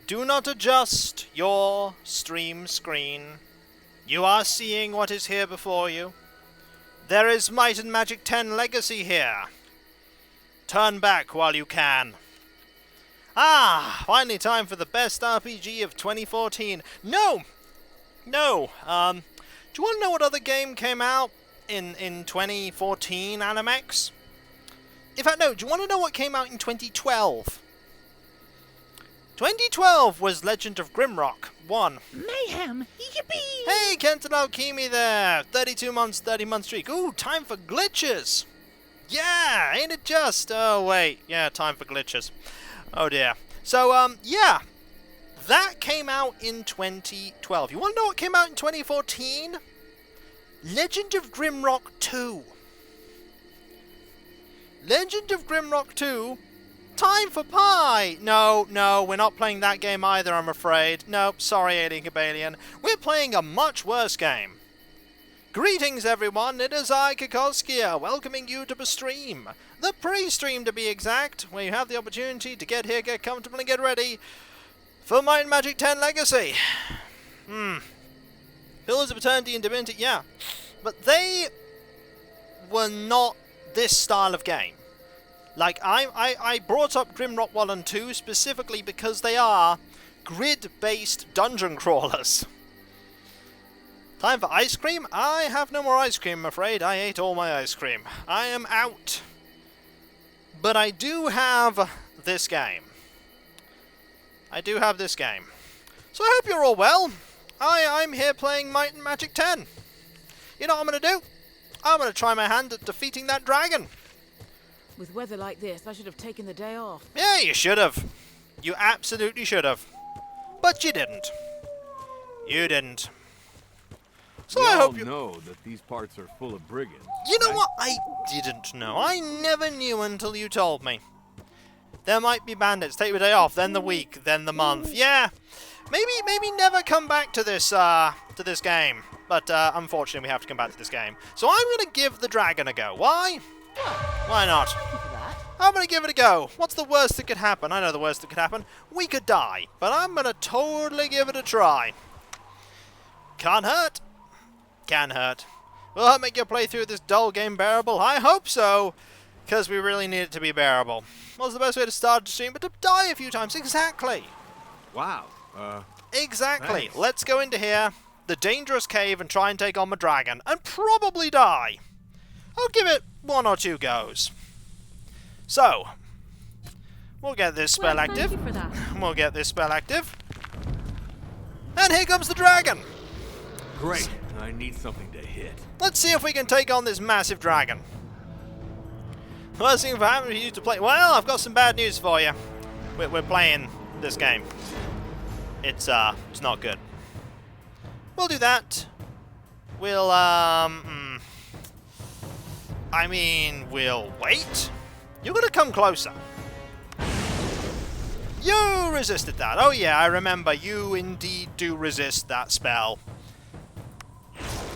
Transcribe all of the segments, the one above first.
Do not adjust your stream screen. You are seeing what is here before you. There is Might and Magic 10 Legacy here. Turn back while you can. Ah, finally time for the best RPG of 2014. No! No, do you want to know what other game came out in 2014, Animex? In fact, no, do you want to know what came out in 2012? 2012 was Legend of Grimrock 1. Mayhem! Yippee! Hey, Kenton Alchemy there! 32 months, 30-month streak. Ooh, time for glitches! Yeah, ain't it just? Oh, wait. Yeah, time for glitches. Oh, dear. So, yeah. That came out in 2012. You want to know what came out in 2014? Legend of Grimrock 2. Legend of Grimrock 2. Time for pie! No, we're not playing that game either, I'm afraid. Nope, sorry, Alien Cabalion. We're playing a much worse game. Greetings, everyone. It is I, Kikoskia, welcoming you to the stream. The pre-stream, to be exact, where you have the opportunity to get here, get comfortable, and get ready for Might and Magic 10 Legacy. Pillars of Eternity and Divinity, yeah. But they were not this style of game. Like, I brought up Grimrock 1 and 2 specifically because they are grid-based dungeon crawlers. Time for ice cream? I have no more ice cream, I'm afraid. I ate all my ice cream. I am out. But I do have this game. I do have this game. So I hope you're all well. I'm here playing Might and Magic 10. You know what I'm going to do? I'm going to try my hand at defeating that dragon. With weather like this, I should have taken the day off. Yeah, you should have. You absolutely should have. But you didn't. You didn't. So I hope you know that these parts are full of brigands. You know what? I didn't know. I never knew until you told me. There might be bandits. Take the day off, then the week, then the month. Yeah. Maybe never come back to this game. But unfortunately, we have to come back to this game. So I'm going to give the dragon a go. Why? Why not? I'm going to give it a go. What's the worst that could happen? I know the worst that could happen. We could die. But I'm going to totally give it a try. Can't hurt. Can hurt. Will that make your playthrough of this dull game bearable? I hope so. Because we really need it to be bearable. What's the best way to start the stream? But to die a few times. Exactly. Wow. Exactly. Thanks. Let's go into here, the dangerous cave, and try and take on my dragon. And probably die. I'll give it 1 or 2 goes. So, we'll get this spell active. Thank you for that. We'll get this spell active. And here comes the dragon. Great. I need something to hit. Let's see if we can take on this massive dragon. First thing for having you to play. Well, I've got some bad news for you. We're playing this game. It's not good. We'll do that. We'll we'll wait. You're gonna come closer. You resisted that. Oh yeah, I remember. You indeed do resist that spell.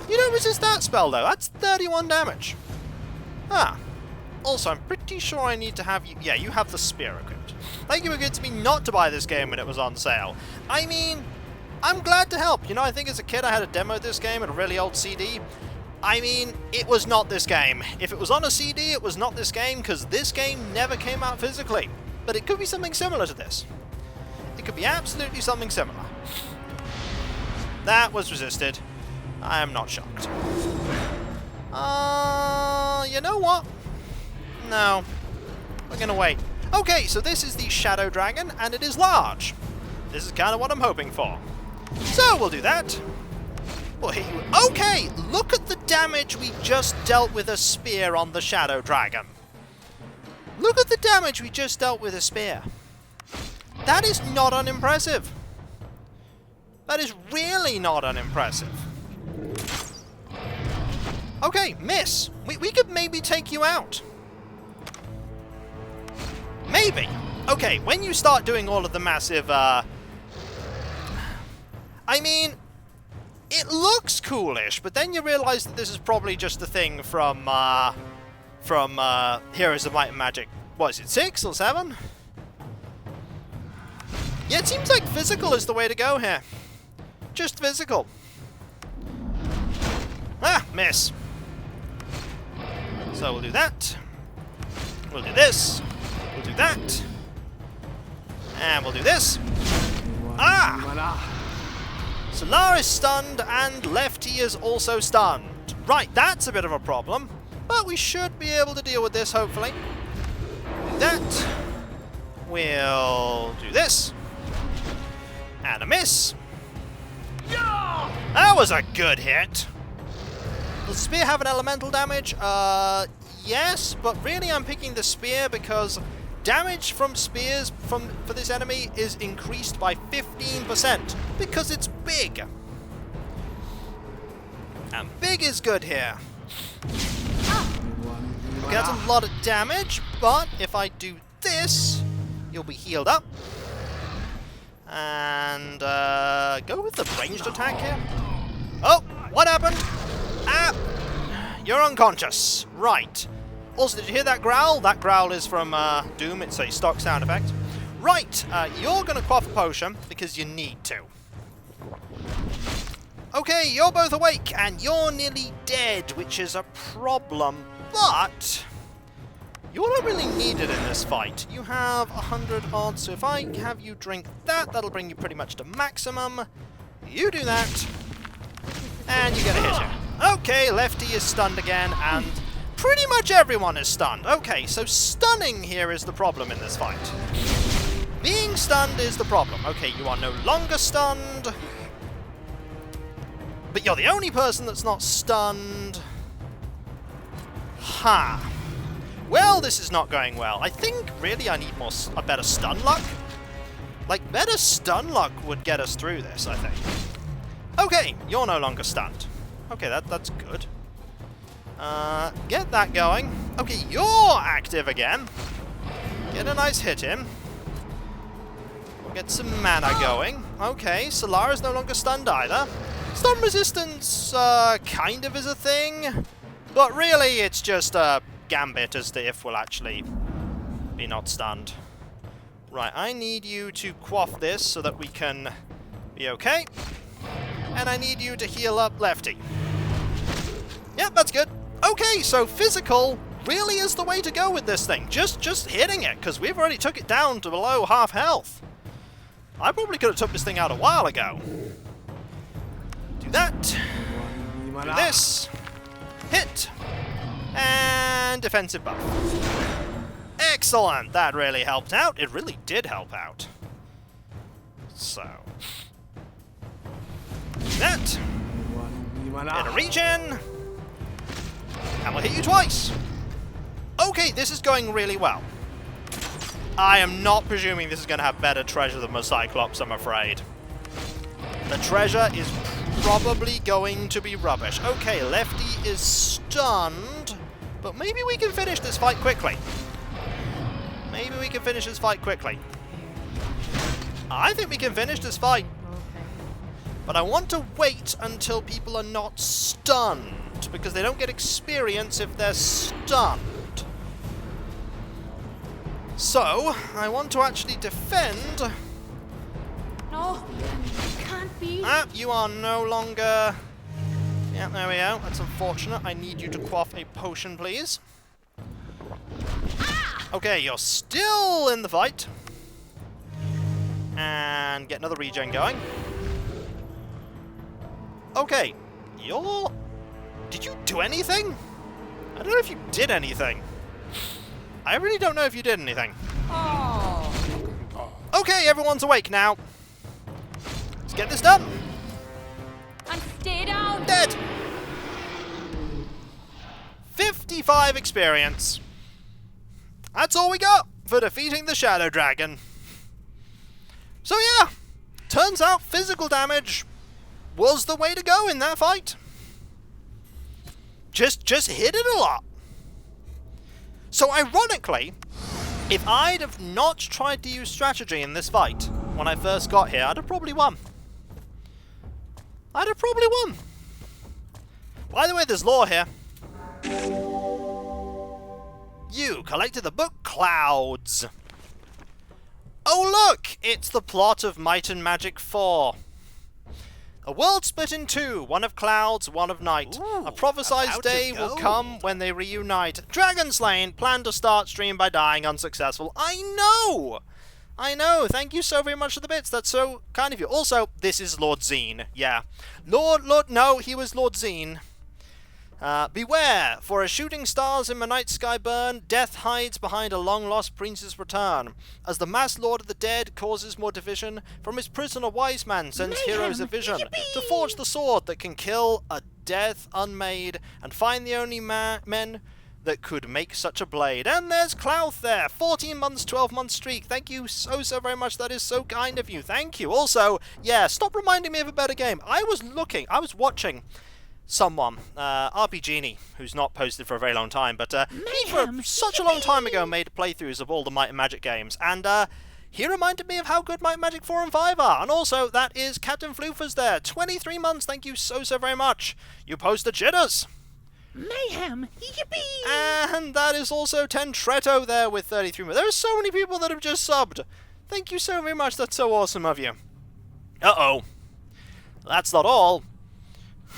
You don't resist that spell though. That's 31 damage. Ah. Also, I'm pretty sure I need to have you... Yeah, you have the spear equipped. Thank you for good to me not to buy this game when it was on sale. I mean, I'm glad to help. You know, I think as a kid I had a demo of this game at a really old CD. I mean, it was not this game. If it was on a CD, it was not this game, because this game never came out physically. But it could be something similar to this. It could be absolutely something similar. That was resisted. I am not shocked. You know what? No. We're gonna wait. Okay, so this is the Shadow Dragon, and it is large. This is kind of what I'm hoping for. So we'll do that. We'll hit you. Okay, look at the damage we just dealt with a spear on the Shadow Dragon. Look at the damage we just dealt with a spear. That is not unimpressive. That is really not unimpressive. Okay, miss. We could maybe take you out. Maybe. Okay, when you start doing all of the massive, I mean, it looks coolish, but then you realize that this is probably just a thing from Heroes of Might and Magic. What is it, 6 or 7? Yeah, it seems like physical is the way to go here. Just physical. Ah, miss. So we'll do that. We'll do this. We'll do that. And we'll do this. Ah! Solar is stunned and leff-tee is also stunned. Right, that's a bit of a problem. But we should be able to deal with this, hopefully. Do that. We'll do this. And a miss. That was a good hit. Does the spear have an elemental damage? Yes, but really I'm picking the spear because damage from spears for this enemy is increased by 15% because it's big. And big is good here. Okay, that's a lot of damage, but if I do this, you'll be healed up. And go with the ranged attack here. Oh, what happened? Ah, you're unconscious. Right. Also, did you hear that growl? That growl is from Doom. It's a stock sound effect. Right, you're going to quaff a potion because you need to. Okay, you're both awake and you're nearly dead, which is a problem, but you're not really needed in this fight. You have 100 odds, so if I have you drink that, that'll bring you pretty much to maximum. You do that, and you get a hit here. Okay, leff-tee is stunned again, and pretty much everyone is stunned. Okay, so stunning here is the problem in this fight. Being stunned is the problem. Okay, you are no longer stunned, but you're the only person that's not stunned. Ha. Well, this is not going well. I think, really, I need a better stun luck. Like, better stun luck would get us through this, I think. Okay, you're no longer stunned. Okay, that's good. Get that going. Okay, you're active again. Get a nice hit in. We'll get some mana going. Okay, Solar is no longer stunned either. Stun resistance, kind of is a thing. But really, it's just a gambit as to if we'll actually be not stunned. Right, I need you to quaff this so that we can be okay. And I need you to heal up leff-tee. Yep, that's good. Okay, so physical really is the way to go with this thing. Just hitting it, because we've already took it down to below half health. I probably could have took this thing out a while ago. Do that. Do this. Hit. And defensive buff. Excellent! That really helped out. It really did help out. So. That. Get a regen. And we'll hit you twice. Okay, this is going really well. I am not presuming this is going to have better treasure than my Cyclops, I'm afraid. The treasure is probably going to be rubbish. Okay, leff-tee is stunned, but maybe we can finish this fight quickly. Maybe we can finish this fight quickly. I think we can finish this fight. But I want to wait until people are not stunned, because they don't get experience if they're stunned. So, I want to actually defend. No, can't be. Ah, you are no longer... Yeah, there we go. That's unfortunate. I need you to quaff a potion, please. Okay, you're still in the fight. And get another regen going. Okay, you're... Did you do anything? I don't know if you did anything. I really don't know if you did anything. Oh. Okay, everyone's awake now. Let's get this done. And stay down. Dead. 55 experience. That's all we got for defeating the Shadow Dragon. So yeah, turns out physical damage was the way to go in that fight. Just hit it a lot. So ironically, if I'd have not tried to use strategy in this fight when I first got here, I'd have probably won. By the way, there's lore here. You collected the book Clouds. Oh look! It's the plot of Might and Magic 4. A world split in two, one of clouds, one of night. Ooh, A prophesized about day to will go. come when they reunite. Dragon slain, plan to start stream by dying unsuccessful. I know! I know, thank you so very much for the bits, that's so kind of you. Also, this is Lord Zine, yeah. No, he was Lord Zine. Beware, for as shooting stars in the night sky burn, death hides behind a long-lost prince's return. As the masked lord of the dead causes more division, from his prison a wise man sends heroes a vision, to forge the sword that can kill a death unmade, and find the only men that could make such a blade. And there's Clouth there, 14 months, 12 month streak. Thank you so very much, that is so kind of you, thank you. Also, yeah, stop reminding me of a better game. I was watching someone, RP Genie, who's not posted for a very long time, but he for such a long time ago made playthroughs of all the Might and Magic games, and he reminded me of how good Might and Magic 4 and 5 are. And also, that is Captain Floofer's there, 23 months, thank you so very much. You post the jitters. Mayhem! Yippee! And that is also Tentretto there with 33 months. There are so many people that have just subbed. Thank you so very much, that's so awesome of you. Uh-oh. That's not all.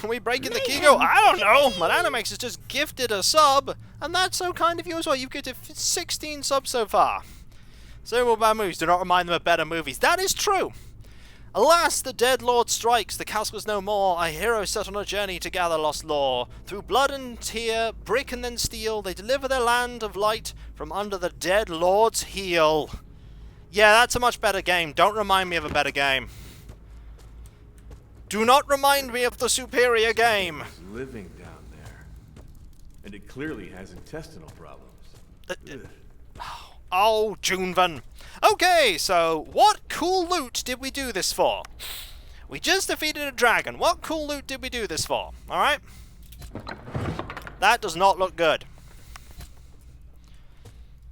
Are we breaking the Kiko? I don't know, but Animax has just gifted a sub, and that's so kind of you as well. You've gifted 16 subs so far. So more bad movies do not remind them of better movies. That is true. Alas, the dead lord strikes, the castle is no more, a hero set on a journey to gather lost lore. Through blood and tear, brick and then steel, they deliver their land of light from under the dead lord's heel. Yeah, that's a much better game. Don't remind me of a better game. Do not remind me of the superior game. It's living down there. And it clearly has intestinal problems. Ugh. Oh, Junevan. Okay, so what cool loot did we do this for? We just defeated a dragon. What cool loot did we do this for? Alright? That does not look good.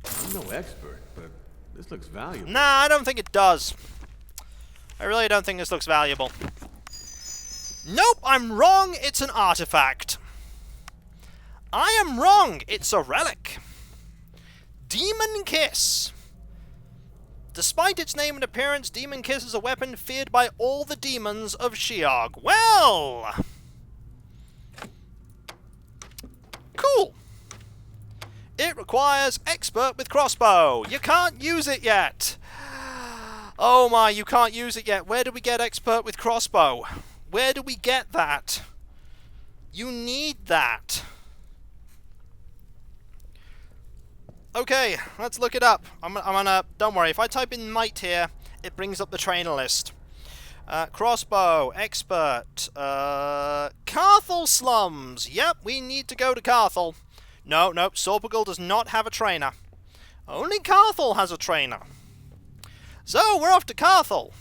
I'm no expert, but this looks valuable. Nah, I don't think it does. I really don't think this looks valuable. Nope, I'm wrong. It's an artifact. I am wrong. It's a relic. Demon Kiss. Despite its name and appearance, Demon Kiss is a weapon feared by all the demons of Sheog. Well! Cool. It requires expert with crossbow. You can't use it yet. Oh my, you can't use it yet. Where do we get expert with crossbow? Where do we get that? You need that. Okay, let's look it up. I'm gonna, don't worry, if I type in might here, it brings up the trainer list. Crossbow, expert, Carthel slums. Yep, we need to go to Carthel. No, Sorpagal does not have a trainer. Only Carthel has a trainer. So, we're off to Carthel.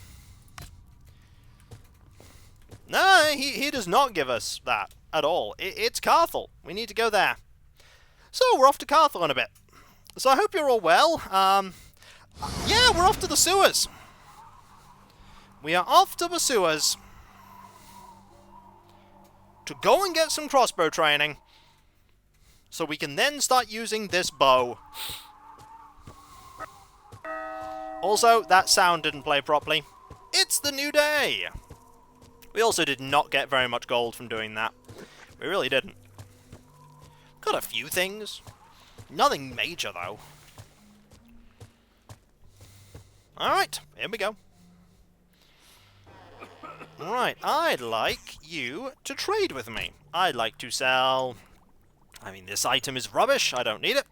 No, he does not give us that at all. It's Carthel. We need to go there. So, we're off to Carthel in a bit. So, I hope you're all well. Yeah, we're off to the sewers. We are off to the sewers to go and get some crossbow training so we can then start using this bow. Also, that sound didn't play properly. It's the new day. We also did not get very much gold from doing that. We really didn't. Got a few things. Nothing major, though. Alright, here we go. Right, I'd like you to trade with me. I'd like to sell... I mean, this item is rubbish. I don't need it.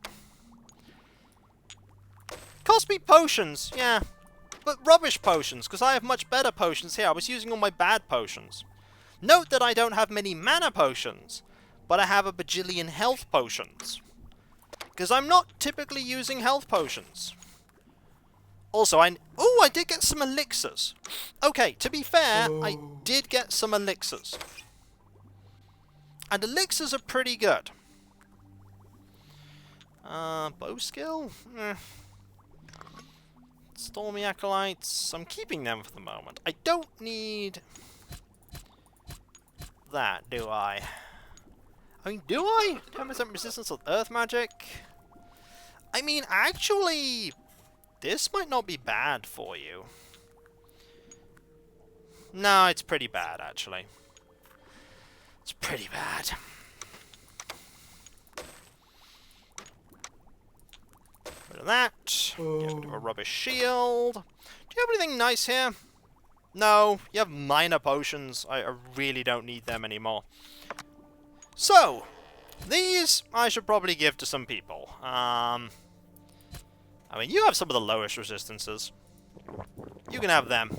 Cost me potions, yeah. But rubbish potions, because I have much better potions here. I was using all my bad potions. Note that I don't have many mana potions, but I have a bajillion health potions. Because I'm not typically using health potions. Also, I did get some elixirs. Okay, to be fair, I did get some elixirs. And elixirs are pretty good. Bow skill? Stormy Acolytes, I'm keeping them for the moment. I don't need that, do I? I mean, do I? 10% resistance with earth magic? I mean, actually, This might not be bad for you. No, it's pretty bad, actually. It's pretty bad. Rid of that. Get rid of a rubber shield. Do you have anything nice here? No, you have minor potions. I really don't need them anymore. So, these I should probably give to some people. I mean, you have some of the lowest resistances. You can have them.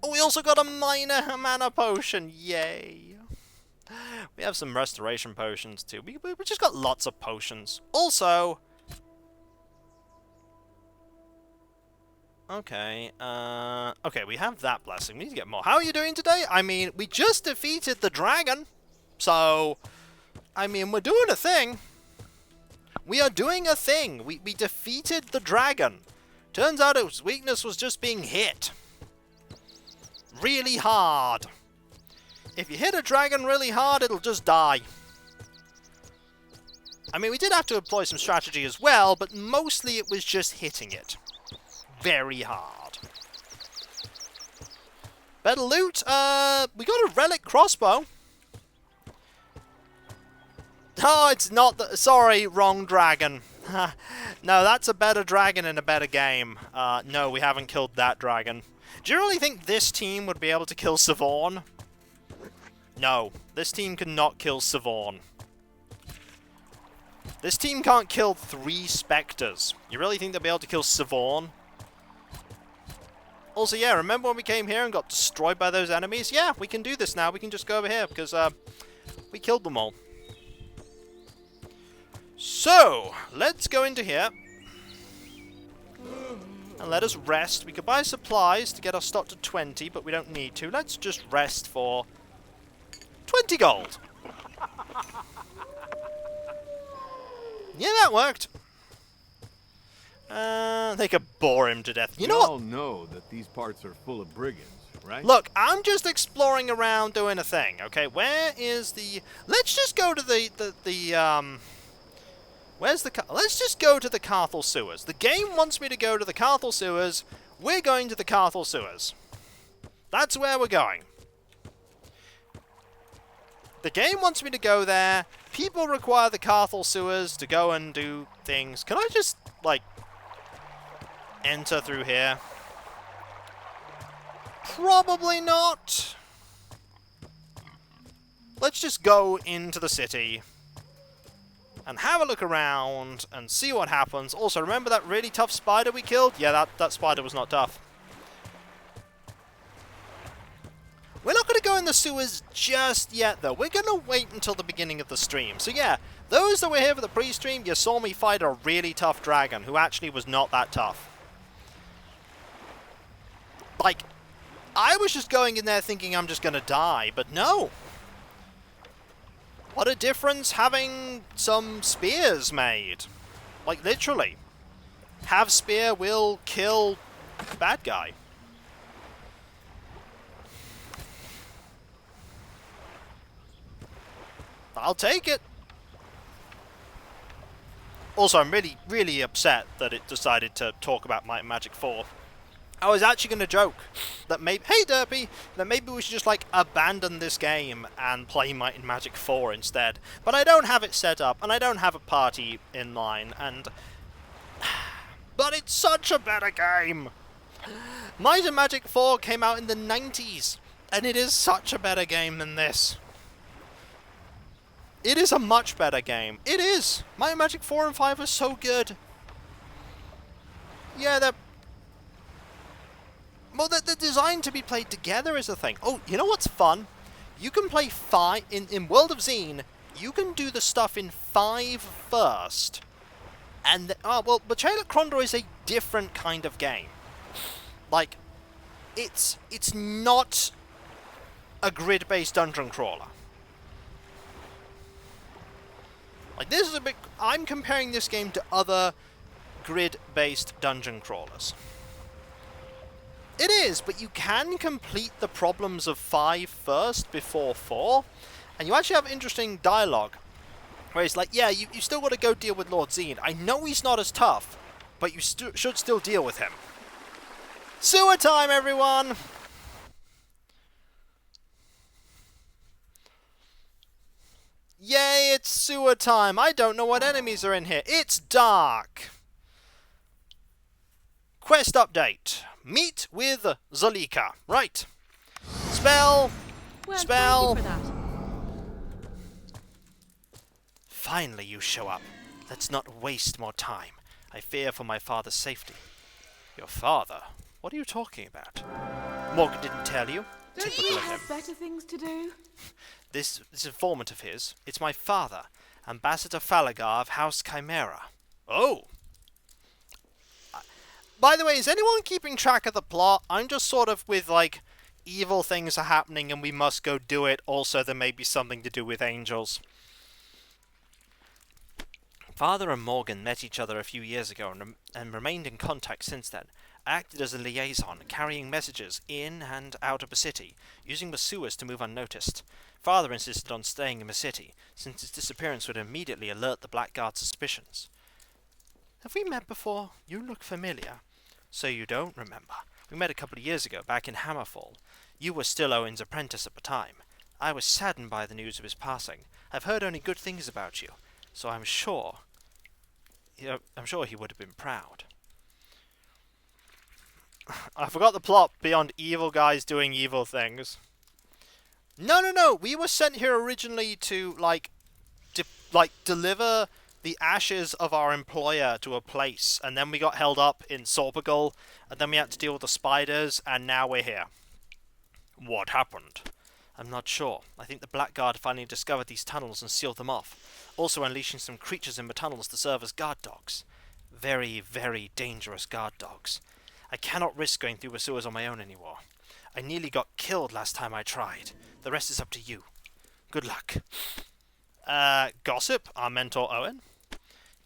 Oh, we also got a minor mana potion. Yay. We have some restoration potions too. We just got lots of potions. Also... Okay, okay, we have that blessing. We need to get more. How are you doing today? I mean, we just defeated the dragon. So, I mean, we're doing a thing. We are doing a thing. We defeated the dragon. Turns out its weakness was just being hit. Really hard. If you hit a dragon really hard, it'll just die. I mean, we did have to employ some strategy as well, but mostly it was just hitting it. Very hard. Better loot. We got a relic crossbow. Oh, it's not the... Sorry, wrong dragon. No, that's a better dragon in a better game. No, we haven't killed that dragon. Do you really think this team would be able to kill Savorn? No, this team cannot kill Savorn. This team can't kill 3 specters. You really think they'll be able to kill Savorn? Also, yeah, remember when we came here and got destroyed by those enemies? Yeah, we can do this now. We can just go over here because we killed them all. So, let's go into here. And let us rest. We could buy supplies to get our stock to 20, but we don't need to. Let's just rest for 20 gold. Yeah, that worked. They could bore him to death. You know what? We all know that these parts are full of brigands, right? Look, I'm just exploring around doing a thing, okay? Where is the... Let's just go to Where's the... Let's just go to the Carthel sewers. The game wants me to go to the Carthel sewers. We're going to the Carthel sewers. That's where we're going. The game wants me to go there. People require the Carthel sewers to go and do things. Can I just, like, enter through here? Probably not. Let's just go into the city and have a look around and see what happens. Also, remember that really tough spider we killed? Yeah, that spider was not tough. We're not going to go in the sewers just yet, though. We're going to wait until the beginning of the stream. So yeah, those that were here for the pre-stream, you saw me fight a really tough dragon who actually was not that tough. Like, I was just going in there thinking I'm just going to die, but no. What a difference having some spears made. Like, literally. Have spear will kill bad guy. I'll take it. Also, I'm really, really upset that it decided to talk about Might and Magic 4. I was actually going to joke that maybe... Hey, Derpy! That maybe we should just, like, abandon this game and play Might and Magic 4 instead. But I don't have it set up, and I don't have a party in line, and... But it's such a better game! Might and Magic 4 came out in the 90s, and it is such a better game than this. It is a much better game. It is! Might and Magic 4 and 5 are so good. Yeah, they're... Well, they're designed to be played together is the thing. Oh, you know what's fun? You can play 5... In World of Xen, you can do the stuff in 5 first. And... Oh, well, Betrayal at Krondor is a different kind of game. Like, it's not a grid-based dungeon crawler. Like, this is a bit... I'm comparing this game to other grid-based dungeon crawlers. It is, but you can complete the problems of 5 first before 4, and you actually have interesting dialogue, where it's like, yeah, you still got to go deal with Lord Xen. I know he's not as tough, but you should still deal with him. Sewer time, everyone! Yay, it's sewer time! I don't know what enemies are in here. It's dark! Quest update. Meet with Zalika. Right. Spell. Well, Spell. thank you for that. Finally you show up. Let's not waste more time. I fear for my father's safety. Your father? What are you talking about? Morgan didn't tell you? Don't Typical you of him. have better things to do? This informant of his, it's my father, Ambassador Falagar of House Chimera. Oh! By the way, is anyone keeping track of the plot? I'm just sort of with, like, evil things are happening and we must go do it. Also, there may be something to do with angels. Father and Morgan met each other a few years ago and remained in contact since then. I acted as a liaison, carrying messages in and out of the city, using the sewers to move unnoticed. Father insisted on staying in the city, since his disappearance would immediately alert the Blackguard's suspicions. Have we met before? You look familiar. So you don't remember. We met a couple of years ago, back in Hammerfall. You were still Owen's apprentice at the time. I was saddened by the news of his passing. I've heard only good things about you, so I'm sure he would have been proud. I forgot the plot beyond evil guys doing evil things. No. We were sent here originally to, deliver the ashes of our employer to a place, and then we got held up in Sorpagal, and then we had to deal with the spiders, and now we're here. What happened? I'm not sure. I think the Blackguard finally discovered these tunnels and sealed them off, also unleashing some creatures in the tunnels to serve as guard dogs. Very, very dangerous guard dogs. I cannot risk going through the sewers on my own anymore. I nearly got killed last time I tried. The rest is up to you. Good luck. Gossip, our mentor Owen?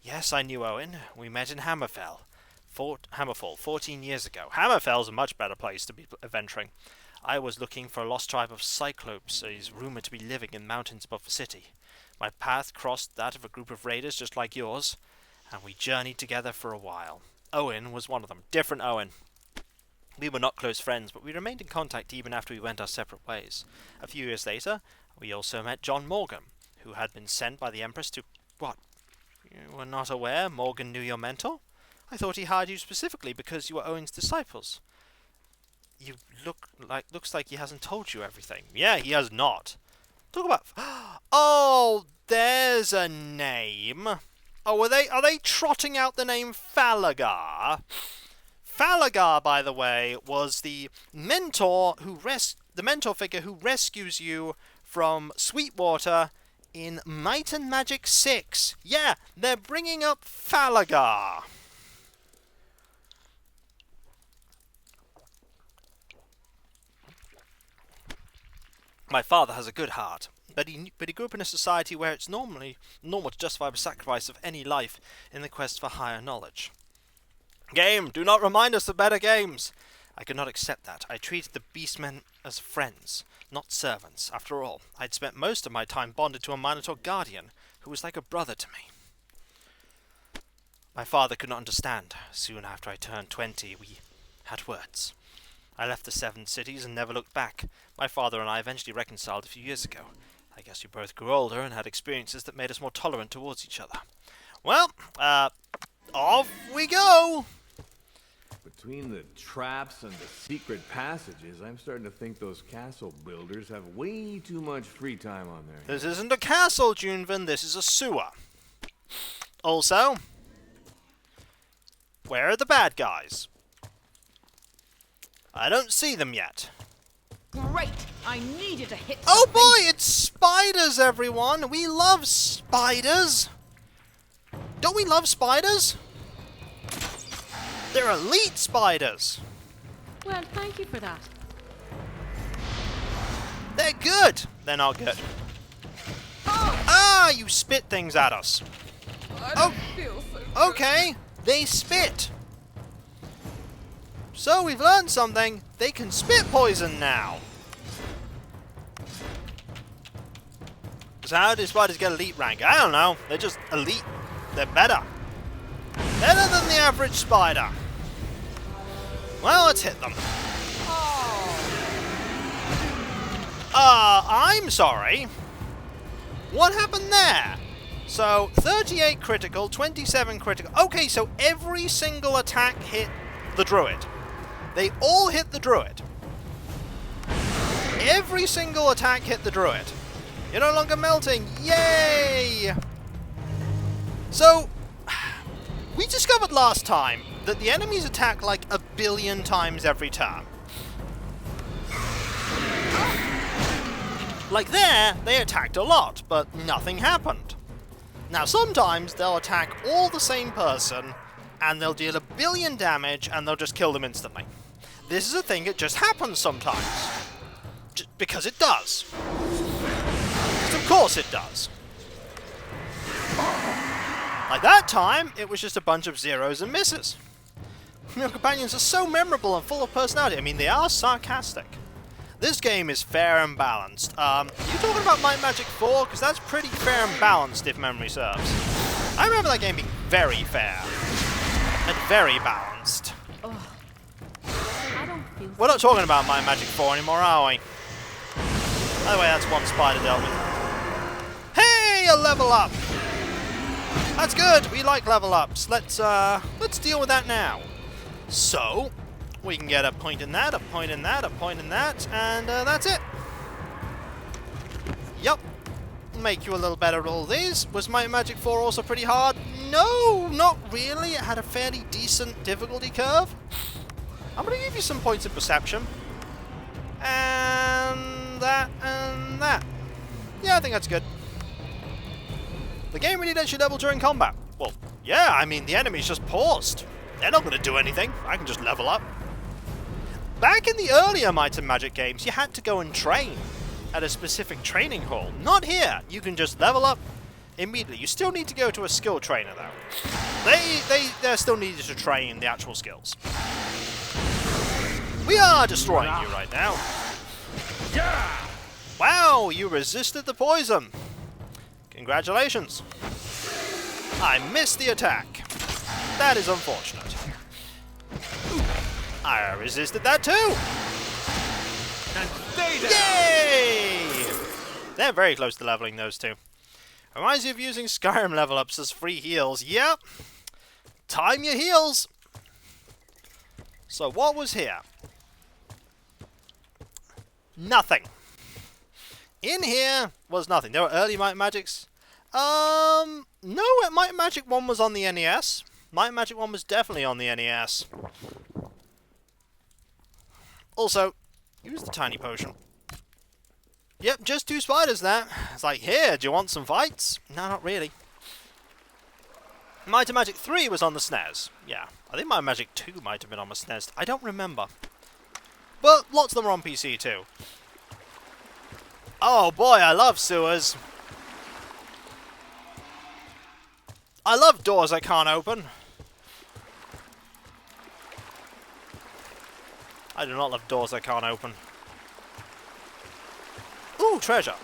Yes, I knew Owen. We met in Hammerfall 14 years ago. Hammerfell's a much better place to be adventuring. I was looking for a lost tribe of Cyclopes who is rumoured to be living in mountains above the city. My path crossed that of a group of raiders just like yours, and we journeyed together for a while. Owen was one of them. Different Owen. We were not close friends, but we remained in contact even after we went our separate ways. A few years later, we also met John Morgan, who had been sent by the Empress to... What? You were not aware Morgan knew your mentor? I thought he hired you specifically because you were Owen's disciples. You looks like he hasn't told you everything. Yeah, he has not. Talk about... Oh, there's a name. Oh, are they trotting out the name Falagar? Falagar, by the way, was the mentor figure who rescues you from Sweetwater in Might and Magic 6. Yeah, they're bringing up Falagar. My father has a good heart, but he grew up in a society where it's normal to justify the sacrifice of any life in the quest for higher knowledge. Game, do not remind us of better games. I could not accept that. I treated the beastmen as friends, not servants. After all, I'd spent most of my time bonded to a Minotaur guardian, who was like a brother to me. My father could not understand. Soon after I turned 20, we had words. I left the 7 cities and never looked back. My father and I eventually reconciled a few years ago. I guess we both grew older and had experiences that made us more tolerant towards each other. Well, off we go! Between the traps and the secret passages, I'm starting to think those castle builders have way too much free time on their hands. This isn't a castle, Junvin, this is a sewer. Also, where are the bad guys? I don't see them yet. Great! I needed to hit Oh something. boy, it's spiders, everyone! We love spiders! Don't we love spiders? They're elite spiders! Well, thank you for that. They're good! They're not good. Ah, you spit things at us. I don't feel so good. Okay, they spit. So we've learned something. They can spit poison now. So how do spiders get elite rank? I don't know. They're just elite. They're better. Better than the average spider. Well, let's hit them. I'm sorry. What happened there? So, 38 critical, 27 critical. Okay, so every single attack hit the druid. They all hit the druid. Every single attack hit the druid. You're no longer melting. Yay! So, we discovered last time that the enemies attack like 1 billion times every turn. Like there, they attacked a lot, but nothing happened. Now sometimes they'll attack all the same person, and they'll deal 1 billion damage, and they'll just kill them instantly. This is a thing that just happens sometimes. Just because it does. Because of course it does. Like that time, it was just a bunch of zeros and misses. Your companions are so memorable and full of personality. I mean, they are sarcastic. This game is fair and balanced. You talking about Might and Magic 4? Because that's pretty fair and balanced, if memory serves. I remember that game being very fair. And very balanced. I don't feel We're not talking about Might and Magic 4 anymore, are we? By the way, that's one spider dealt with. Hey, a level up! That's good, we like level ups. Let's deal with that now. So, we can get a point in that, a point in that, a point in that, and that's it. Yup. Make you a little better at all these. Was Might and Magic 4 also pretty hard? No, not really. It had a fairly decent difficulty curve. I'm going to give you some points of perception. And that, and that. Yeah, I think that's good. The game really lets you level during combat. Well, yeah, I mean, the enemy's just paused. They're not going to do anything. I can just level up. Back in the earlier Might and Magic games, you had to go and train at a specific training hall. Not here. You can just level up immediately. You still need to go to a skill trainer, though. They're still needed to train the actual skills. We are destroying you right now. Wow, you resisted the poison. Congratulations. I missed the attack. That is unfortunate. I resisted that too. And stay down. Yay! They're very close to leveling, those two. Reminds you of using Skyrim level ups as free heals. Yep. Time your heals. So what was here? Nothing. In here was nothing. There were early Might and Magics. No, Might and Magic 1 was on the NES. Might and Magic 1 was definitely on the NES. Also, use the tiny potion. Yep, just 2 spiders there. It's like, here, do you want some fights? No, not really. Might and Magic 3 was on the SNES. Yeah, I think Might and Magic 2 might have been on the SNES. I don't remember. But lots of them are on PC too. Oh boy, I love sewers. I love doors I can't open. I do not love doors I can't open. Ooh, treasure.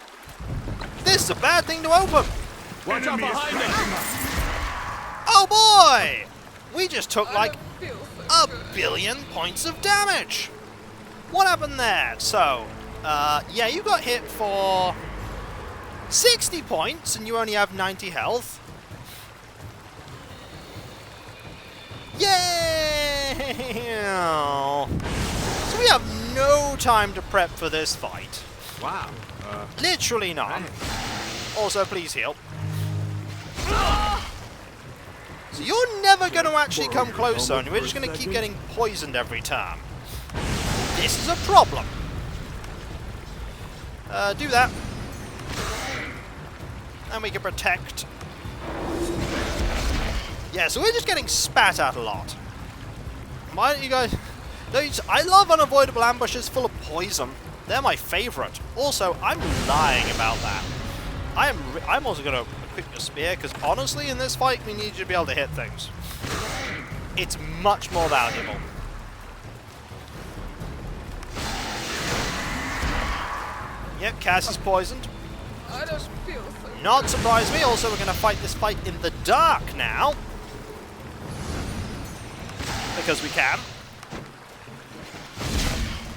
This is a bad thing to open. Watch out behind us. Oh boy! We just took like 1 billion points of damage. What happened there? So, yeah, you got hit for 60 points and you only have 90 health. Yay! So we have no time to prep for this fight. Wow. Literally none. Also, please heal. So you're never going to actually come close, son. We're just going to keep getting poisoned every turn. This is a problem. Do that. And we can protect. Yeah, so we're just getting spat at a lot. Why don't you guys... I love unavoidable ambushes full of poison. They're my favourite. Also, I'm lying about that. I'm also going to equip your spear, because honestly, in this fight, we need you to be able to hit things. It's much more valuable. Yep, Cass is poisoned. I don't feel so Not surprise me. Also, we're going to fight this fight in the dark now. because we can.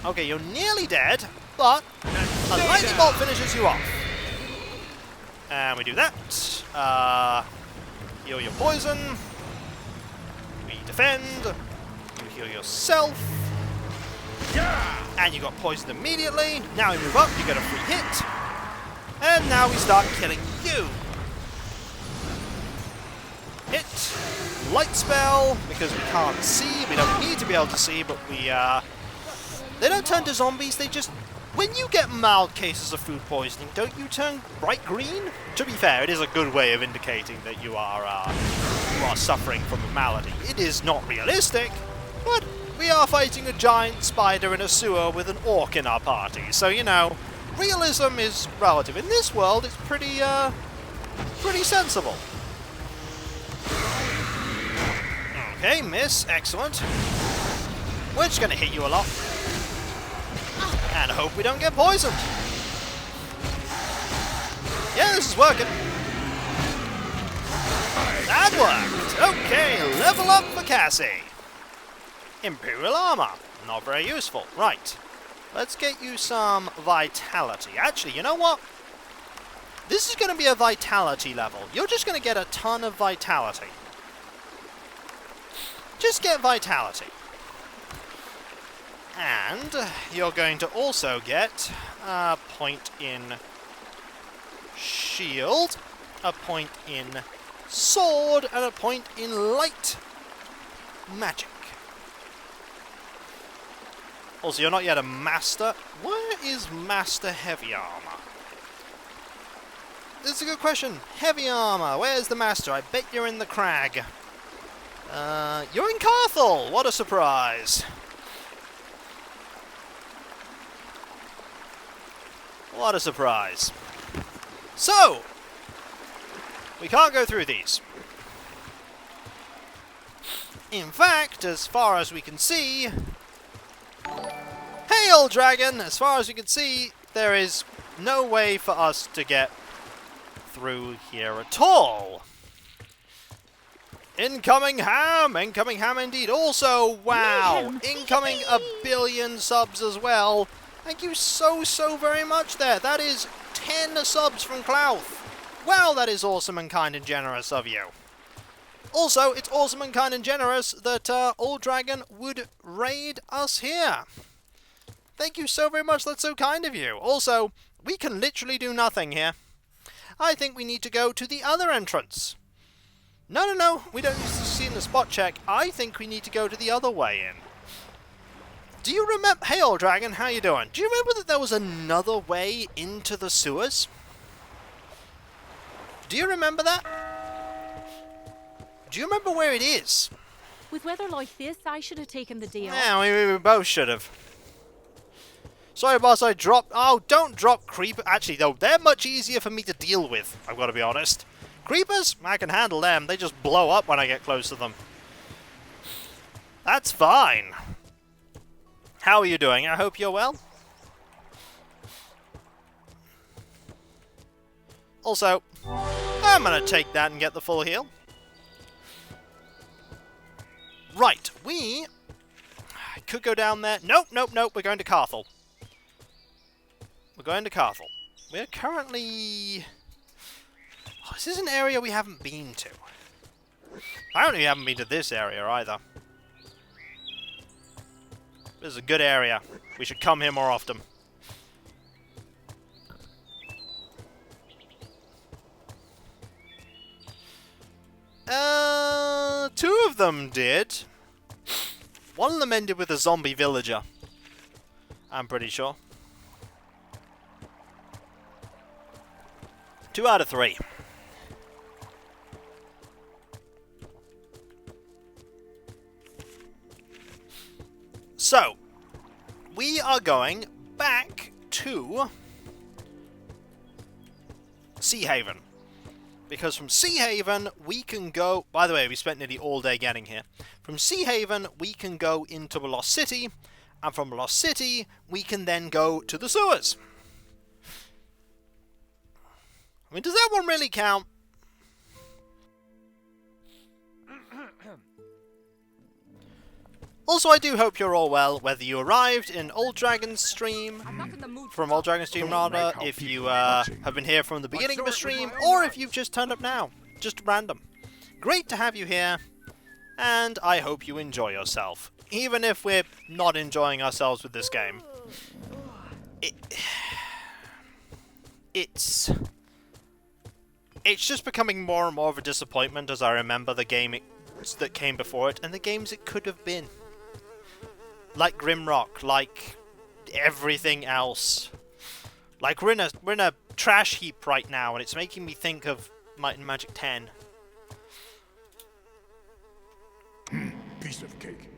Okay, you're nearly dead, but a lightning bolt finishes you off. And we do that. Heal your poison. We defend. You heal yourself. And you got poisoned immediately. Now we move up, you get a free hit. And now we start killing you. Hit. Light spell, because we can't see. We don't need to be able to see, but we, they don't turn to zombies, they just... When you get mild cases of food poisoning, don't you turn bright green? To be fair, it is a good way of indicating that you are suffering from a malady. It is not realistic, but we are fighting a giant spider in a sewer with an orc in our party, so, you know, realism is relative. In this world, it's pretty sensible. Okay, miss. Excellent. We're just going to hit you a lot. And hope we don't get poisoned. Yeah, this is working. That worked. Okay, level up for Cassie. Imperial armor. Not very useful. Right. Let's get you some vitality. Actually, you know what? This is going to be a vitality level. You're just going to get a ton of vitality. Just get vitality. And you're going to also get a point in shield, a point in sword, and a point in light magic. Also, you're not yet a master. Where is master heavy armor? This is a good question. Heavy armor. Where's the master? I bet you're in the crag. You're in Carthel. What a surprise. What a surprise. So, we can't go through these. In fact, as far as we can see... Hey, old dragon! As far as we can see, there is no way for us to get through here at all. Incoming ham! Incoming ham indeed. Also, wow! Incoming a billion subs as well. Thank you so very much there. That is 10 subs from Clouth. Wow, that is awesome and kind and generous of you. Also, it's awesome and kind and generous that Old Dragon would raid us here. Thank you so very much. That's so kind of you. Also, we can literally do nothing here. I think we need to go to the other entrance. No. We don't need to see in the spot check. I think we need to go to the other way in. Do you remember... Hey, Old Dragon, how you doing? Do you remember that there was another way into the sewers? Do you remember that? Do you remember where it is? With weather like this, I should have taken the day off. Yeah, we both should have. Sorry, boss, I dropped... Oh, don't drop creeper. Actually, though, they're much easier for me to deal with, I've got to be honest. Creepers? I can handle them. They just blow up when I get close to them. That's fine. How are you doing? I hope you're well. Also, I'm going to take that and get the full heal. Right, we could go down there. Nope. We're going to Carthel. We're going to Carthel. We're currently... Oh, this is an area we haven't been to. Apparently we haven't been to this area either. This is a good area. We should come here more often. Two of them did. One of them ended with a zombie villager. I'm pretty sure. 2 out of 3. So, we are going back to Sea Haven. Because from Sea Haven, we can go... By the way, we spent nearly all day getting here. From Sea Haven, we can go into Lost City. And from Lost City, we can then go to the sewers. I mean, does that one really count? Also, I do hope you're all well, whether you arrived in Old Dragon's stream, from Old Dragon's stream rather, if you have been here from the beginning of the stream, or if you've just turned up now, just random. Great to have you here, and I hope you enjoy yourself, even if we're not enjoying ourselves with this game. It's just becoming more and more of a disappointment as I remember the game that came before it, and the games it could have been. Like Grimrock, like everything else. Like we're in a trash heap right now, and it's making me think of Might and Magic 10. Piece of cake.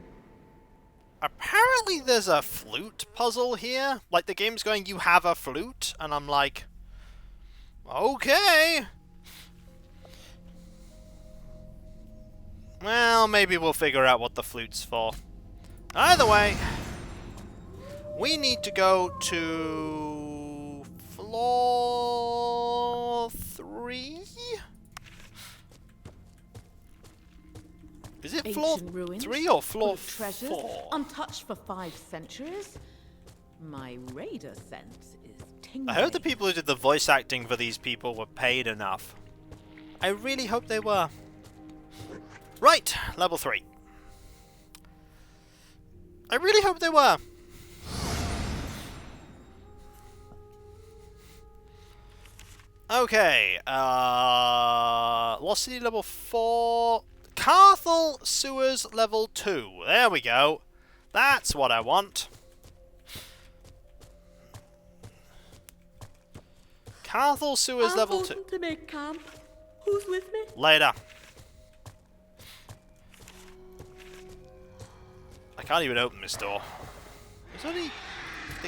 Apparently there's a flute puzzle here. Like the game's going, you have a flute, and I'm like, okay. Well, maybe we'll figure out what the flute's for. Either way, we need to go to floor 3? Is it floor Ancient ruins, 3 or full floor of treasures, 4? untouched for 5 centuries. My radar sense is tingling. I hope the people who did the voice acting for these people were paid enough. I really hope they were. Right, level 3. I really hope they were. Okay, Lost City level 4. Carthel Sewers level 2. There we go. That's what I want. Carthel Sewers level 2. To make camp. Who's with me? Later. I can't even open this door. Is there anything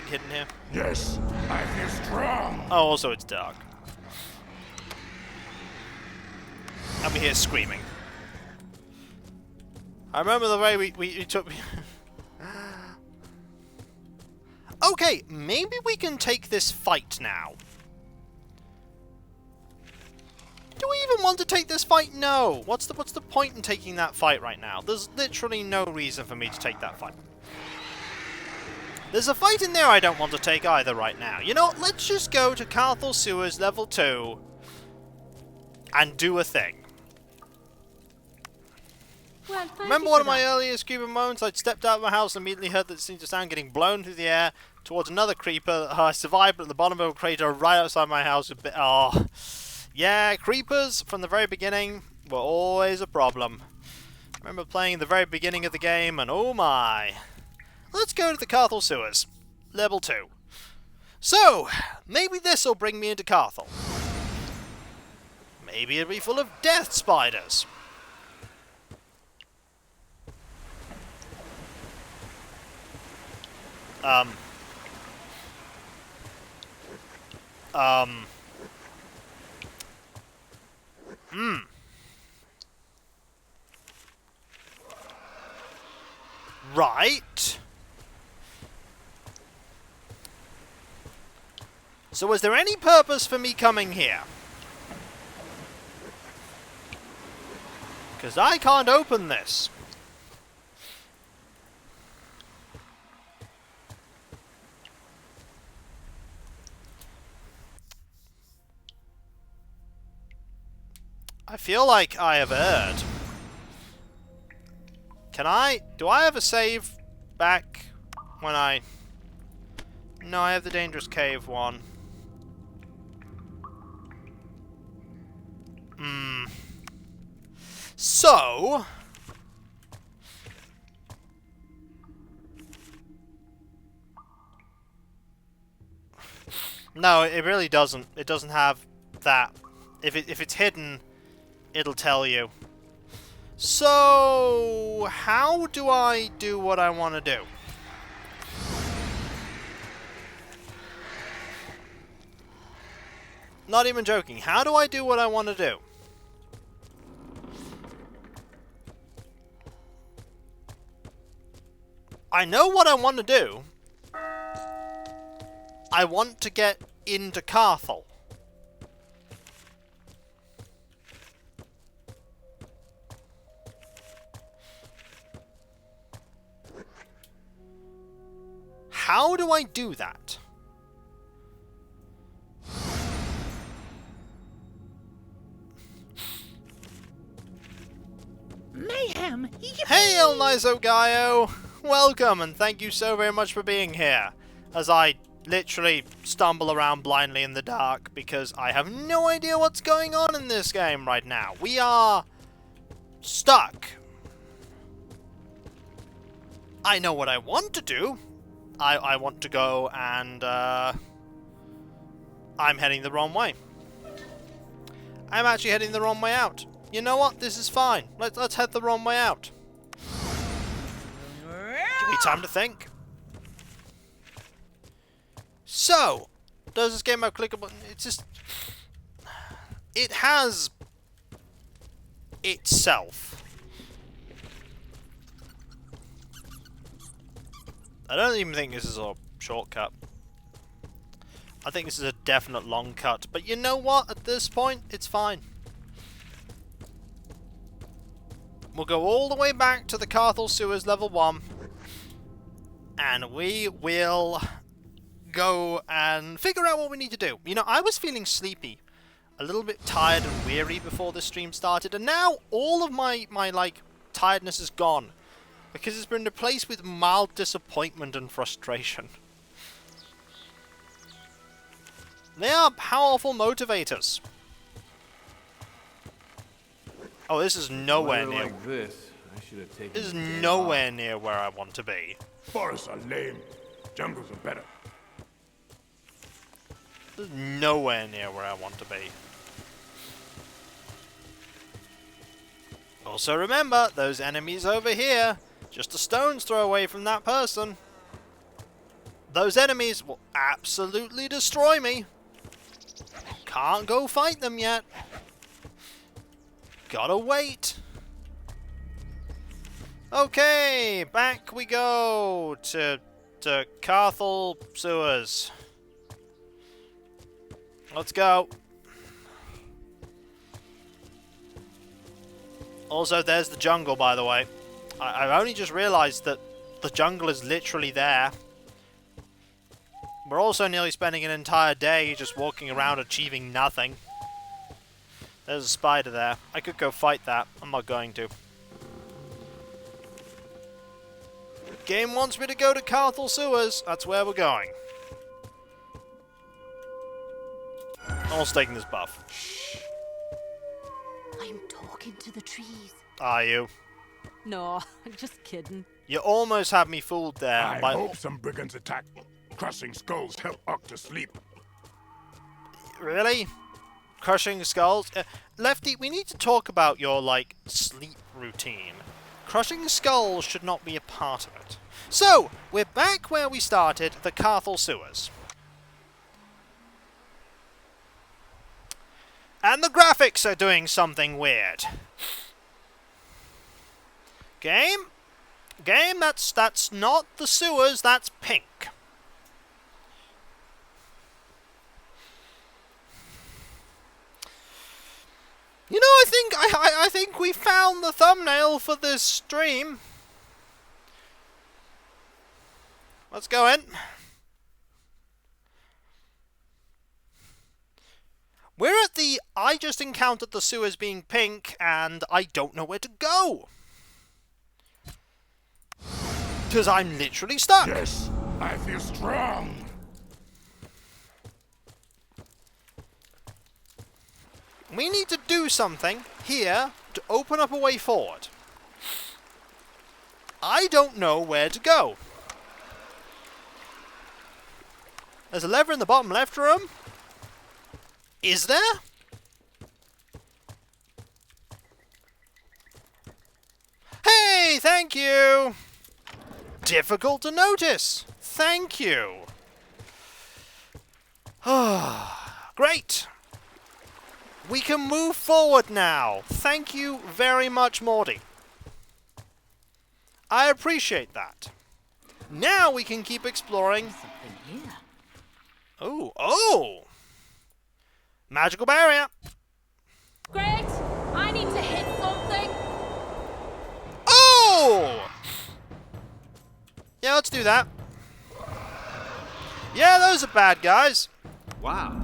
hidden here? Yes, I feel strong. Oh, also it's dark. And we hear screaming. I remember the way we took... Okay, maybe we can take this fight now. Do we even want to take this fight? No. What's the point in taking that fight right now? There's literally no reason for me to take that fight. There's a fight in there I don't want to take either right now. You know what? Let's just go to Carthel Sewers level 2 and do a thing. Well, thank Remember you one for of my that. earliest creeper moments? I'd stepped out of my house and immediately heard that seemed to sound getting blown through the air towards another creeper. I survived at the bottom of a crater right outside my house. Oh, yeah, creepers from the very beginning were always a problem. I remember playing the very beginning of the game, and oh my. Let's go to the Carthel Sewers, level 2. So, maybe this'll bring me into Carthel. Maybe it'll be full of death spiders. Right. So was there any purpose for me coming here? Because I can't open this. I feel like I have erred. Do I have a save back when I... No, I have the Dangerous Cave one. So... No, it really doesn't. It doesn't have that. If it's hidden, it'll tell you. So, how do I do what I want to do? Not even joking. How do I do what I want to do? I know what I want to do. I want to get into Carthel. how do I do that? Mayhem! Hey, El Nizo Gaio! Welcome, and thank you so very much for being here, as I literally stumble around blindly in the dark, because I have no idea what's going on in this game right now. We are stuck. I know what I want to do. I want to go and, I'm heading the wrong way. I'm actually heading the wrong way out. You know what? This is fine. Let's head the wrong way out. Give me time to think. So, does this game have clickable? It's just... It has... itself. I don't even think this is a shortcut. I think this is a definite long cut. But you know what? At this point, it's fine. We'll go all the way back to the Carthel Sewers level 1. And we will go and figure out what we need to do. You know, I was feeling sleepy. A little bit tired and weary before this stream started. And now all of my like, tiredness is gone. Because it's been replaced with mild disappointment and frustration. They are powerful motivators. Oh, this is nowhere near. Like this, I should have taken. This is nowhere near where I want to be. Forests are lame. Jungles are better. This is nowhere near where I want to be. Also remember, those enemies over here, just a stone's throw away from that person. Those enemies will absolutely destroy me. Can't go fight them yet. Gotta wait. Okay, back we go to Carthel Sewers. Let's go. Also, there's the jungle, by the way. I've only just realised that the jungle is literally there. We're also nearly spending an entire day just walking around achieving nothing. There's a spider there. I could go fight that. I'm not going to. Game wants me to go to Carthel Sewers. That's where we're going. Almost taking this buff. Shh. I'm talking to the trees. Are you? No, I'm just kidding. You almost had me fooled there. I hope some brigands attack. Crushing skulls help Orc to sleep. Really? Crushing skulls? Lefty, we need to talk about your, like, sleep routine. Crushing skulls should not be a part of it. So, we're back where we started, the Carthel Sewers. And the graphics are doing something weird. Game, that's not the sewers, that's pink. You know, I think we found the thumbnail for this stream. Let's go in. We're at the I just encountered the sewers being pink and I don't know where to go. Because I'm literally stuck. Yes, I feel strong. We need to do something here to open up a way forward. I don't know where to go. There's a lever in the bottom left room. Is there? Hey, thank you. Difficult to notice. Thank you. Great. We can move forward now. Thank you very much, Morty. I appreciate that. Now we can keep exploring. Something here. Oh! Magical barrier. Great! I need to hit something. Oh! Yeah, let's do that. Yeah, those are bad guys. Wow.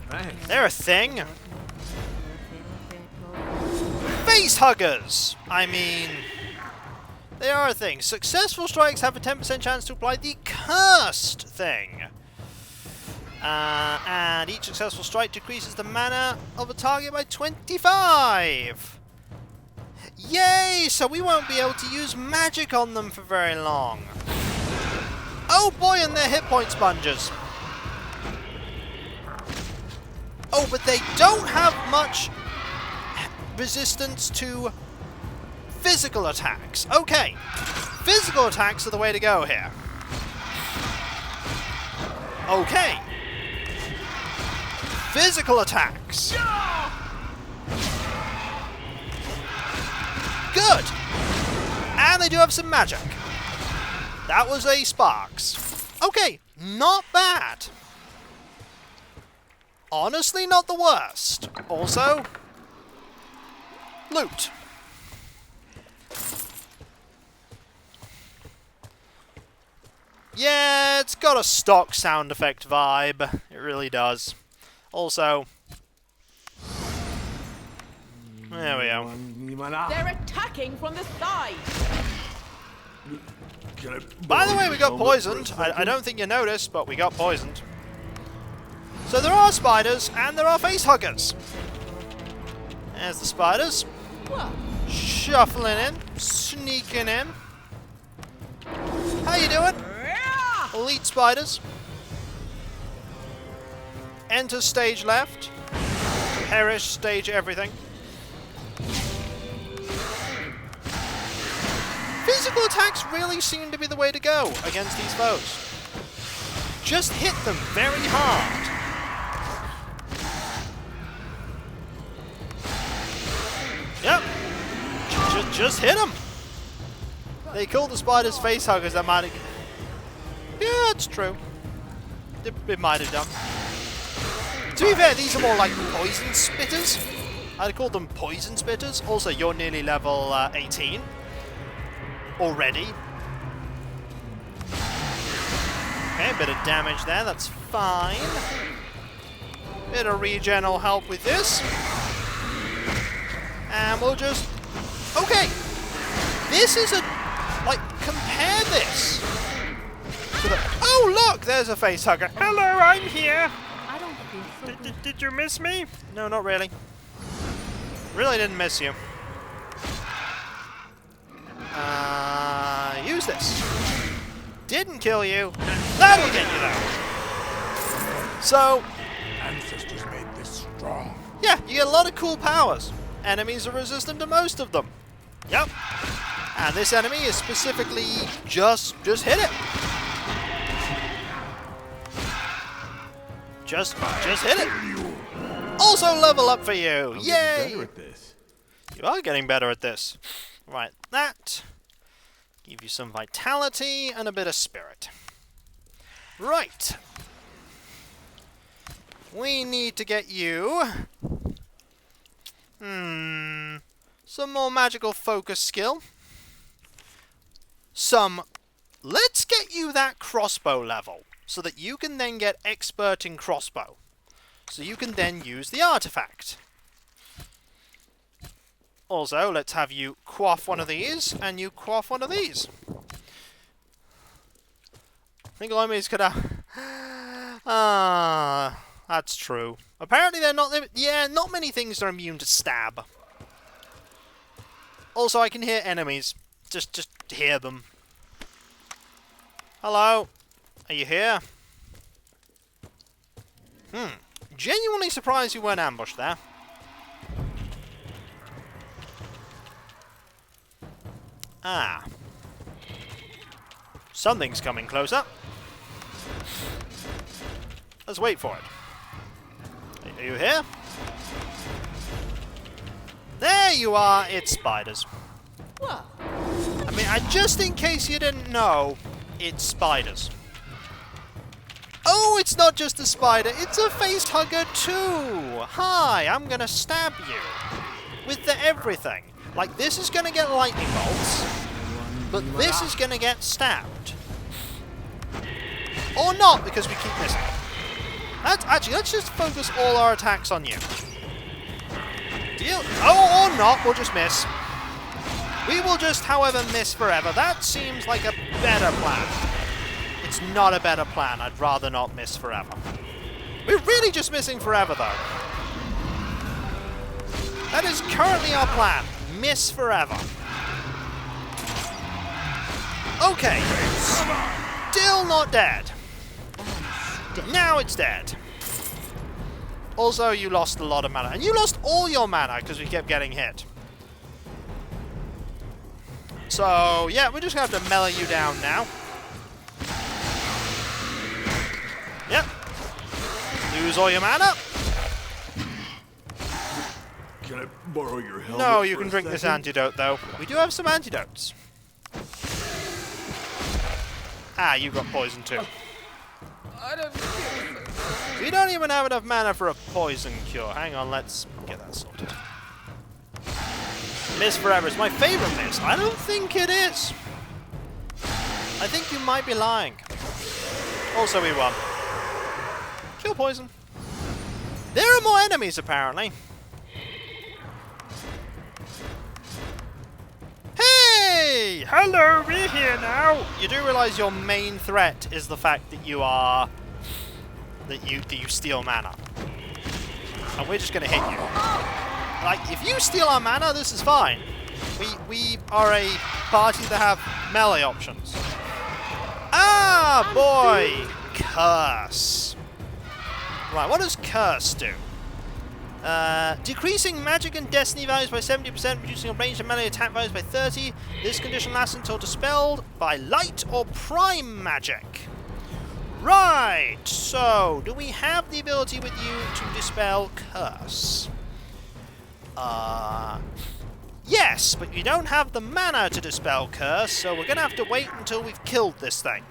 Thanks. They're a thing. Face huggers! I mean, they are a thing. Successful strikes have a 10% chance to apply the cursed thing. And each successful strike decreases the mana of a target by 25. Yay! So we won't be able to use magic on them for very long. Oh boy, and they're hit point sponges. Oh, but they don't have much resistance to physical attacks. Okay, physical attacks are the way to go here. Okay. Physical attacks. Good. And they do have some magic. That was a Sparks. Okay, not bad. Honestly, not the worst. Also, loot. Yeah, it's got a stock sound effect vibe. It really does. Also, there we go. They're attacking from the side. By the way, we got poisoned. I don't think you noticed, but we got poisoned. So there are spiders, and there are face huggers. There's the spiders. What? Shuffling in, sneaking in. How you doing? Elite spiders. Enter stage left. Perish stage everything. Physical attacks really seem to be the way to go against these foes. Just hit them very hard. Yep. Just hit them. They call the spiders face huggers. That might have... Yeah, it's true. It might have done. To be fair, these are more like poison spitters. I'd call them poison spitters. Also, you're nearly level 18. Already. Okay, a bit of damage there. That's fine. Bit of regen will help with this. And we'll just... Okay! This is a... Like, compare this to the... Oh, look! There's a face hugger. Hello, I'm here! I don't feel so good. Did you miss me? No, not really. Really didn't miss you. Use this. Didn't kill you. That'll get you though. So... Ancestors made this strong. Yeah, you get a lot of cool powers. Enemies are resistant to most of them. Yep. And this enemy is specifically just hit it. Just hit it. Also level up for you. I'm Yay! getting better at this. You are getting better at this. Right, that. Give you some vitality and a bit of spirit. Right. We need to get you... some more magical focus skill. Let's get you that crossbow level, so that you can then get expert in crossbow. So you can then use the artifact. Also, let's have you quaff one of these, and you quaff one of these. I think Lomi's gonna... that's true. Apparently they're not... Yeah, not many things are immune to stab. Also, I can hear enemies. Just hear them. Hello? Are you here? Genuinely surprised you weren't ambushed there. Ah. Something's coming closer. Let's wait for it. Are you here? There you are! It's spiders. What? I mean, just in case you didn't know, it's spiders. Oh, it's not just a spider, it's a face hugger too! Hi, I'm gonna stab you. With the everything. Like, this is gonna get lightning bolts, but this is gonna get stabbed. Or not, because we keep missing. Actually, let's just focus all our attacks on you. Deal. Oh, or not, we'll just miss. We will just, however, miss forever. That seems like a better plan. It's not a better plan. I'd rather not miss forever. We're really just missing forever, though. That is currently our plan. Miss forever. Okay. Still not dead. Now it's dead. Also, you lost a lot of mana. And you lost all your mana because we kept getting hit. So, yeah, we're just going to have to mellow you down now. Yep. Lose all your mana. Can I borrow your helmet? No, you for can a drink this second? antidote, though. We do have some antidotes. Ah, you got poison too. We don't even have enough mana for a poison cure. Hang on, let's get that sorted. Miss forever is my favorite miss. I don't think it is. I think you might be lying. Also, we won. Kill poison. There are more enemies, apparently. Hey! Hello, we're here now! You do realise your main threat is the fact that you are... that you steal mana. And we're just gonna hit you. Like, if you steal our mana, this is fine. We are a party that have melee options. Ah, boy! Curse. Right, what does Curse do? Decreasing magic and destiny values by 70%, reducing your range and melee attack values by 30. This condition lasts until dispelled by light or prime magic. Right, so do we have the ability with you to dispel Curse? Yes, but you don't have the mana to dispel Curse, so we're gonna have to wait until we've killed this thing.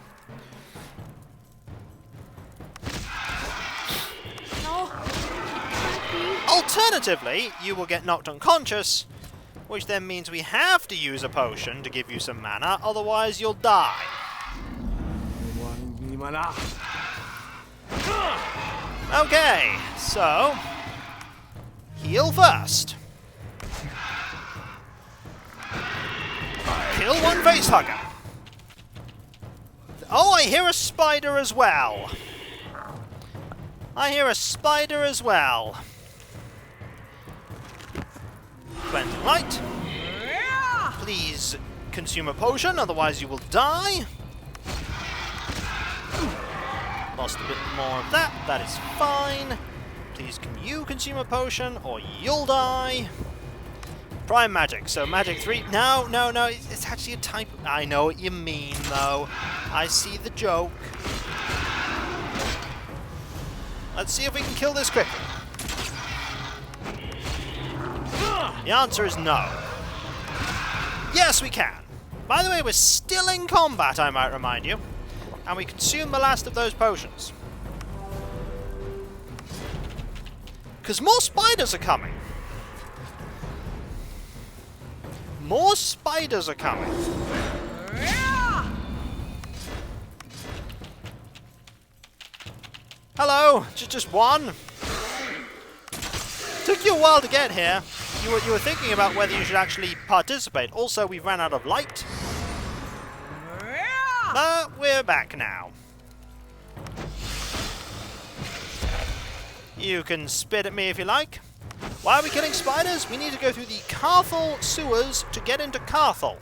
Alternatively, you will get knocked unconscious, which then means we have to use a potion to give you some mana, otherwise you'll die. Okay, so... heal first. Kill one facehugger. Oh, I hear a spider as well. I hear a spider as well. Cleansing light. Please consume a potion, otherwise you will die. Lost a bit more of that. That is fine. Please can you consume a potion, or you'll die. Prime magic. So magic 3. No. It's actually a type. I know what you mean, though. I see the joke. Let's see if we can kill this quickly. The answer is no. Yes, we can. By the way, we're still in combat, I might remind you. And we consume the last of those potions. Because more spiders are coming. More spiders are coming. Hello, just one. Took you a while to get here. You were thinking about whether you should actually participate. Also, we've ran out of light. But we're back now. You can spit at me if you like. Why are we killing spiders? We need to go through the Carthel sewers to get into Carthel,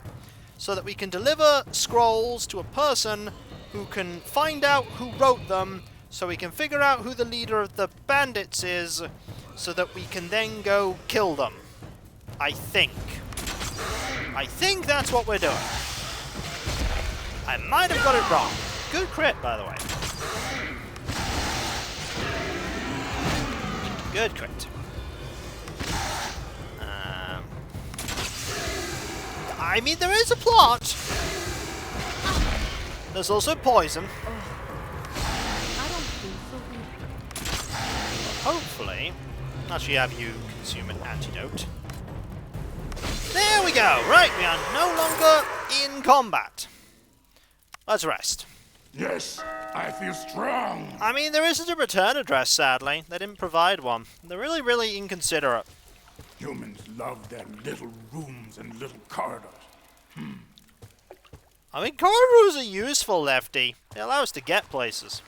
so that we can deliver scrolls to a person who can find out who wrote them, so we can figure out who the leader of the bandits is, so that we can then go kill them. I think that's what we're doing. I might have got it wrong. Good crit, by the way. Good crit. I mean, there is a plot. There's also poison. I don't feel so good. Hopefully, actually have you consume an antidote. There we go. Right, we are no longer in combat. Let's rest. Yes, I feel strong. I mean, there isn't a return address, sadly. They didn't provide one. They're really, really inconsiderate. Humans love their little rooms and little corridors. I mean, corridors are useful, leff-tee. They allow us to get places.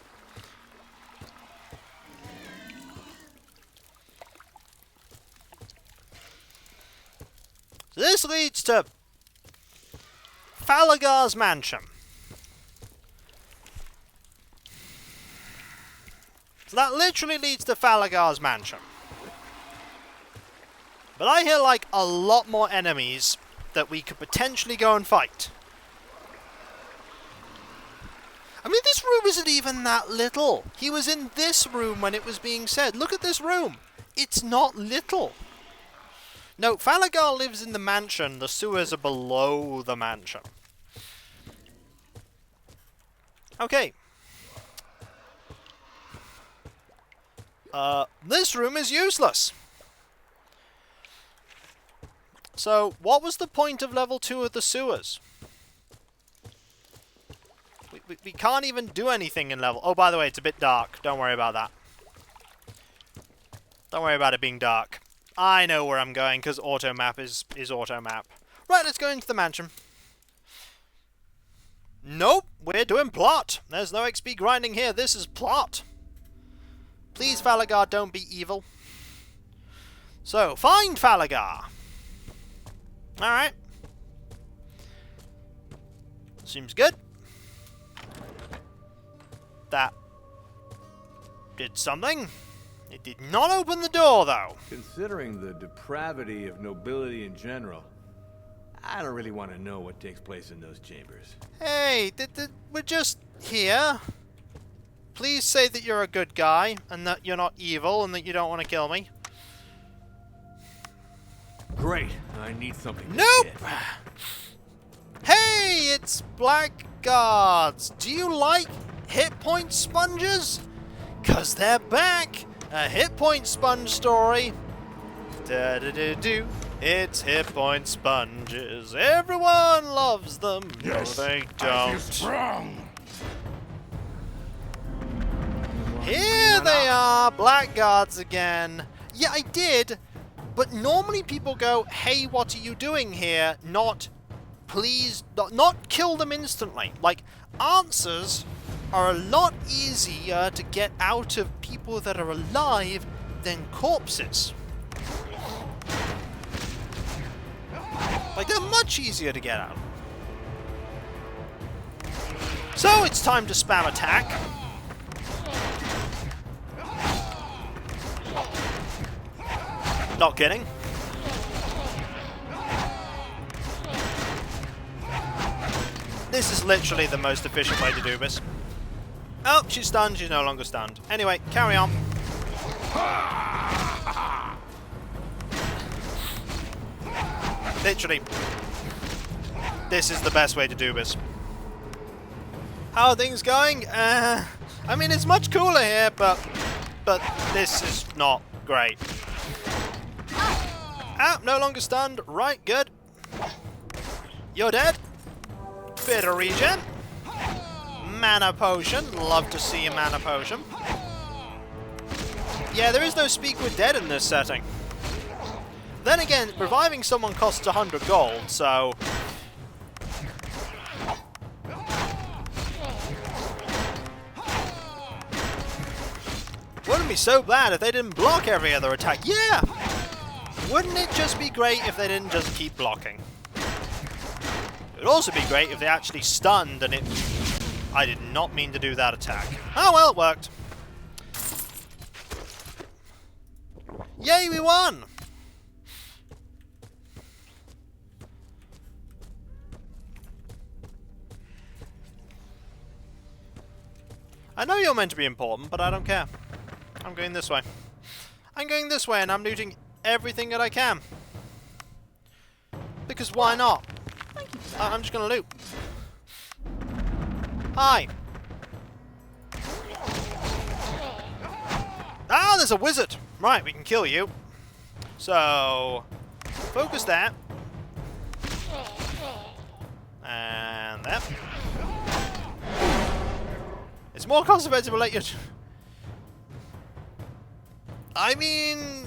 So this leads to Falagar's mansion. So that literally leads to Falagar's mansion. But I hear, like, a lot more enemies that we could potentially go and fight. I mean, this room isn't even that little. He was in this room when it was being said. Look at this room. It's not little. No, Falagar lives in the mansion. The sewers are below the mansion. Okay. This room is useless. So, what was the point of level 2 of the sewers? We can't even do anything in level... Oh, by the way, it's a bit dark. Don't worry about that. Don't worry about it being dark. I know where I'm going, because auto-map is auto-map. Right, let's go into the mansion. Nope, we're doing plot. There's no XP grinding here. This is plot. Please, Falagar, don't be evil. So, find Falagar. Alright. Seems good. That did something. It did not open the door, though. Considering the depravity of nobility in general, I don't really want to know what takes place in those chambers. Hey, we're just here. Please say that you're a good guy, and that you're not evil, and that you don't want to kill me. Great. I need something. Nope! Hey, it's blackguards. Do you like hit point sponges? 'Cause they're back. A hit point sponge story. Da-da-da-do. It's hit point sponges. Everyone loves them. Yes, No, they I feel don't. strong. Here they are, blackguards again. Yeah, I did. But normally people go, hey, what are you doing here? Not, please, not kill them instantly. Like, answers are a lot easier to get out of people that are alive than corpses. Like, they're much easier to get out. So, it's time to spam attack. Not kidding. This is literally the most efficient way to do this. Oh, she's stunned. She's no longer stunned. Anyway, carry on. Literally. This is the best way to do this. How are things going? I mean, it's much cooler here, but this is not great. Ah, no longer stunned. Right, good. You're dead. Bit of regen. Mana potion. Love to see a mana potion. Yeah, there is no speak with dead in this setting. Then again, reviving someone costs 100 gold, so... Wouldn't be so bad if they didn't block every other attack. Yeah! Wouldn't it just be great if they didn't just keep blocking? It would also be great if they actually stunned and it... I did not mean to do that attack. Oh well, it worked. Yay, we won! I know you're meant to be important, but I don't care. I'm going this way. I'm going this way and I'm looting everything that I can. Because why not? I'm just gonna loot. Hi. Ah, there's a wizard. Right, we can kill you. So, focus that. And that. It's more cost effective to let you... I mean,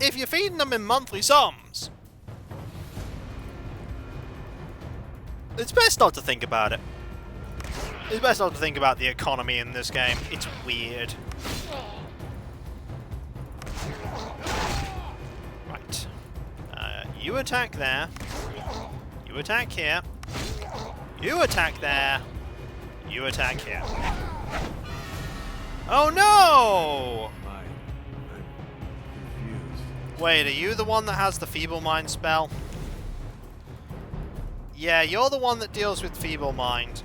if you're feeding them in monthly sums, it's best not to think about it. It's best not to think about the economy in this game. It's weird. Right. You attack there. You attack here. You attack there. You attack here. Oh no! I'm confused. Wait, are you the one that has the Feeble Mind spell? Yeah, you're the one that deals with Feeble Mind.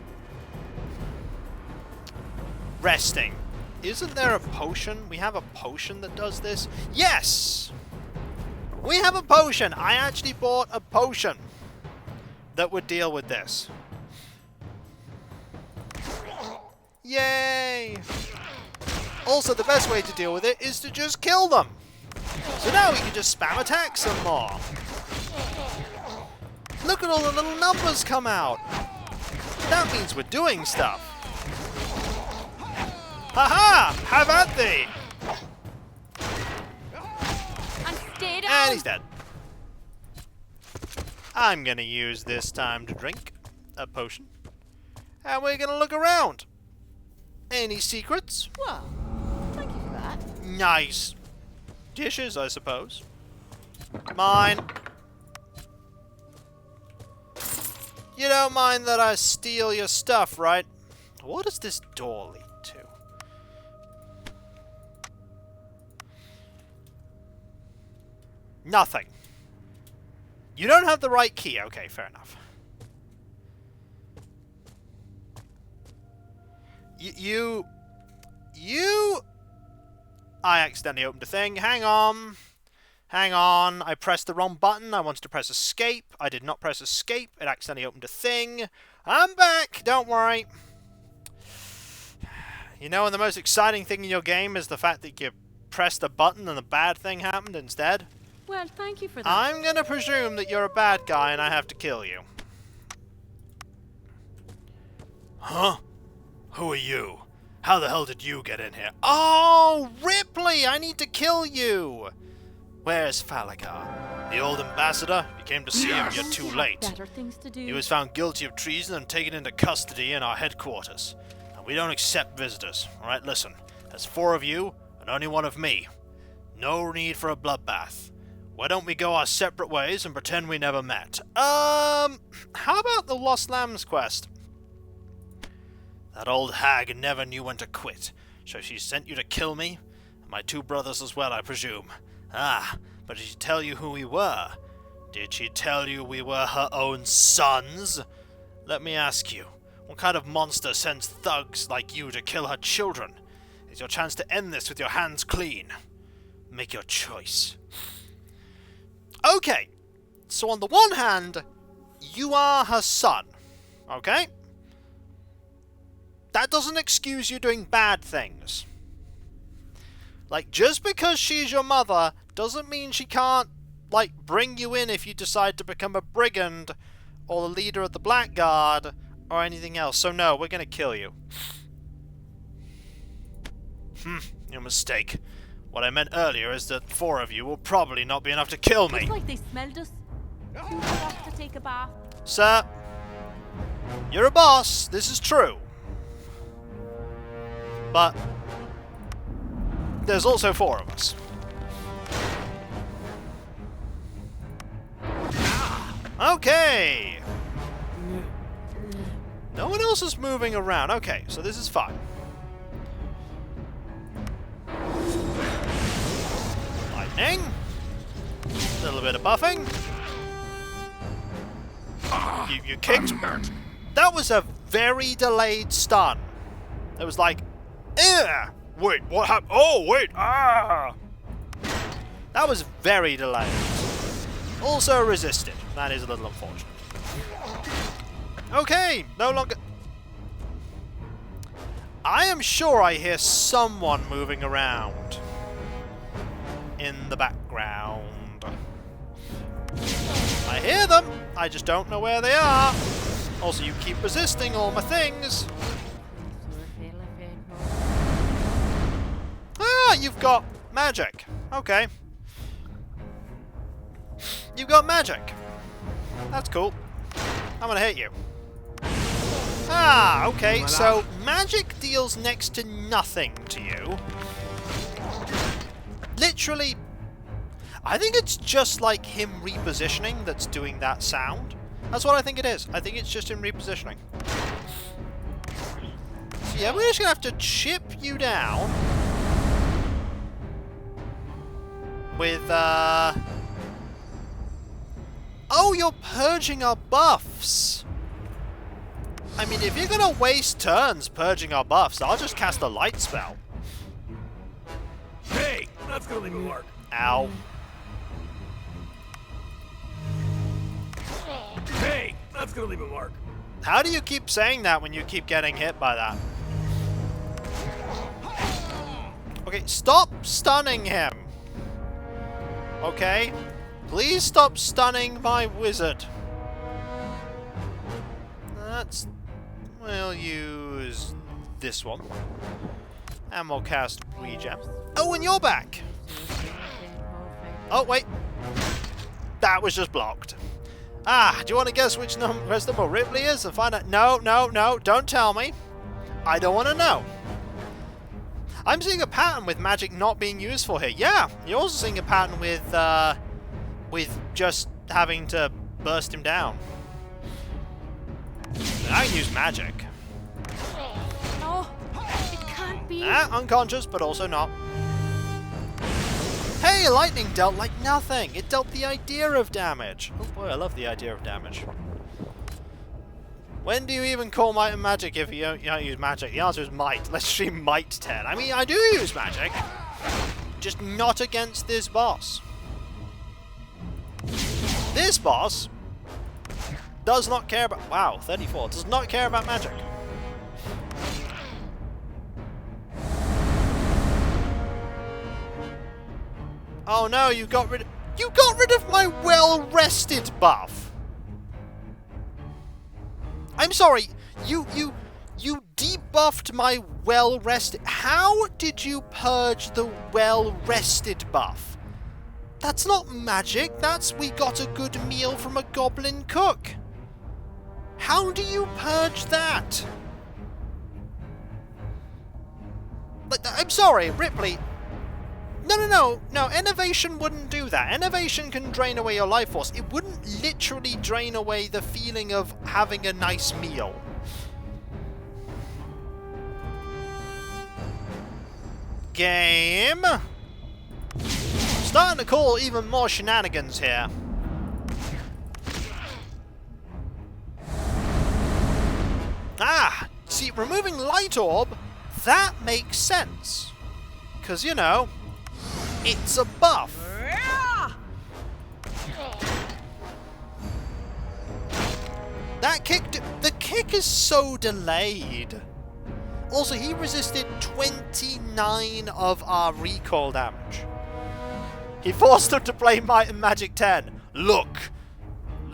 Resting. Isn't there a potion? We have a potion that does this? Yes! We have a potion! I actually bought a potion that would deal with this. Yay! Also, the best way to deal with it is to just kill them. So now we can just spam attack some more. Look at all the little numbers come out. That means we're doing stuff. Haha! Have at thee! And stay down. And he's dead. I'm gonna use this time to drink a potion. And we're gonna look around. Any secrets? Well, thank you for that. Nice. Dishes, I suppose. Mine. You don't mind that I steal your stuff, right? What does this door lead to? Nothing. You don't have the right key. Okay, fair enough. You... I accidentally opened a thing. Hang on. Hang on. I pressed the wrong button. I wanted to press escape. I did not press escape. It accidentally opened a thing. I'm back. Don't worry. You know, and the most exciting thing in your game is the fact that you pressed a button and a bad thing happened instead. Well, thank you for that. I'm gonna presume that you're a bad guy and I have to kill you. Huh? Who are you? How the hell did you get in here? Oh, Ripley! I need to kill you! Where's Falagar? The old ambassador? You came to see him, you're too late. Better things to do. He was found guilty of treason and taken into custody in our headquarters. And we don't accept visitors. Alright, listen. There's 4 of you, and only 1 of me. No need for a bloodbath. Why don't we go our separate ways and pretend we never met? How about the Lost Lambs quest? That old hag never knew when to quit, so she sent you to kill me? And my 2 brothers as well, I presume. Ah, but did she tell you who we were? Did she tell you we were her own sons? Let me ask you, what kind of monster sends thugs like you to kill her children? It's your chance to end this with your hands clean. Make your choice. Okay, so on the one hand, you are her son, okay? That doesn't excuse you doing bad things. Like, just because she's your mother doesn't mean she can't, like, bring you in if you decide to become a brigand or the leader of the Blackguard or anything else. So no, we're gonna kill you. Your mistake. What I meant earlier is that 4 of you will probably not be enough to kill me. It's like they smelled us. Who would have to take a bath? Sir, you're a boss, this is true. But there's also 4 of us. Okay! No one else is moving around. Okay, so this is fine. Lightning. A little bit of buffing. You kicked. That was a very delayed stun. It was like, ugh! Wait, what happened? Oh, wait! Ah! That was very delayed. Also resisted. That is a little unfortunate. Okay, no longer... I am sure I hear someone moving around in the background. I hear them, I just don't know where they are. Also, you keep resisting all my things. you've got magic. Okay. You've got magic. That's cool. I'm gonna hit you. Ah, okay, so magic deals next to nothing to you. Literally, I think it's just like him repositioning that's doing that sound. That's what I think it is. I think it's just him repositioning. So yeah, we're just gonna have to chip you down with, oh, you're purging our buffs! I mean, if you're gonna waste turns purging our buffs, I'll just cast a light spell. Hey, that's gonna leave a mark. Ow. Hey, that's gonna leave a mark. How do you keep saying that when you keep getting hit by that? Okay, stop stunning him. Okay? Please stop stunning my wizard. We'll use this one. And we'll cast Regen. Oh, and you're back! Oh, wait. That was just blocked. Ah, do you want to guess which number Ripley is and find out? No, no, no, don't tell me. I don't want to know. I'm seeing a pattern with magic not being useful here. Yeah, you're also seeing a pattern with just having to burst him down. I can use magic. No, it can't be. Unconscious, but also not. Hey, lightning dealt like nothing. It dealt the idea of damage. Oh boy, I love the idea of damage. When do you even call might and magic if you don't use magic? The answer is might. Let's stream might 10. I mean, I do use magic. Just not against this boss. This boss does not care about... Wow, 34. Does not care about magic. Oh no, you got rid of my well-rested buff. I'm sorry, you debuffed my well-rested... How did you purge the well-rested buff? That's not magic, that's we got a good meal from a goblin cook. How do you purge that? Like, I'm sorry, Ripley. No, Innovation wouldn't do that. Innovation can drain away your life force. It wouldn't literally drain away the feeling of having a nice meal. Game. Starting to call even more shenanigans here. Ah, see, removing Light Orb, that makes sense. Because, you know, it's a buff. That kick, the kick is so delayed. Also, he resisted 29 of our recoil damage. He forced him to play Might and Magic 10. Look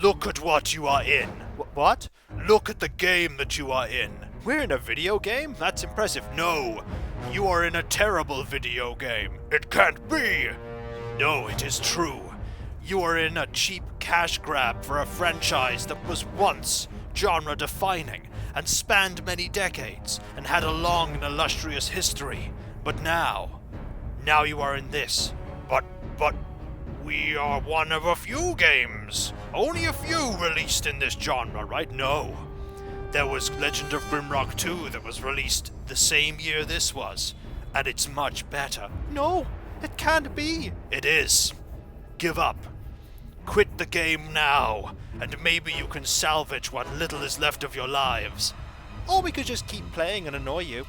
at what you are in. What? Look at the game that you are in. We're in a video game? That's impressive. No, you are in a terrible video game. It can't be. No, it is true. You are in a cheap cash grab for a franchise that was once genre-defining and spanned many decades and had a long and illustrious history. But now you are in this. But we are one of a few games. Only a few released in this genre, right? No. There was Legend of Grimrock 2 that was released the same year this was, and it's much better. No, it can't be. It is. Give up. Quit the game now, and maybe you can salvage what little is left of your lives. Or we could just keep playing and annoy you.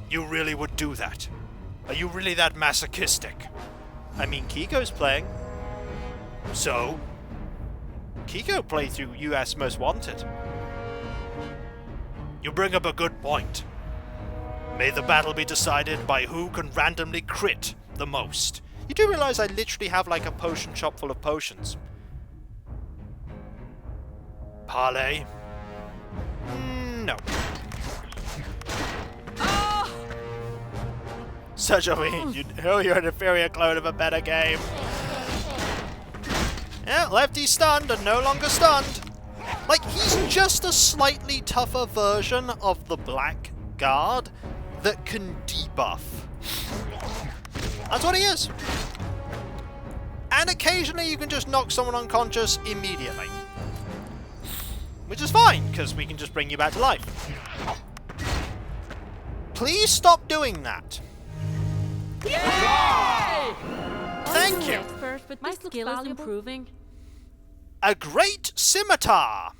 You really would do that? Are you really that masochistic? I mean, Kiko's playing. So? Kiko playthrough US Most Wanted. You bring up a good point. May the battle be decided by who can randomly crit the most. You do realize I literally have like a potion shop full of potions. Parlay? No. Such a you're an inferior clone of a better game. Yeah, leff-tee stunned and no longer stunned. Like, he's just a slightly tougher version of the Black Guard that can debuff. That's what he is. And occasionally you can just knock someone unconscious immediately. Which is fine, because we can just bring you back to life. Please stop doing that. Thank you. Expert, but my skill is improving. A great scimitar.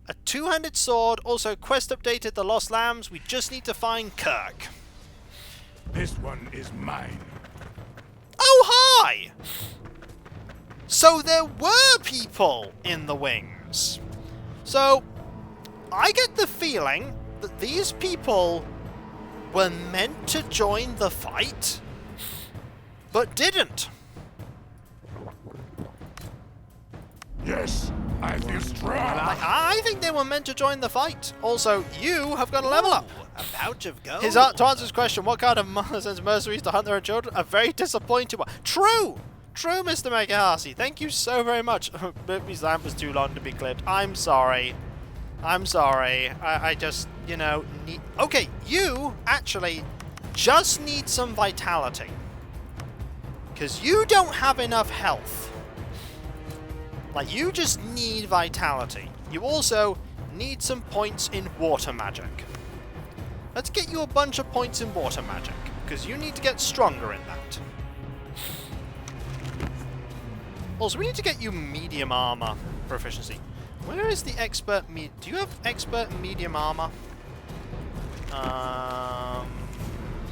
A two-handed sword. Also, quest updated the Lost Lambs. We just need to find Kirk. This one is mine. Oh, hi! So there were people in the wings. So, I get the feeling that these people were meant to join the fight, but didn't. Yes, I feel strong. I think they were meant to join the fight. Also, you have got a level up. A pouch of gold. To answer his question, what kind of mother sends mercenaries to hunt their own children? A very disappointing one. True! True, Mr. Megahasi. Thank you so very much. Murphy's lamp was too long to be clipped. I'm sorry. I'm sorry. I just, you know, need... Okay, you actually just need some vitality. Because you don't have enough health. Like, you just need vitality. You also need some points in water magic. Let's get you a bunch of points in water magic, because you need to get stronger in that. Also, we need to get you medium armor proficiency. Where is the expert do you have expert medium armor?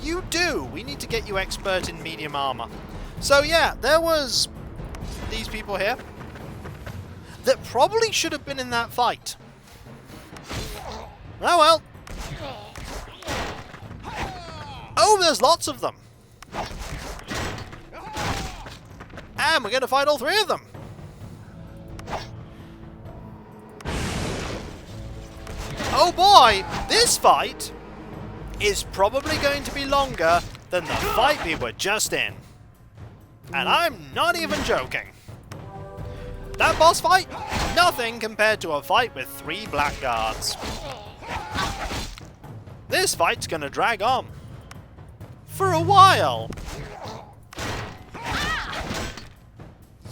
You do! We need to get you expert in medium armor. So yeah, there was these people here that probably should have been in that fight. Oh well. Oh, there's lots of them. And we're going to fight all three of them. Oh boy, this fight is probably going to be longer than the fight we were just in. And I'm not even joking. That boss fight, nothing compared to a fight with 3 blackguards. This fight's going to drag on. For a while.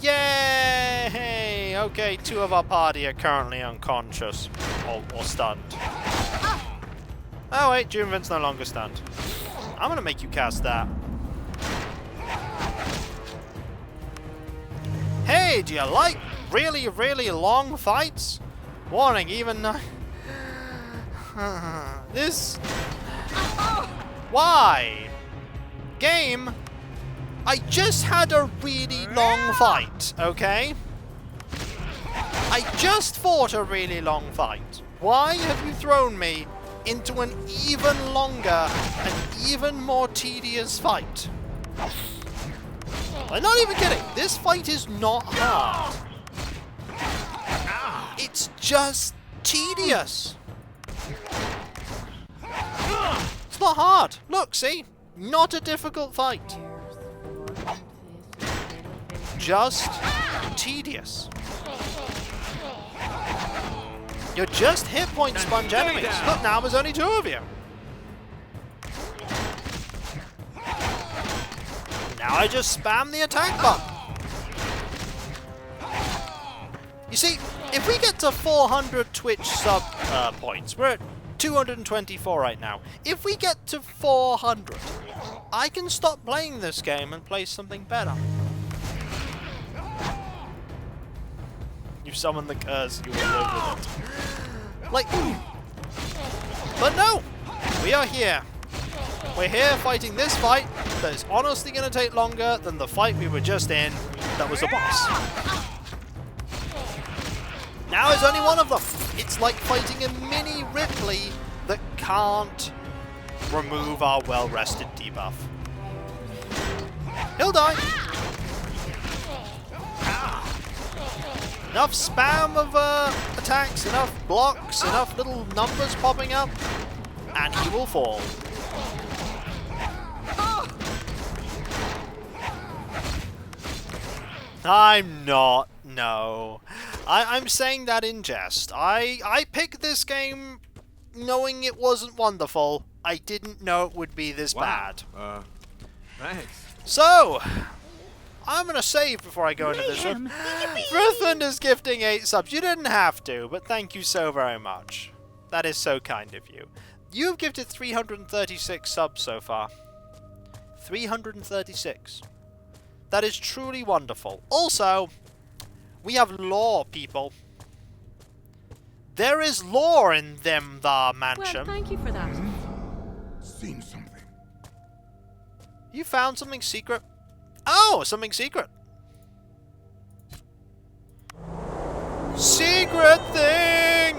Yay! Okay, 2 of our party are currently unconscious. Or stunned. Oh wait, Junvin's no longer stunned. I'm gonna make you cast that. Hey, do you like really, really long fights? Warning, even... this... Why? Game, I just had a really long fight, okay? I just fought a really long fight. Why have you thrown me into an even longer and even more tedious fight? I'm not even kidding. This fight is not hard. It's just tedious. It's not hard. Look, see? Not a difficult fight. Just tedious. You're just hit point sponge enemies. Look, now there's only 2 of you. Now I just spam the attack button. You see, if we get to 400 Twitch sub points, we're at 224 right now. If we get to 400, I can stop playing this game and play something better. You summon the curse, you will live with it. Like, but no! We are here. We're here fighting this fight that is honestly going to take longer than the fight we were just in that was a boss. Now there's only 1 of them. It's like fighting a mini Ripley that can't remove our well-rested debuff. He'll die. Enough spam of attacks, enough blocks, enough little numbers popping up, and he will fall. I'm not. No. I'm saying that in jest. I picked this game knowing it wasn't wonderful. I didn't know it would be this bad. Thanks. So, I'm gonna save before I go into this Mayhem, one. yippee! Ruthland is gifting 8 subs. You didn't have to, but thank you so very much. That is so kind of you. You've gifted 336 subs so far. 336. That is truly wonderful. Also, we have lore, people. There is lore in them the mansion. Well, thank you for that. Seen something. You found something secret? Oh, something secret. Secret thing!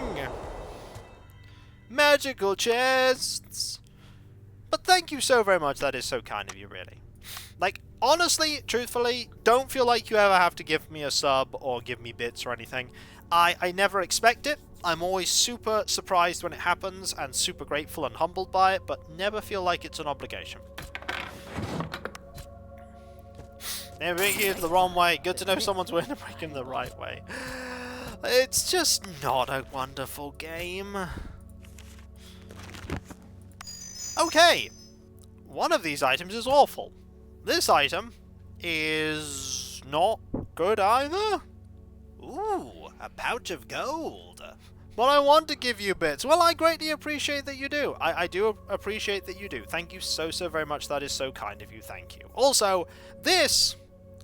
Magical chests. But thank you so very much. That is so kind of you, really. Like, honestly, truthfully, don't feel like you ever have to give me a sub or give me bits or anything. I never expect it. I'm always super surprised when it happens and super grateful and humbled by it, but never feel like it's an obligation. They're breaking it the wrong way. Good to know someone's willing to break in the right way. It's just not a wonderful game. Okay. One of these items is awful. This item is not good either. Ooh, a pouch of gold. But I want to give you bits. Well, I greatly appreciate that you do. I do appreciate that you do. Thank you so very much. That is so kind of you. Thank you. Also, this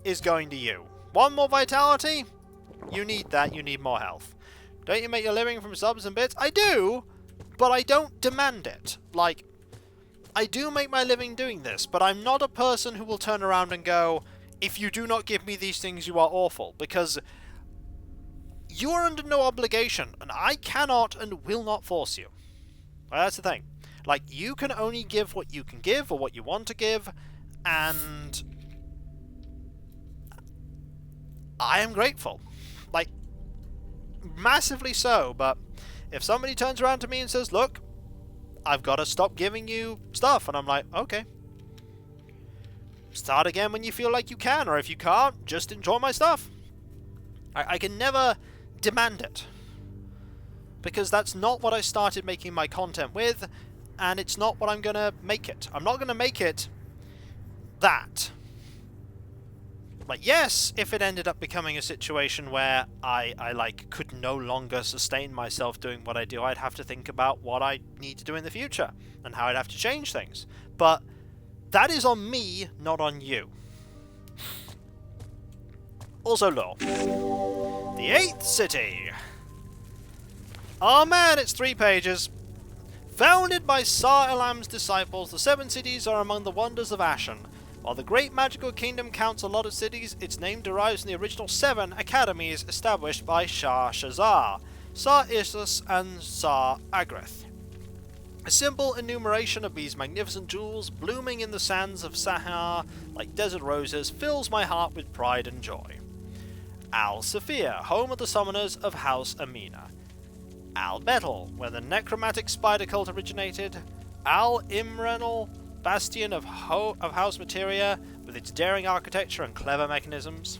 is going to you. One more vitality? You need that. You need more health. Don't you make your living from subs and bits? I do, but I don't demand it. Like, I do make my living doing this, but I'm not a person who will turn around and go, if you do not give me these things, you are awful. Because you are under no obligation, and I cannot and will not force you. Well, that's the thing. Like, you can only give what you can give, or what you want to give, and I am grateful. Like, massively so, but if somebody turns around to me and says, look, I've got to stop giving you stuff, and I'm like, okay. Start again when you feel like you can, or if you can't, just enjoy my stuff. I can never demand it, because that's not what I started making my content with, and it's not what I'm going to make it. I'm not going to make it that. Like, yes, if it ended up becoming a situation where I like, could no longer sustain myself doing what I do, I'd have to think about what I need to do in the future, and how I'd have to change things. But that is on me, not on you. Also lore. The 8th city. Oh man, it's 3 pages. Founded by Tsar Elam's disciples, the 7 cities are among the wonders of Ashen. While the great magical kingdom counts a lot of cities, its name derives from the original 7 academies established by Shah Shazar, Tsar Isus, and Tsar Agreth. A simple enumeration of these magnificent jewels, blooming in the sands of Sahar like desert roses, fills my heart with pride and joy. Al-Safir, home of the summoners of House Amina. Al-Betel, where the necromantic spider cult originated. Al-Imranal, bastion of House Materia, with its daring architecture and clever mechanisms.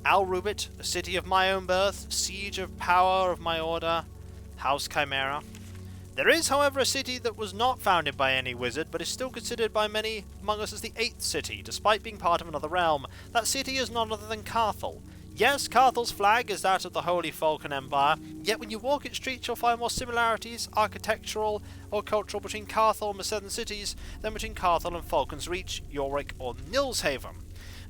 Al-Rubit, a city of my own birth, siege of power of my order. House Chimera. There is, however, a city that was not founded by any wizard, but is still considered by many among us as the 8th city, despite being part of another realm. That city is none other than Carthel. Yes, Carthel's flag is that of the Holy Falcon Empire, yet when you walk its streets you'll find more similarities, architectural or cultural, between Carthel and the 7 cities than between Carthel and Falcon's Reach, Yorick or Nilshaven.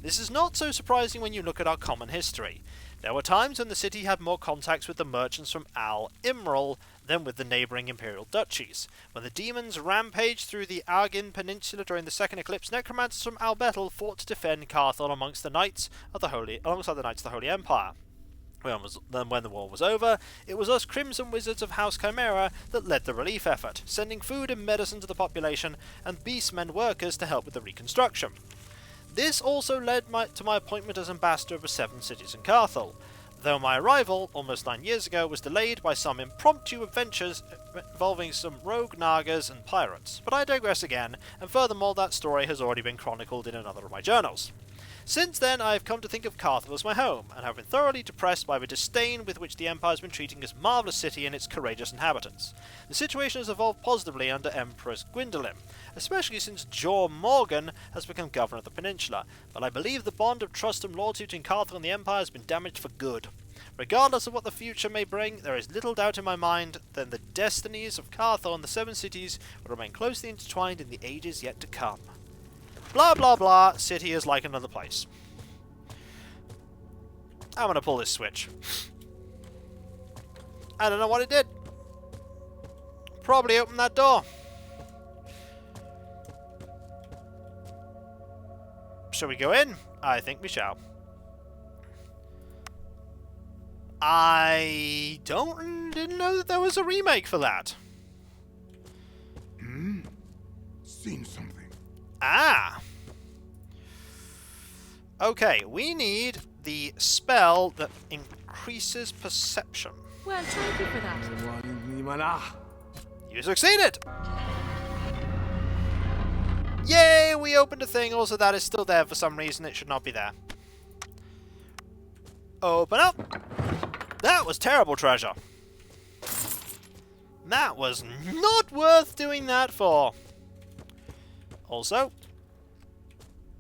This is not so surprising when you look at our common history. There were times when the city had more contacts with the merchants from Al-Imral than with the neighbouring imperial duchies. When the demons rampaged through the Argin Peninsula during the Second Eclipse, necromancers from Al-Betel fought to defend Carthel alongside the Knights of the Holy Empire. When the war was over, it was us Crimson Wizards of House Chimera that led the relief effort, sending food and medicine to the population and beastmen workers to help with the reconstruction. This also led to my appointment as ambassador of the 7 cities in Carthel, though my arrival, almost 9 years ago, was delayed by some impromptu adventures involving some rogue Nagas and pirates. But I digress again, and furthermore that story has already been chronicled in another of my journals. Since then, I have come to think of Carthage as my home, and have been thoroughly depressed by the disdain with which the Empire has been treating this marvellous city and its courageous inhabitants. The situation has evolved positively under Empress Gwyndolin, especially since Jor Morgan has become governor of the peninsula, but I believe the bond of trust and loyalty between Carthage and the Empire has been damaged for good. Regardless of what the future may bring, there is little doubt in my mind that the destinies of Carthage and the Seven Cities will remain closely intertwined in the ages yet to come. Blah blah blah, city is like another place. I'm gonna pull this switch. I don't know what it did. Probably opened that door. Shall we go in? I think we shall. I didn't know that there was a remake for that. Seen something. Ah! Okay, we need the spell that increases perception. Well, thank you for that. You succeeded! Yay, we opened a thing, also that is still there for some reason, it should not be there. Open up! That was terrible treasure. That was not worth doing that for. Also,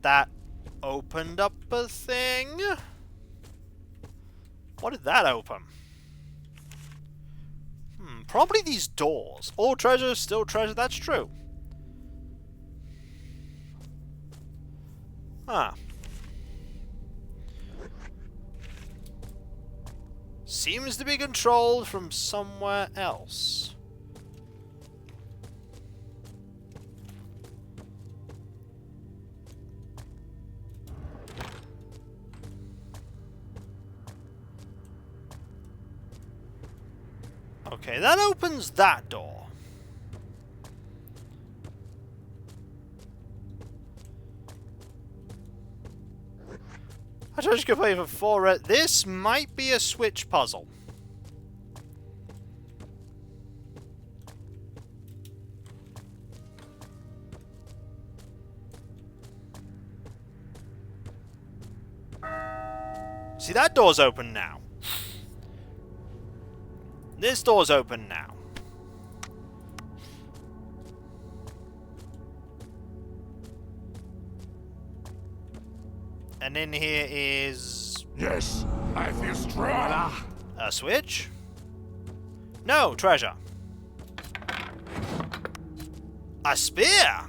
that opened up a thing. What did that open? Probably these doors. All treasure is still treasure, that's true. Huh. Seems to be controlled from somewhere else. Okay, that opens that door. I told you to play for 4 red. This might be a switch puzzle. See, that door's open now. This door's open now. And in here is... Yes, I feel strong. a switch? No, treasure. A spear!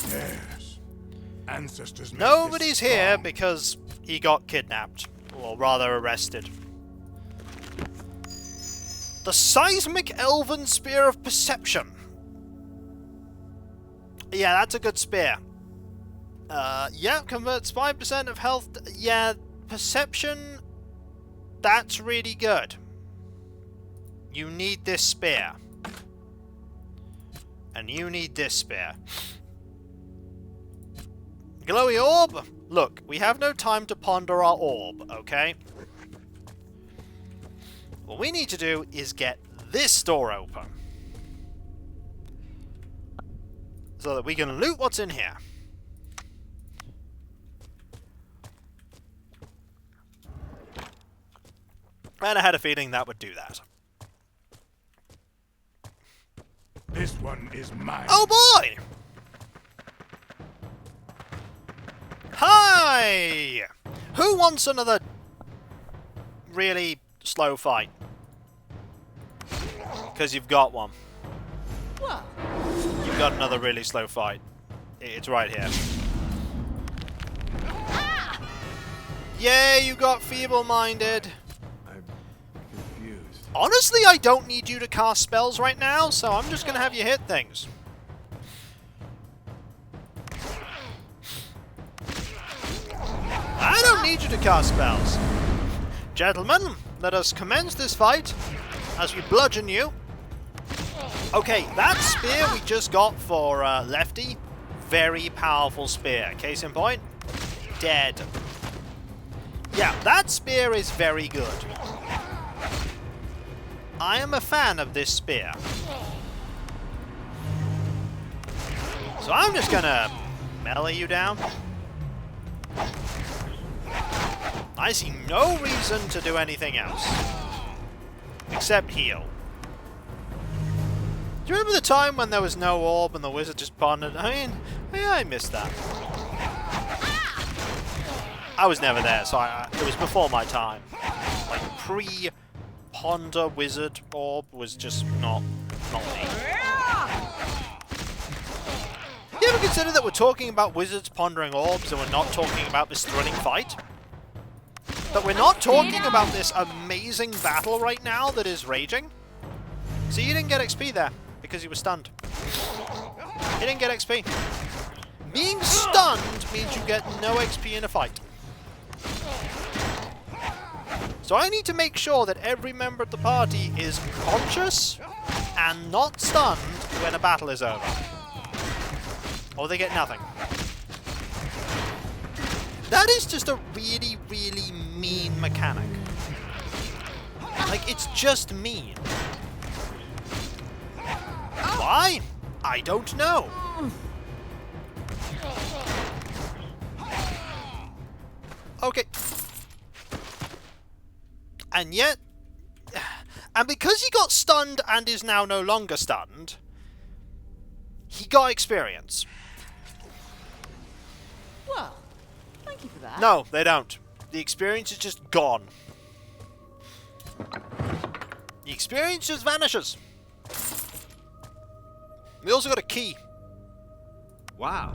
Yes. Ancestors made Nobody's this here strong. because he got kidnapped. Or rather arrested. The Seismic Elven Spear of Perception. Yeah, that's a good spear. Yeah, converts 5% of health. Yeah, perception. That's really good. You need this spear. And you need this spear. Glowy orb? Look, we have no time to ponder our orb, okay? What we need to do is get this door open. So that we can loot what's in here. And I had a feeling that would do that. This one is mine. Oh boy! Hi! Who wants another really slow fight? Because you've got one. What? You've got another really slow fight. It's right here. Yay, you got feeble-minded. I'm confused. Honestly, I don't need you to cast spells right now, so I'm just going to have you hit things. I don't need you to cast spells. Gentlemen, let us commence this fight as we bludgeon you. Okay, that spear we just got for leff-tee, very powerful spear. Case in point, dead. Yeah, that spear is very good. I am a fan of this spear. So I'm just gonna melee you down. I see no reason to do anything else. Except heal. Do you remember the time when there was no orb and the wizard just pondered? I mean, yeah, I missed that. I was never there, so it was before my time. Like, pre-ponder wizard orb was just not me. You ever consider that we're talking about wizards pondering orbs and we're not talking about this thrilling fight? That we're not talking about this amazing battle right now that is raging? So you didn't get XP there, because you were stunned. You didn't get XP. Being stunned means you get no XP in a fight. So I need to make sure that every member of the party is conscious and not stunned when a battle is over. Or they get nothing. That is just a really, really mean mechanic. Like, it's just mean. Why? I don't know. Okay. And yet... And because he got stunned and is now no longer stunned, he got experience. Well, thank you for that. No, they don't. The experience is just gone. The experience just vanishes. We also got a key. Wow.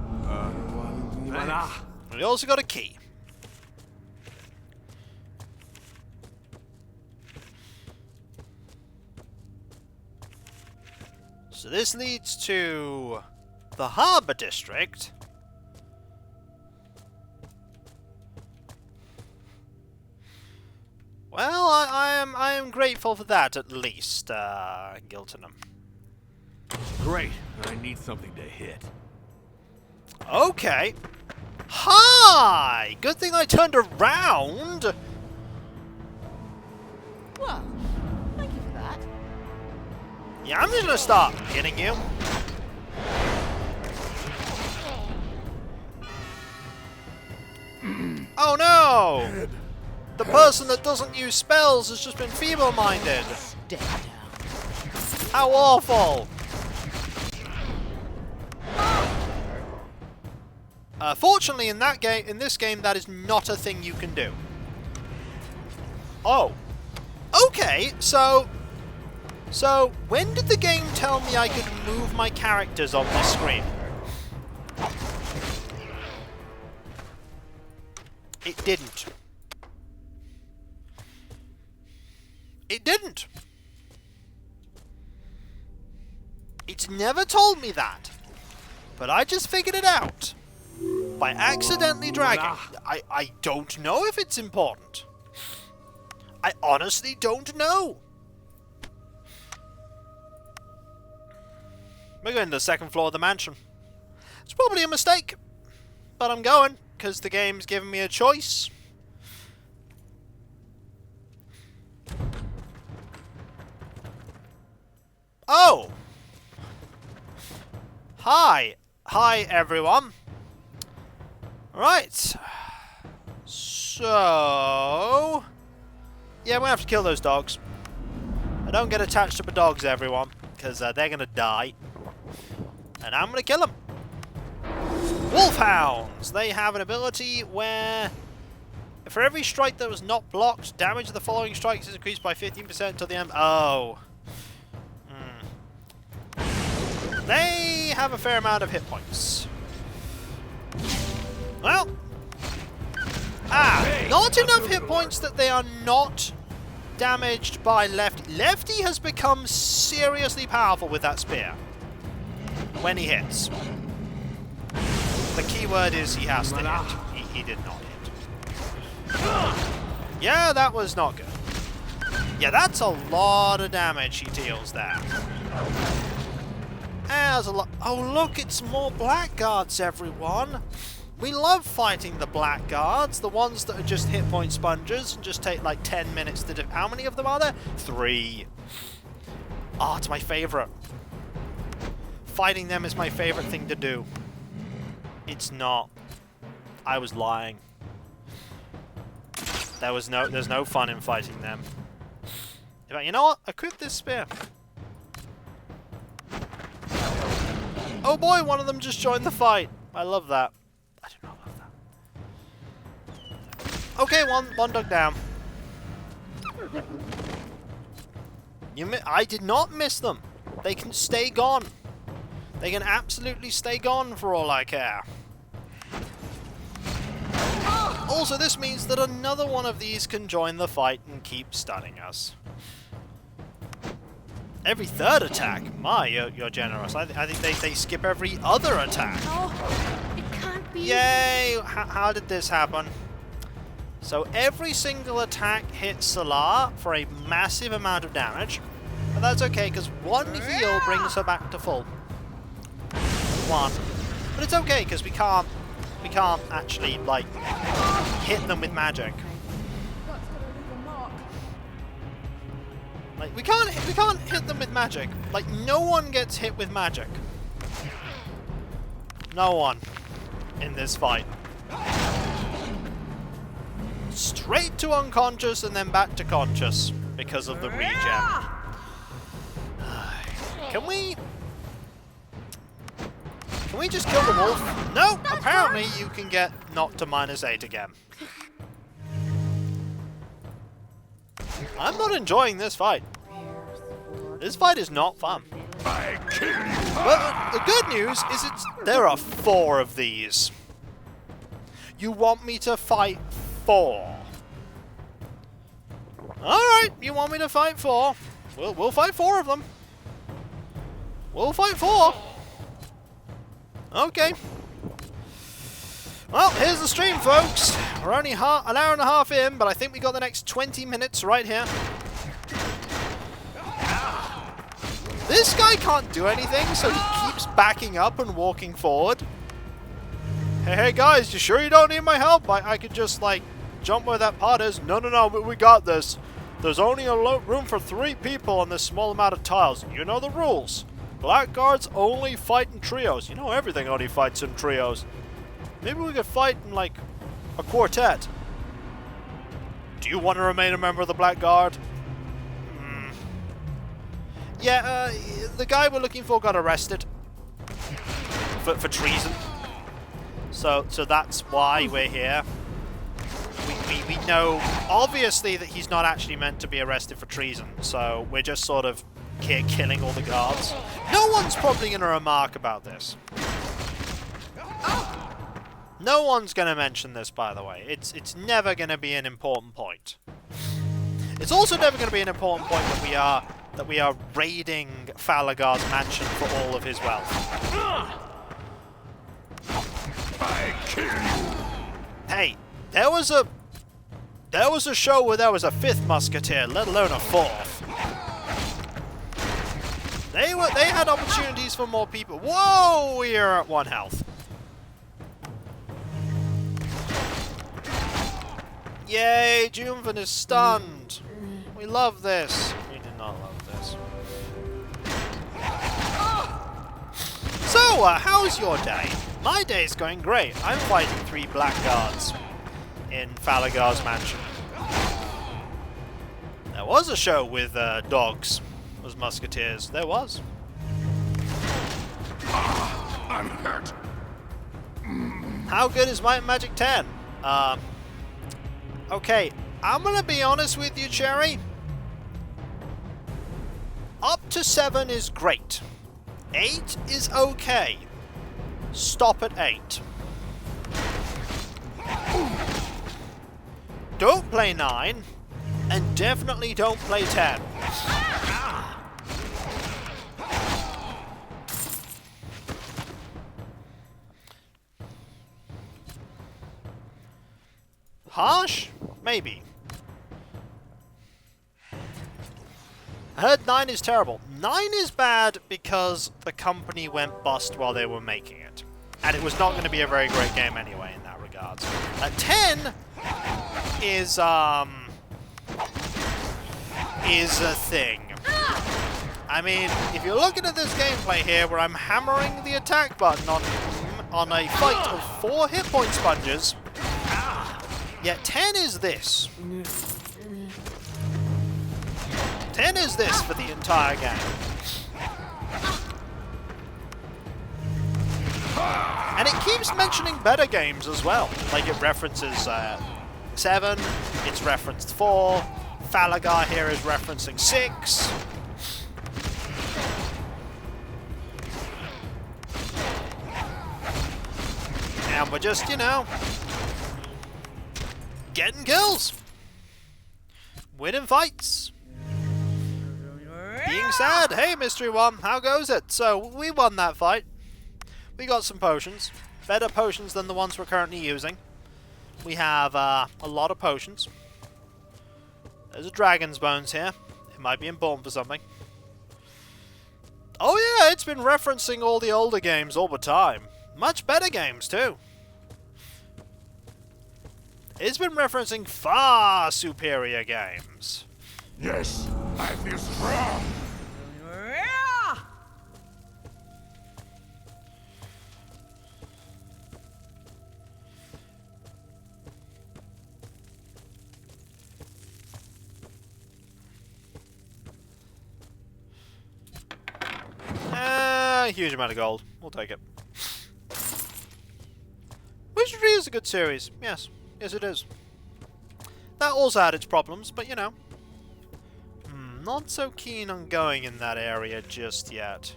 Thanks. We also got a key. So this leads to the Harbour District. Well, I am grateful for that, at least, Giltonham. Great. I need something to hit. Okay. Hi! Good thing I turned around! Well, thank you for that. Yeah, I'm just gonna start hitting you. Oh no! The person that doesn't use spells has just been feeble-minded. Stay down. How awful! Fortunately, in this game, that is not a thing you can do. Oh. Okay, so when did the game tell me I could move my characters on this screen? It didn't. It didn't. It's never told me that. But I just figured it out. By accidentally dragging. I don't know if it's important. I honestly don't know. We're going to the second floor of the mansion. It's probably a mistake. But I'm going, because the game's given me a choice. Oh! Hi! Hi, everyone. Right. So... yeah, we're gonna have to kill those dogs. I don't get attached to the dogs, everyone, because they're gonna die. And I'm gonna kill them. Wolfhounds! They have an ability where... for every strike that was not blocked, damage of the following strikes is increased by 15% until the end. Oh. They have a fair amount of hit points. Well. Not enough hit points that they are not damaged by Lefty. Lefty has become seriously powerful with that spear. When he hits. The key word is he has to hit. He did not hit. Yeah, that was not good. Yeah, that's a lot of damage he deals there. There's a lot. Oh, look, it's more blackguards, everyone. We love fighting the blackguards, the ones that are just hit point sponges and just take like 10 minutes to do. How many of them are there? 3. Oh, it's my favorite. Fighting them is my favorite thing to do. It's not. I was lying. There's no fun in fighting them. In fact, you know what? Equip this spear. Oh boy, one of them just joined the fight. I love that. I do not love that. Okay, one dug down. I did not miss them. They can stay gone. They can absolutely stay gone for all I care. Also, this means that another one of these can join the fight and keep stunning us. Every third attack? My, you're generous. I think they skip every other attack. Oh, it can't be. Yay! How did this happen? So every single attack hits Salar for a massive amount of damage. But that's okay, because one heal brings her back to full. One. But it's okay, because we can't actually, like, hit them with magic. Like, we can't hit them with magic. Like, no one gets hit with magic. No one in this fight. Straight to unconscious and then back to conscious because of the regen. Can we just kill the wolf? No! Apparently you can get knocked to -8 again. I'm not enjoying this fight. This fight is not fun. I kill you. But the good news is there are 4 of these. You want me to fight 4? Alright, you want me to fight 4? We'll fight 4 of them. We'll fight 4. Okay. Well, here's the stream, folks. We're only an hour and a half in, but I think we got the next 20 minutes right here. This guy can't do anything, so he keeps backing up and walking forward. Hey guys, you sure you don't need my help? I could just, like, jump where that pot is. No, we got this. There's only room for 3 people on this small amount of tiles. You know the rules. Blackguards only fight in trios. You know everything only fights in trios. Maybe we could fight in, like, a quartet. Do you want to remain a member of the Blackguard? Yeah, the guy we're looking for got arrested. For treason. So that's why we're here. We know, obviously, that he's not actually meant to be arrested for treason. So we're just sort of here killing all the guards. No one's probably going to remark about this. No one's going to mention this, by the way. It's never going to be an important point. It's also never going to be an important point that we are raiding Falagar's mansion for all of his wealth. I kill you. Hey, there was a show where there was a 5th musketeer, let alone a 4th. They had opportunities for more people. Whoa, we are at 1 health. Yay, Junvan is stunned. We love this. We do not love this. So, how's your day? My day's going great. I'm fighting 3 blackguards in Falagar's mansion. There was a show with dogs as musketeers. There was. I'm hurt. How good is Might and Magic 10? Okay, I'm gonna be honest with you, Cherry. Up to 7 is great. 8 is okay. Stop at 8. Don't play 9, and definitely don't play 10. Harsh? Maybe. I heard 9 is terrible. 9 is bad because the company went bust while they were making it. And it was not going to be a very great game anyway in that regards. 10 is a thing. I mean, if you're looking at this gameplay here where I'm hammering the attack button on a fight of 4 hit point sponges, Yeah, 10 is this. 10 is this for the entire game. And it keeps mentioning better games as well. Like it references 7, it's referenced 4, Falagar here is referencing 6. And we're just, you know, getting kills. Winning fights. Being sad. Hey, Mystery One, how goes it? So, we won that fight. We got some potions. Better potions than the ones we're currently using. We have a lot of potions. There's a dragon's bones here. It might be important for something. Oh yeah, it's been referencing all the older games all the time. Much better games, too. It's been referencing far superior games. Yes, I feel strong. A huge amount of gold. We'll take it. Wizardry is a good series. Yes. Yes, it is. That also had its problems, but you know. Not so keen on going in that area just yet.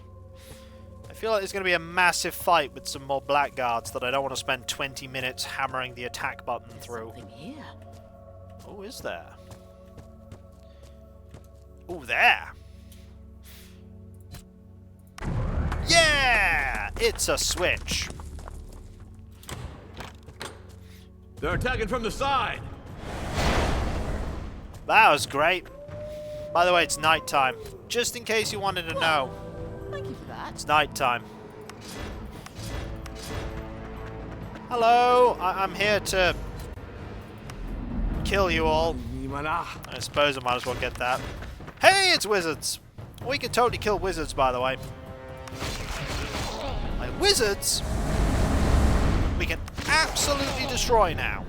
I feel like there's going to be a massive fight with some more blackguards that I don't want to spend 20 minutes hammering the attack button through. Something here. Oh, is there? Oh, there! Yeah! It's a switch. They're attacking from the side. That was great. By the way, it's nighttime. Just in case you wanted to know. Thank you for that. It's nighttime. Hello, I'm here to kill you all. I suppose I might as well get that. Hey, it's wizards! We can totally kill wizards, by the way. Like, wizards, we can absolutely destroy now.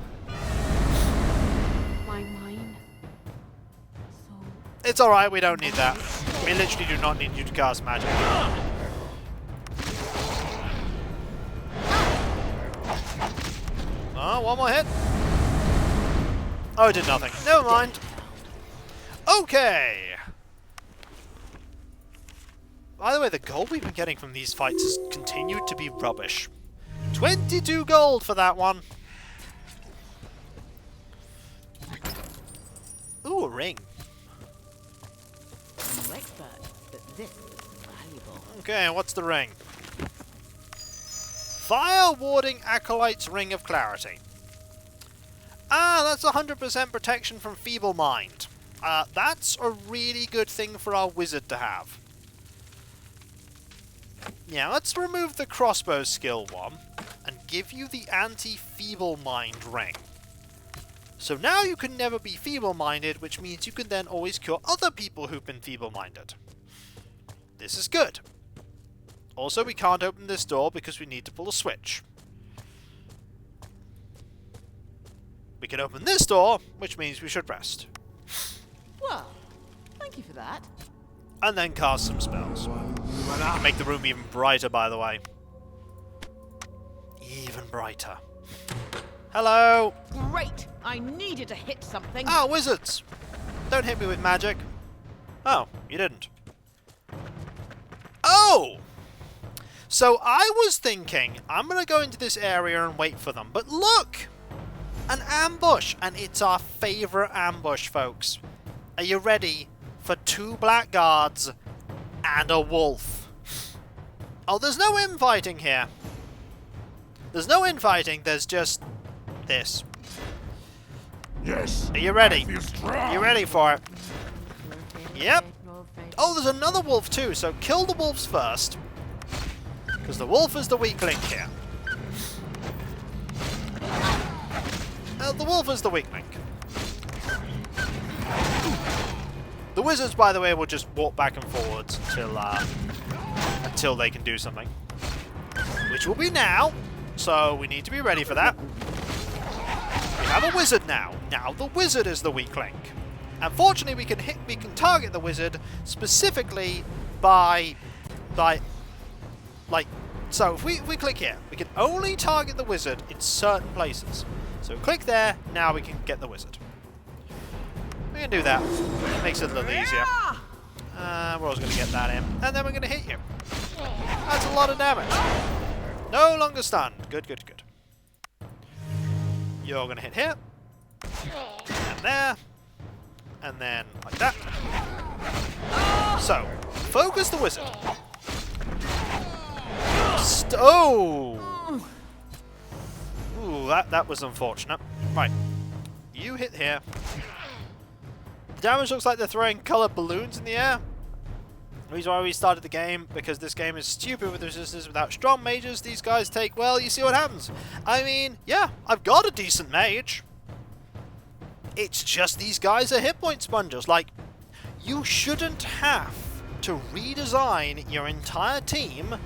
My mind. So It's alright, we don't need that. We literally do not need you to cast magic. Oh, one more hit. Oh, it did nothing. Never mind. Okay. By the way, the gold we've been getting from these fights has continued to be rubbish. 22 gold for that one. Ooh, a ring. I'm no expert, but this is valuable. Okay, what's the ring? Fire Warding Acolyte's Ring of Clarity. Ah, that's 100% protection from Feeble Mind. That's a really good thing for our wizard to have. Yeah, let's remove the crossbow skill one and give you the anti-Feeble Mind ring. So now you can never be feeble-minded, which means you can then always cure other people who've been feeble-minded. This is good. Also, we can't open this door because we need to pull a switch. We can open this door, which means we should rest. Well, thank you for that. And then cast some spells. We can make the room even brighter, by the way. Even brighter. Hello! Great! I needed to hit something. Ah, wizards! Don't hit me with magic. Oh, you didn't. Oh! So I was thinking, I'm going to go into this area and wait for them. But look! An ambush! And it's our favourite ambush, folks. Are you ready for 2 blackguards and a wolf? Oh, there's no infighting here. There's no infighting, there's just this. Yes. Are you ready? I feel strong. Are you ready for it? Yep. Oh, there's another wolf too, so kill the wolves first. Because the wolf is the weak link here. The wolf is the weak link. The wizards, by the way, will just walk back and forwards until they can do something. Which will be now, so we need to be ready for that. We have a wizard now. Now the wizard is the weak link. Unfortunately, we can target the wizard specifically by like, so if we click here, we can only target the wizard in certain places. So click there, now we can get the wizard. We can do that. It makes it a little easier. We're also going to get that in, and then we're going to hit you. That's a lot of damage. No longer stunned. Good, good, good. You're going to hit here, and there, and then like that. So, focus the wizard. Oh! Ooh, that was unfortunate. Right. You hit here. The damage looks like they're throwing coloured balloons in the air. The reason why we started the game, because this game is stupid with resistance without strong mages. These guys take, well, you see what happens. I mean, yeah, I've got a decent mage. It's just these guys are hit point sponges. Like, you shouldn't have to redesign your entire team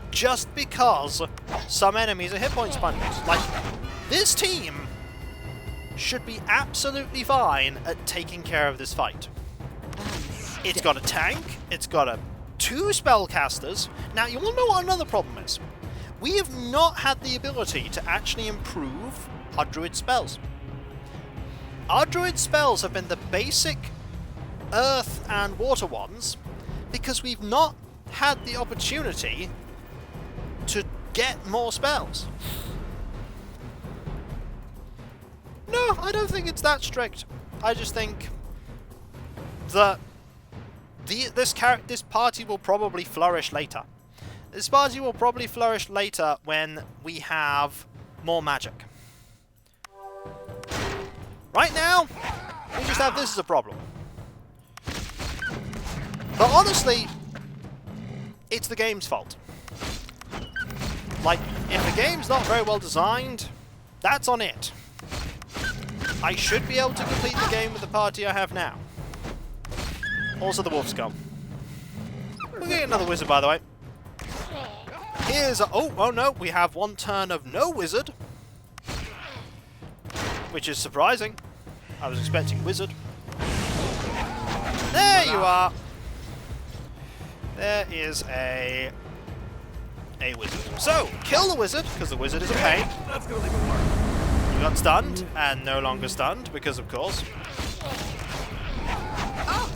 just because some enemies are hit point sponges. Like, this team should be absolutely fine at taking care of this fight. It's got a tank, it's got 2 spellcasters. Now, you want to know what another problem is? We have not had the ability to actually improve our druid spells. Our druid spells have been the basic earth and water ones because we've not had the opportunity to get more spells. No, I don't think it's that strict. I just think that this party will probably flourish later. This party will probably flourish later when we have more magic. Right now, we just have this as a problem. But honestly, it's the game's fault. Like, if the game's not very well designed, that's on it. I should be able to complete the game with the party I have now. Also the wolf skull. We're getting another wizard, by the way. Here's a... Oh no, we have 1 turn of no wizard. Which is surprising. I was expecting wizard. There you are. There is a wizard. So, kill the wizard, because the wizard is a pain. That's gonna leave a mark. You got stunned, and no longer stunned, because of course.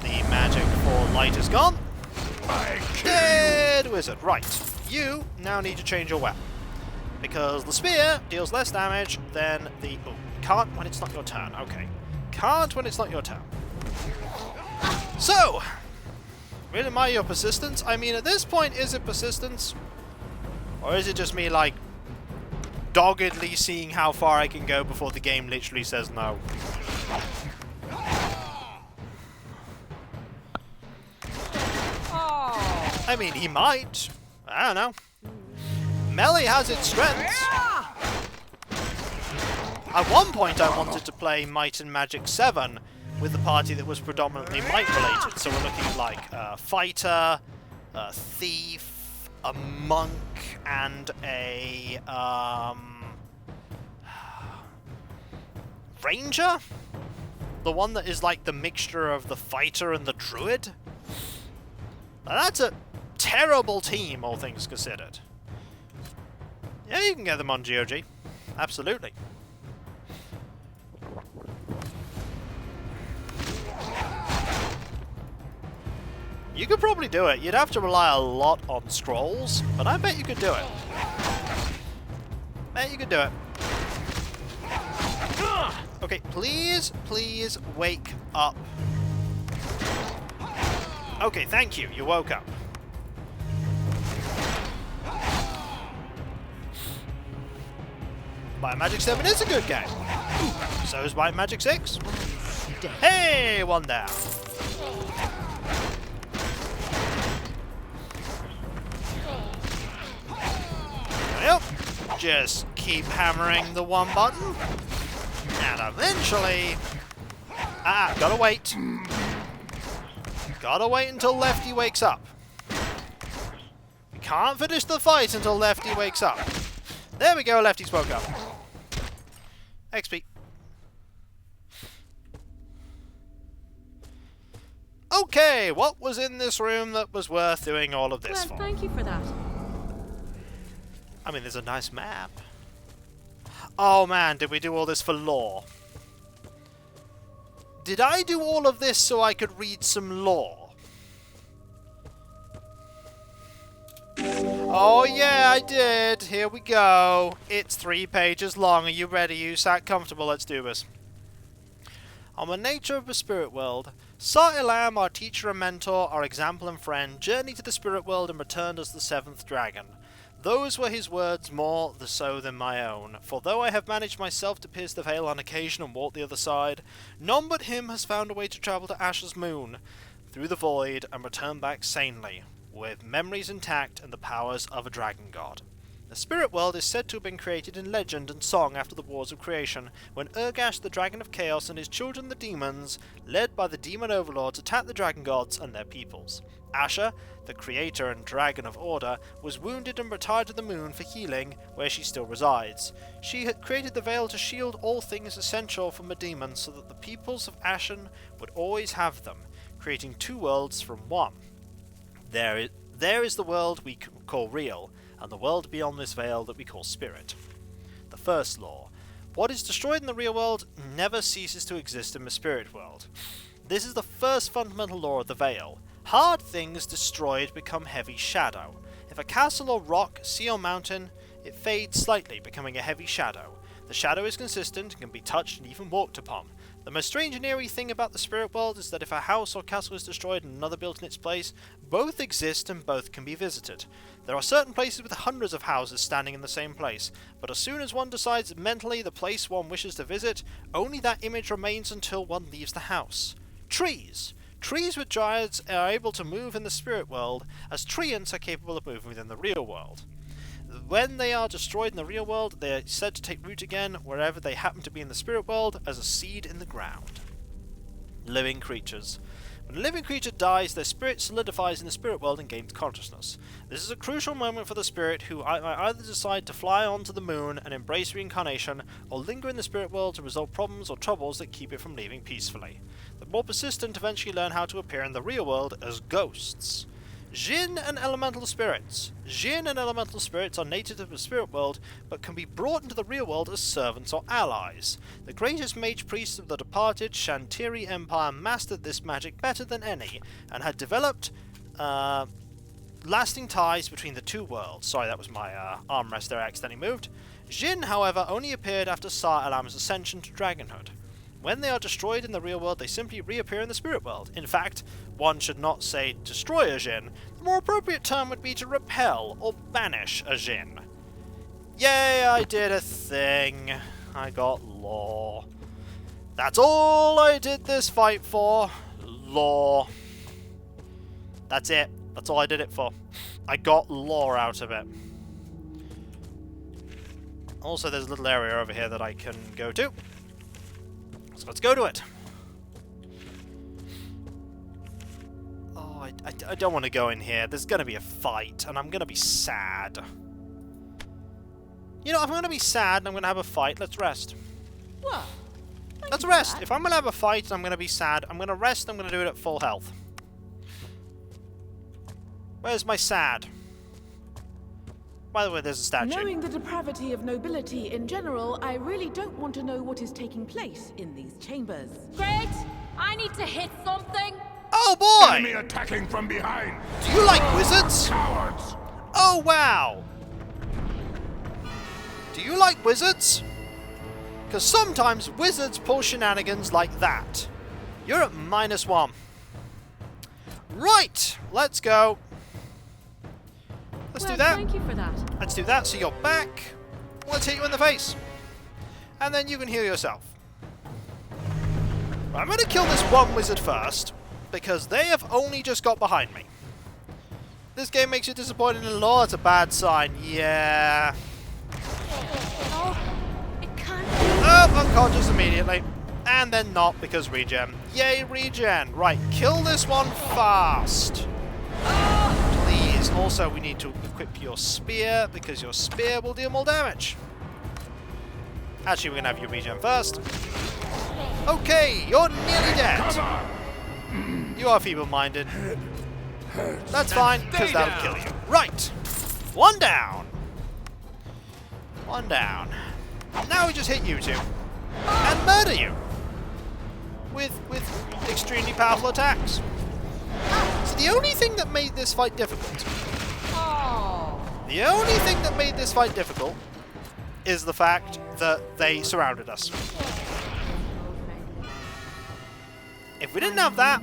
The magic for light is gone. Dead wizard. Right. You now need to change your weapon. Because the spear deals less damage than the... Oh, can't when it's not your turn. Okay. Can't when it's not your turn. So, really admire your persistence. I mean, at this point, is it persistence? Or is it just me, like, doggedly seeing how far I can go before the game literally says no? I mean, he might. I don't know. Melee has its strengths. At one point I wanted to play Might and Magic 7 with a party that was predominantly Might related. So we're looking at like a fighter, a thief, a monk, and a ranger? The one that is like the mixture of the fighter and the druid? Now that's a terrible team, all things considered. Yeah, you can get them on GOG. Absolutely. You could probably do it. You'd have to rely a lot on scrolls, but I bet you could do it. Bet you could do it. Okay, please, please wake up. Okay, thank you. You woke up. Might and Magic 7 is a good game. So is Might and Magic 6. Hey, 1 down. Yep. Just keep hammering the 1 button. And eventually... gotta wait. Gotta wait until Lefty wakes up. We can't finish the fight until Lefty wakes up. There we go, Lefty's woke up. XP. Okay, what was in this room that was worth doing all of this Well, for? thank you for that. I mean, there's a nice map. Oh man, did we do all this for lore? Did I do all of this so I could read some lore? Oh yeah, I did. Here we go. It's 3 pages long. Are you ready? You sat comfortable. Let's do this. On the nature of the spirit world, Sar Elam, our teacher and mentor, our example and friend, journeyed to the spirit world and returned as the 7th dragon. Those were his words, more so than my own, for though I have managed myself to pierce the veil on occasion and walk the other side, none but him has found a way to travel to Asher's moon, through the void, and return back sanely, with memories intact and the powers of a dragon god. The spirit world is said to have been created in legend and song after the wars of creation, when Urgash, the dragon of chaos, and his children the demons, led by the demon overlords, attacked the dragon gods and their peoples. Asher, the creator and dragon of order, was wounded and retired to the moon for healing, where she still resides. She had created the veil to shield all things essential from the demons so that the peoples of Ashen would always have them, creating 2 worlds from one. There is the world we call real, and the world beyond this veil that we call spirit. The first law. What is destroyed in the real world never ceases to exist in the spirit world. This is the first fundamental law of the veil. Hard things destroyed become heavy shadow. If a castle or rock, sea or mountain, it fades slightly, becoming a heavy shadow. The shadow is consistent and can be touched and even walked upon. The most strange and eerie thing about the spirit world is that if a house or castle is destroyed and another built in its place, both exist and both can be visited. There are certain places with hundreds of houses standing in the same place, but as soon as one decides mentally the place one wishes to visit, only that image remains until one leaves the house. Trees. Trees with giants are able to move in the spirit world, as treants are capable of moving within the real world. When they are destroyed in the real world, they are said to take root again wherever they happen to be in the spirit world as a seed in the ground. Living creatures. When a living creature dies, their spirit solidifies in the spirit world and gains consciousness. This is a crucial moment for the spirit, who might either decide to fly onto the moon and embrace reincarnation, or linger in the spirit world to resolve problems or troubles that keep it from leaving peacefully. The more persistent eventually learn how to appear in the real world as ghosts. Jinn and elemental spirits. Jinn and elemental spirits are native to the spirit world, but can be brought into the real world as servants or allies. The greatest mage priests of the departed Shantiri Empire mastered this magic better than any, and had developed lasting ties between the 2 worlds. Sorry, that was my armrest there I accidentally moved. Jinn, however, only appeared after Sar Elam's ascension to dragonhood. When they are destroyed in the real world, they simply reappear in the spirit world. In fact, one should not say destroy a Jinn. The more appropriate term would be to repel or banish a Jinn. Yay, I did a thing. I got lore. That's all I did this fight for. Lore. That's it. That's all I did it for. I got lore out of it. Also, there's a little area over here that I can go to. So let's go to it. Oh, I don't want to go in here. There's going to be a fight, and I'm going to be sad. You know, if I'm going to be sad and I'm going to have a fight, let's rest. Well, Let's rest. If I'm going to have a fight and I'm going to be sad, I'm going to rest, I'm going to do it at full health. Where's my sad? By the way, there's a statue. Knowing the depravity of nobility in general, I really don't want to know what is taking place in these chambers. Great! I need to hit something! Oh boy! Enemy attacking from behind! Do you like wizards? Cowards! Oh wow! Do you like wizards? Because sometimes wizards pull shenanigans like that. You're at -1. Right! Let's go. Let's do that. Thank you for that. Let's do that so you're back. Let's hit you in the face. And then you can heal yourself. I'm going to kill this one wizard first, because they have only just got behind me. This game makes you disappointed in lore. It's a bad sign. Yeah. Oh, it can't Oh, unconscious immediately. And then not, because regen. Yay, regen. Right, kill this one fast. Please. Also, we need to equip your spear, because your spear will deal more damage. Actually, we're going to have you regen first. Okay, you're nearly dead. You are feeble-minded. That's fine, because that'll kill you. Right! One down! One down. Now we just hit you two. And murder you! With extremely powerful attacks. So the only thing that made this fight difficult... The only thing that made this fight difficult is the fact that they surrounded us. If we didn't have that,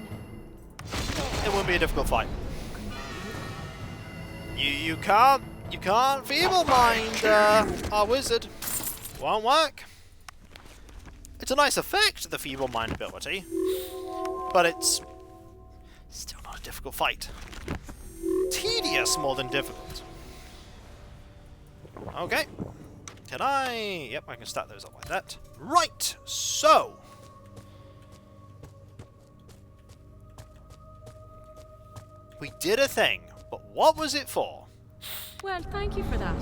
it wouldn't be a difficult fight. You can't feeble mind our wizard. Won't work. It's a nice effect, the feeble mind ability, but it's still not a difficult fight. Tedious more than difficult. Okay. Can I? Yep, I can stack those up like that. Right. So. We did a thing, but what was it for? Well, thank you for that.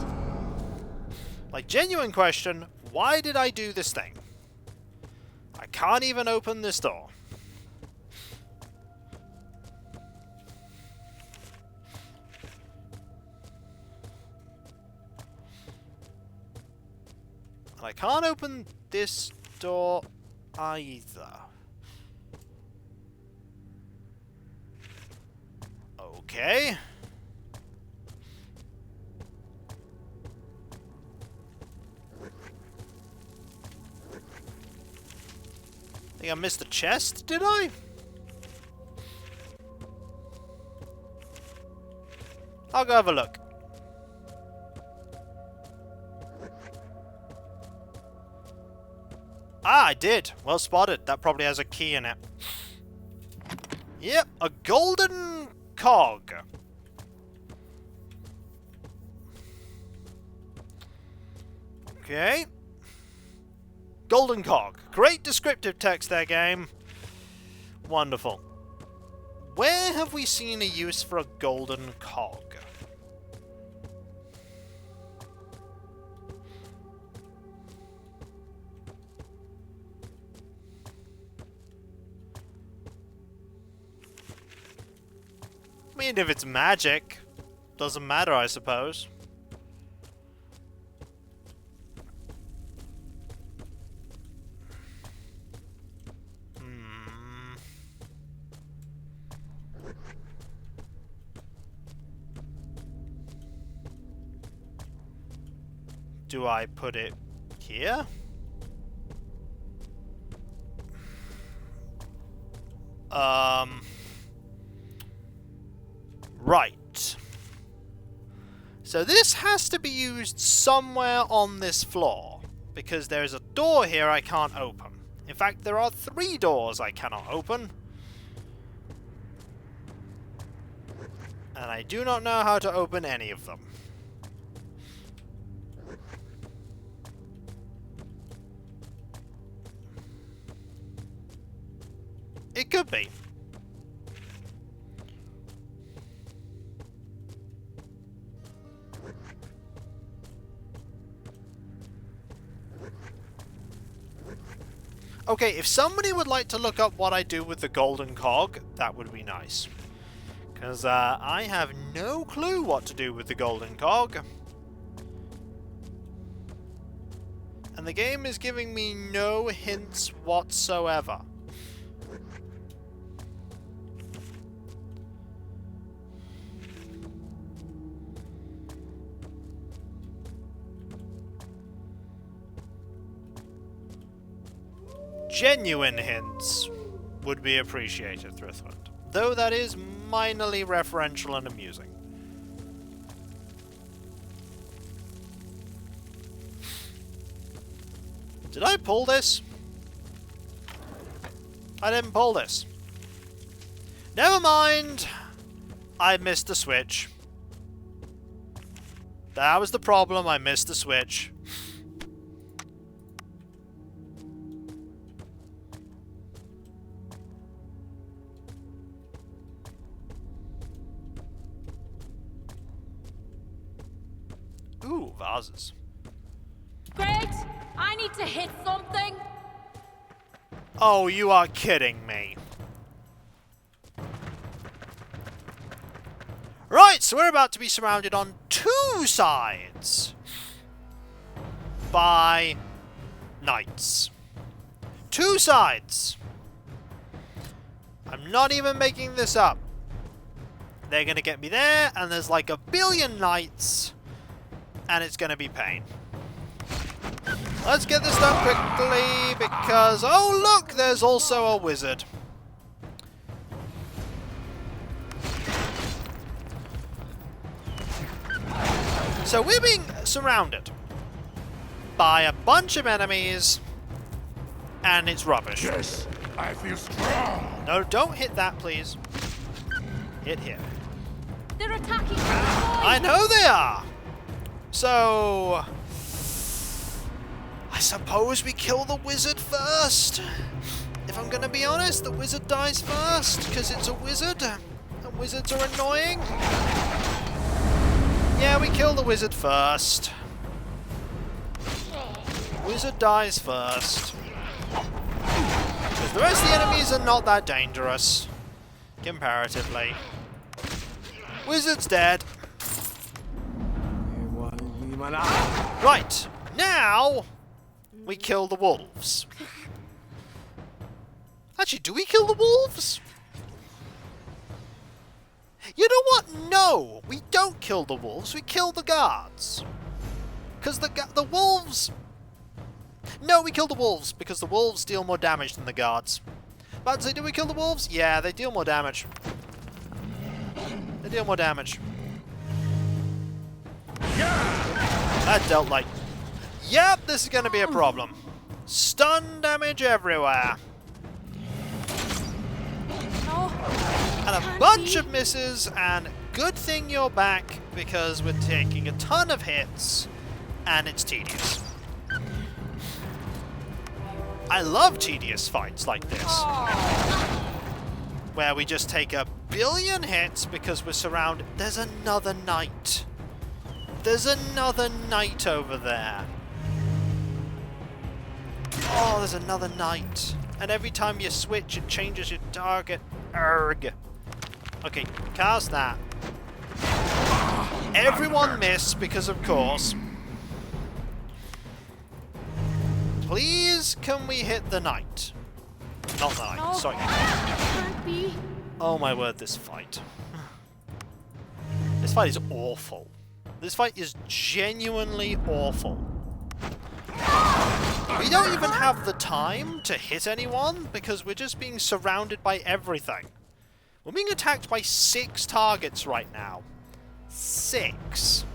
Like, genuine question, why did I do this thing? I can't even open this door. And I can't open this door either. Okay. I think I missed the chest, did I? I'll go have a look. Ah, I did. Well spotted. That probably has a key in it. Yep, a golden cog. Okay. Golden cog. Great descriptive text there, game. Wonderful. Where have we seen a use for a golden cog? I mean, if it's magic, doesn't matter, I suppose. Do I put it here? Right. So this has to be used somewhere on this floor, because there's a door here I can't open. In fact, there are 3 doors I cannot open. And I do not know how to open any of them. It could be. Okay, if somebody would like to look up what I do with the golden cog, that would be nice. Because I have no clue what to do with the golden cog. And the game is giving me no hints whatsoever. Genuine hints would be appreciated, Thrithland. Though that is minorly referential and amusing. Did I pull this? I didn't pull this. Never mind. I missed the switch. That was the problem. I missed the switch. Ooh, vases. Griggs, I need to hit something. Oh, you are kidding me. So we're about to be surrounded on 2 sides by knights. 2 sides. I'm not even making this up. They're going to get me there, and there's like 1 billion knights, and it's going to be pain. Let's get this done quickly, because... oh, look! There's also a wizard. So we're being surrounded by a bunch of enemies, and it's rubbish. Yes, I feel strong. No, don't hit that, please. Hit here. They're attacking. I know they are! So... I suppose we kill the wizard first. If I'm gonna be honest, the wizard dies first, because it's a wizard, and wizards are annoying. Yeah, we kill the wizard first. Wizard dies first. Because the rest of the enemies are not that dangerous, comparatively. Wizard's dead. Right, now we kill the wolves. Actually, do we kill the wolves? You know what? No, we don't kill the wolves. We kill the guards. Because the wolves... No, we kill the wolves, because the wolves deal more damage than the guards. About to say, do we kill the wolves? Yeah, they deal more damage. They deal more damage. That dealt like... Yep, this is going to be a problem. Stun damage everywhere. And a bunch of misses, and good thing you're back, because we're taking a ton of hits, and it's tedious. I love tedious fights like this, where we just take 1 billion hits because we're surrounded. There's another knight. There's another knight over there. Oh, there's another knight. And every time you switch, it changes your target. Erg. Okay, cast that. Everyone missed because, of course. Please, can we hit the knight? Not the knight, sorry. Can't be. Oh my word, this fight. This fight is awful. This fight is genuinely awful. We don't even have the time to hit anyone because we're just being surrounded by everything. We're being attacked by 6 targets right now. 6.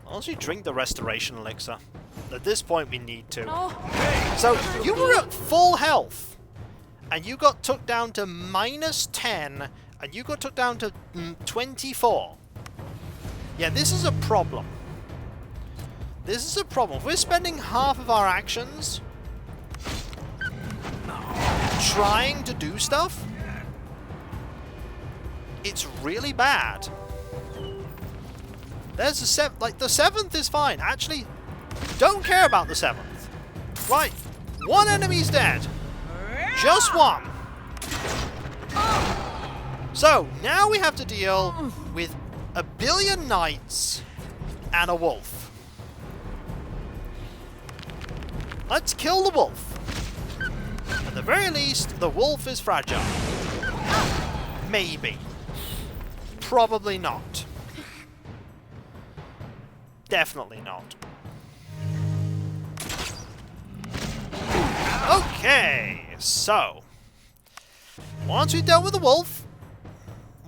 Honestly, drink the restoration elixir. At this point, we need to. No. So, you were at full health, and you got took down to -10, and you got took down to 24. Yeah, this is a problem. This is a problem. If we're spending half of our actions trying to do stuff, it's really bad. There's a 7th. Like, the 7th is fine. Actually, don't care about the 7th. Right. 1 enemy's dead. Just 1. So, now we have to deal with 1 billion knights and a wolf. Let's kill the wolf. At the very least, the wolf is fragile. Maybe. Probably not. Definitely not. Okay, so once we've dealt with the wolf,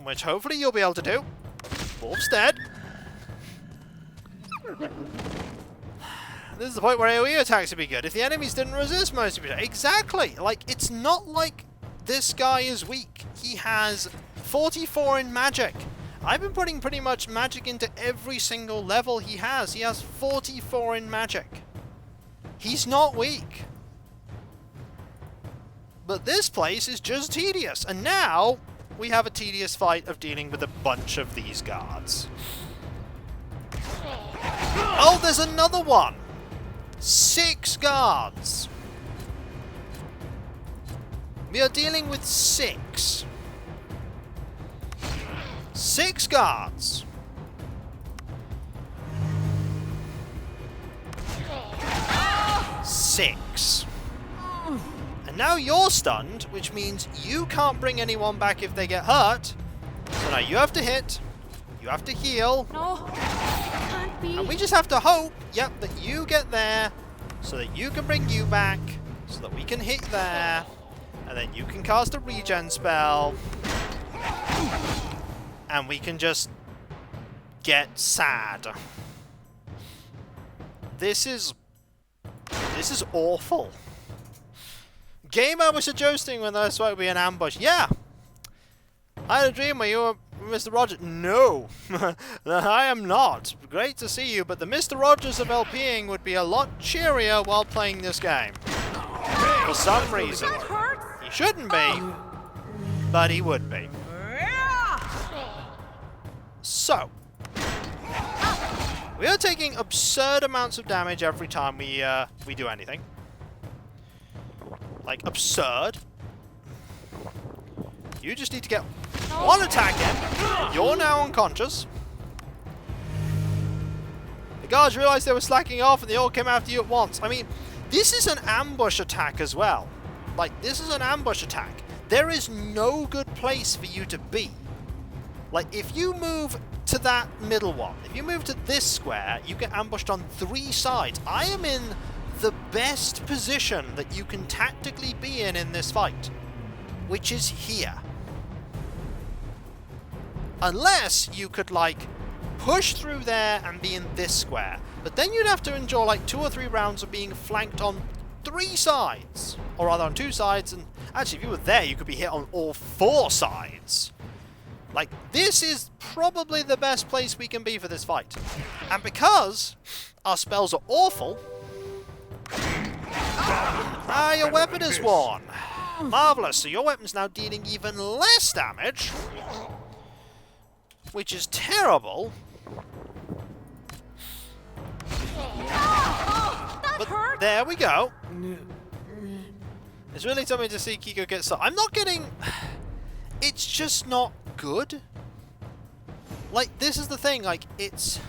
which hopefully you'll be able to do, wolf's dead. This is the point where AoE attacks would be good. If the enemies didn't resist, most of it. Exactly! Like, it's not like this guy is weak. He has 44 in magic. I've been putting pretty much magic into every single level he has. He has 44 in magic. He's not weak. But this place is just tedious. And now, we have a tedious fight of dealing with a bunch of these guards. Oh, there's another one! 6 guards! We are dealing with 6. 6 guards. Six. And now you're stunned, which means you can't bring anyone back if they get hurt. So now you have to hit, you have to heal, No, it can't be. and we just have to hope, yep, that you get there, so that you can bring you back, so that we can hit there, and then you can cast a regen spell, and we can just get sad. This is awful. Gamer was suggesting when this might be an ambush. Yeah! I had a dream where you were Mr. Rogers. No! I am not. Great to see you, but the Mr. Rogers of LPing would be a lot cheerier while playing this game. For some reason. He shouldn't be, but he would be. So. We are taking absurd amounts of damage every time we do anything. Like, absurd. You just need to get one attack in. You're now unconscious. The guards realized they were slacking off and they all came after you at once. I mean, this is an ambush attack as well. Like, this is an ambush attack. There is no good place for you to be. Like, if you move to that middle one, if you move to this square, you get ambushed on 3 sides. I am in the best position that you can tactically be in this fight, which is here. Unless you could, like, push through there and be in this square. But then you'd have to endure, like, 2 or 3 rounds of being flanked on 3 sides. Or rather on 2 sides, and actually if you were there, you could be hit on all 4 sides. Like, this is probably the best place we can be for this fight. And because our spells are awful... Ah, your weapon is worn. Marvellous. So your weapon's now dealing even less damage. Which is terrible. But there we go. It's really something to see Kiko get stuck. I'm not getting... It's just not good. Like, this is the thing, like, it's...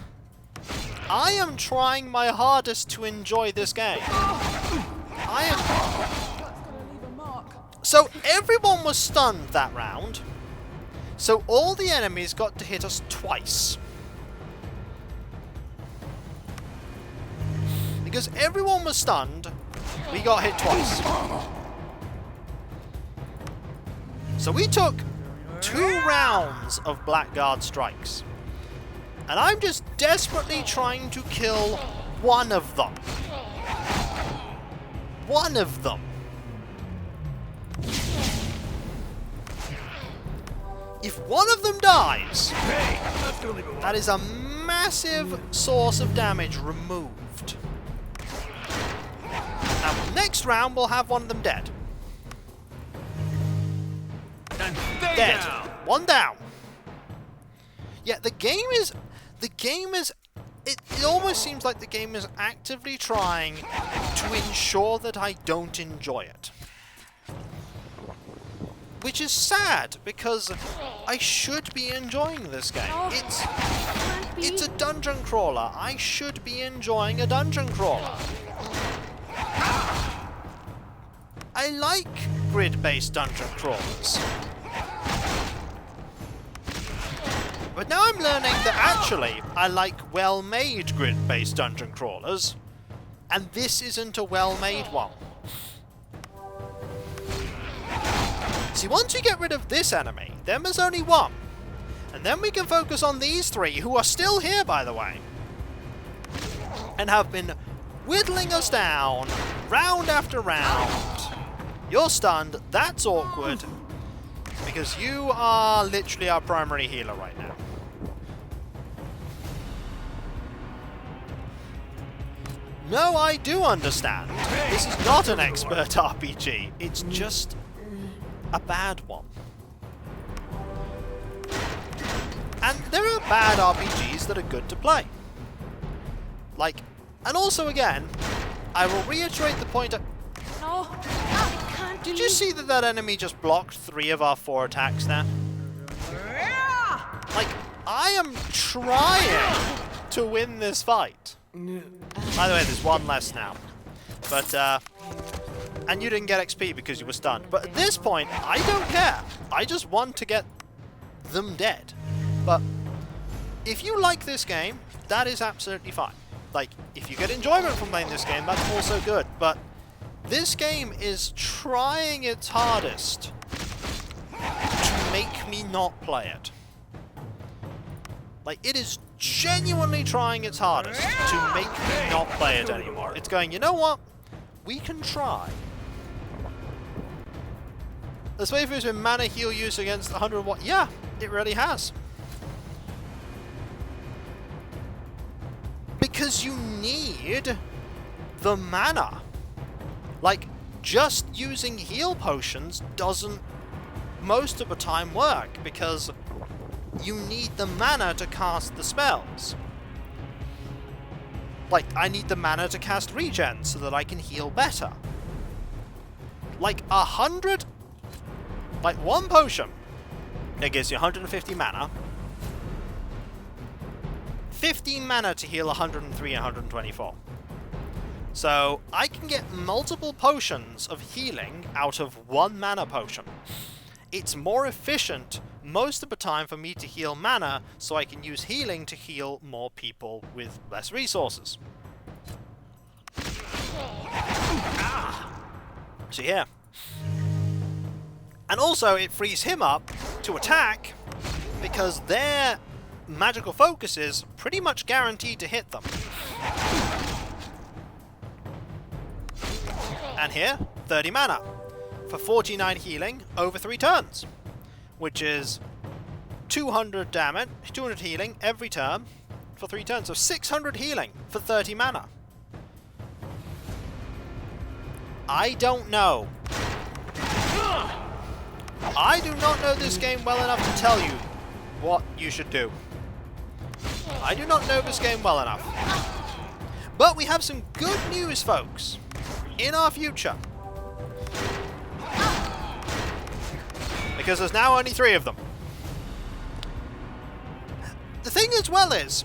I am trying my hardest to enjoy this game. I am... So, everyone was stunned that round. So, all the enemies got to hit us twice. Because everyone was stunned, we got hit twice. So we took 2 rounds of Blackguard strikes. And I'm just desperately trying to kill one of them. One of them. If one of them dies, that is a massive source of damage removed. Now, next round we'll have one of them dead. Dead. Down. 1 down. Yeah, the game is... It almost seems like the game is actively trying to ensure that I don't enjoy it. Which is sad, because I should be enjoying this game. It's a dungeon crawler. I should be enjoying a dungeon crawler. I like grid-based dungeon crawlers. But now I'm learning that actually I like well-made grid-based dungeon crawlers, and this isn't a well-made one. See, once you get rid of this enemy, then there's only one. And then we can focus on these 3, who are still here, by the way, and have been whittling us down, round after round. You're stunned, that's awkward, because you are literally our primary healer right now. No, I do understand. This is not an expert RPG. It's just a bad one. And there are bad RPGs that are good to play. Like, and also again, I will reiterate the point... No, it can't Did you see that that enemy just blocked 3 of our 4 attacks there? Like, I am trying to win this fight. By the way, there's 1 less now. But, and you didn't get XP because you were stunned. But at this point, I don't care. I just want to get them dead. But if you like this game, that is absolutely fine. Like, if you get enjoyment from playing this game, that's also good. But this game is trying its hardest to make me not play it. Like, it is genuinely trying its hardest to make me not play it anymore. It's going, you know what? We can try. This wave has been mana heal use against 100 watt. Yeah, it really has. Because you need the mana. Like, just using heal potions doesn't most of the time work, because you need the mana to cast the spells. Like, I need the mana to cast regen so that I can heal better. Like, 100... Like, 1 potion, it gives you 150 mana. 15 mana to heal 103 and 124. So, I can get multiple potions of healing out of 1 mana potion. It's more efficient most of the time for me to heal mana, so I can use healing to heal more people with less resources. So yeah. And also it frees him up to attack, because their magical focus is pretty much guaranteed to hit them. And here, 30 mana for 49 healing over 3 turns, which is 200 damage, 200 healing every turn for 3 turns, so 600 healing for 30 mana. I don't know. I do not know this game well enough to tell you what you should do. I do not know this game well enough. But we have some good news, folks, in our future. Because there's now only 3 of them. The thing as well is,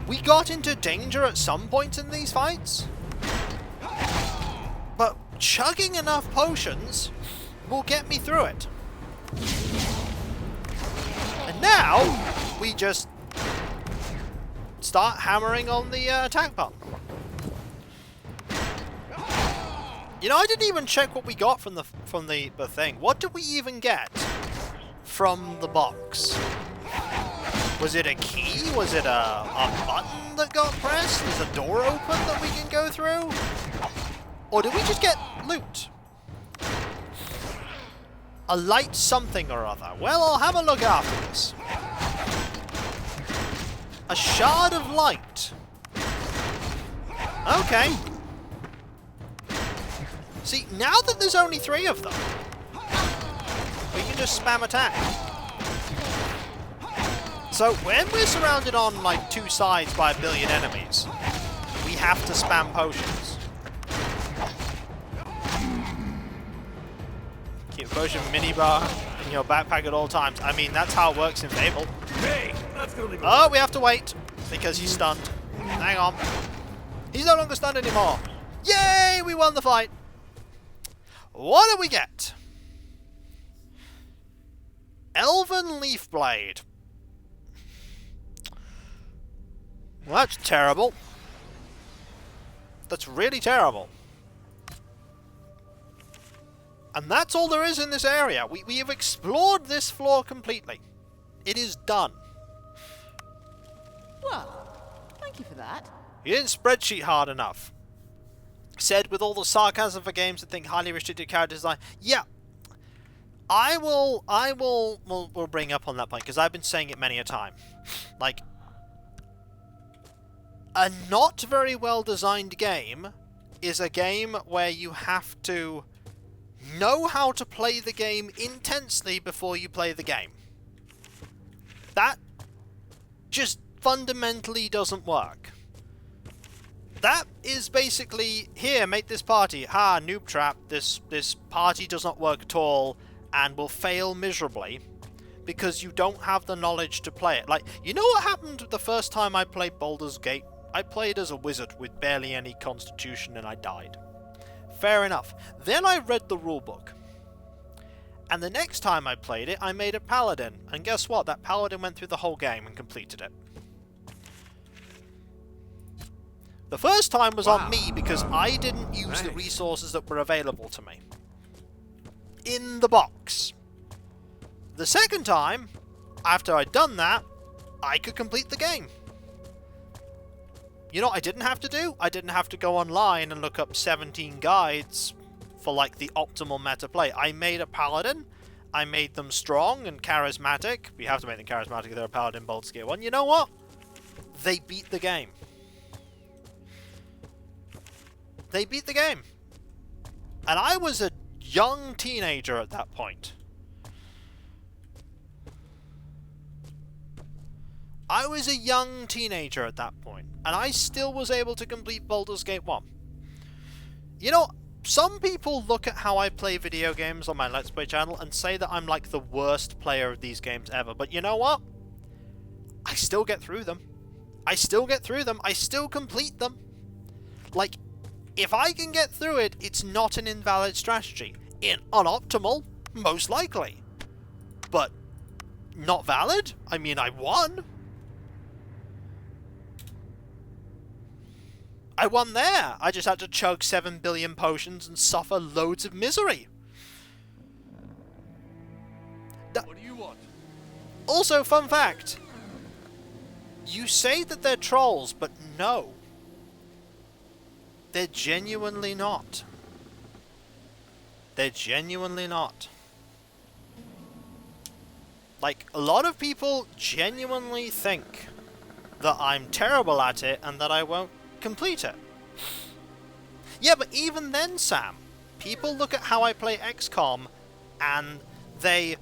we got into danger at some point in these fights, but chugging enough potions will get me through it. And now, we just start hammering on the attack button. You know, I didn't even check what we got from the thing. What did we even get from the box? Was it a key? Was it a button that got pressed? Is a door open that we can go through? Or did we just get loot? A light something or other. Well, I'll have a look after this. A shard of light. Okay. See, now that there's only 3 of them, we can just spam attack. So when we're surrounded on like 2 sides by a billion enemies, we have to spam potions. Keep a potion minibar in your backpack at all times. I mean, that's how it works in Fable. Hey, that's gonna leave. Oh, we have to wait because he's stunned. Hang on. He's no longer stunned anymore. Yay, we won the fight. What do we get? Elven Leaf Blade. Well, that's terrible. That's really terrible. And that's all there is in this area. We have explored this floor completely. It is done. Well, thank you for that. You didn't spreadsheet hard enough. Said with all the sarcasm for games that think highly restricted character design. Yeah, I will bring up on that point, because I've been saying it many a time. Like, a not very well designed game is a game where you have to know how to play the game intensely before you play the game. That just fundamentally doesn't work. that is basically, here, make this party. Ha, noob trap. This party does not work at all and will fail miserably because you don't have the knowledge to play it. Like, you know what happened the first time I played Baldur's Gate? I played as a wizard with barely any constitution and I died. Fair enough. Then I read the rulebook. And the next time I played it, I made a paladin. And guess what? That paladin went through the whole game and completed it. The first time was on me because I didn't use the resources that were available to me. In the box. The second time, after I'd done that, I could complete the game. You know what I didn't have to do? I didn't have to go online and look up 17 guides for like the optimal meta play. I made a paladin. I made them strong and charismatic. We have to make them charismatic if they're a paladin Baldur's Gate 1. You know what? They beat the game. They beat the game. And I was a young teenager at that point. I was a young teenager at that point, and I still was able to complete Baldur's Gate 1. You know, some people look at how I play video games on my Let's Play channel and say that I'm like the worst player of these games ever, but you know what? I still get through them. I still get through them. I still complete them. Like, if I can get through it, it's not an invalid strategy. Unoptimal, most likely. But not valid? I mean, I won. I won there. I just had to chug 7 billion potions and suffer loads of misery. What do you want? Also, fun fact. You say that they're trolls, but no. They're genuinely not. They're genuinely not. Like, a lot of people genuinely think that I'm terrible at it and that I won't complete it. Yeah, but even then, Sam, people look at how I play XCOM and they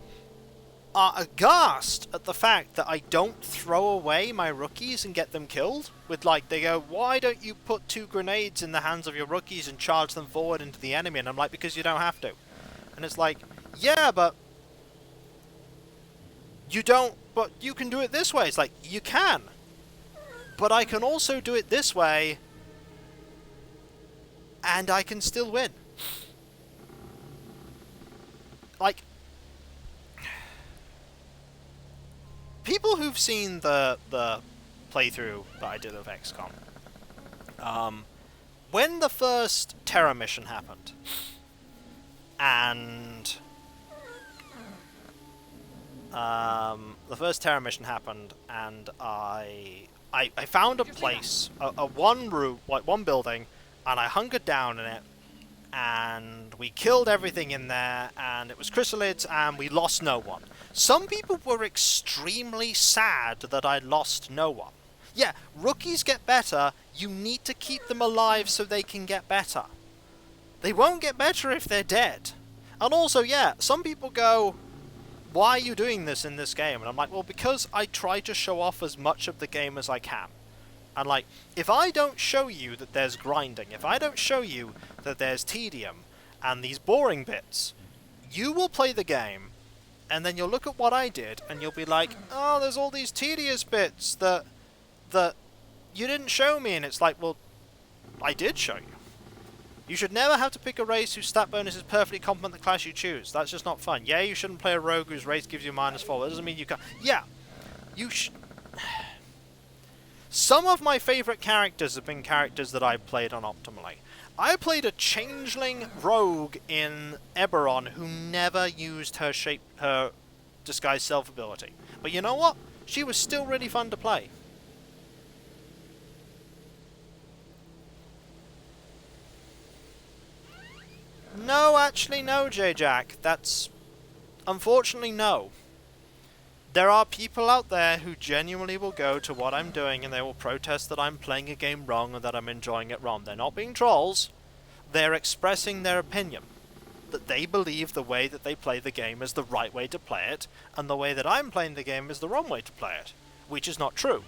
are aghast at the fact that I don't throw away my rookies and get them killed. With like, they go, why don't you put 2 grenades in the hands of your rookies and charge them forward into the enemy? And I'm like, because you don't have to. And it's like, yeah, but you don't, but you can do it this way. It's like, you can. But I can also do it this way, and I can still win. Like, people who've seen the playthrough that I did of XCOM, when the first Terror mission happened, and I found a place, a one room, like one building, and I hunkered down in it, and we killed everything in there, and it was chrysalids, and we lost no one. Some people were extremely sad that I lost no one. Yeah, rookies get better, you need to keep them alive so they can get better. They won't get better if they're dead. And also, yeah, some people go, why are you doing this in this game? And I'm like, well, because I try to show off as much of the game as I can. And like, if I don't show you that there's grinding, if I don't show you that there's tedium and these boring bits, you will play the game, and then you'll look at what I did, and you'll be like, oh, there's all these tedious bits that you didn't show me. And it's like, well, I did show you. You should never have to pick a race whose stat bonus is perfectly complement the class you choose. That's just not fun. Yeah, you shouldn't play a rogue whose race gives you -4. That doesn't mean you can't. Yeah, you should. Some of my favourite characters have been characters that I've played on optimally. I played a changeling rogue in Eberron who never used her disguised self ability. But you know what? She was still really fun to play. No, actually no, J-Jack. That's... unfortunately, no. There are people out there who genuinely will go to what I'm doing and they will protest that I'm playing a game wrong and that I'm enjoying it wrong. They're not being trolls. They're expressing their opinion. That they believe the way that they play the game is the right way to play it, and the way that I'm playing the game is the wrong way to play it. Which is not true.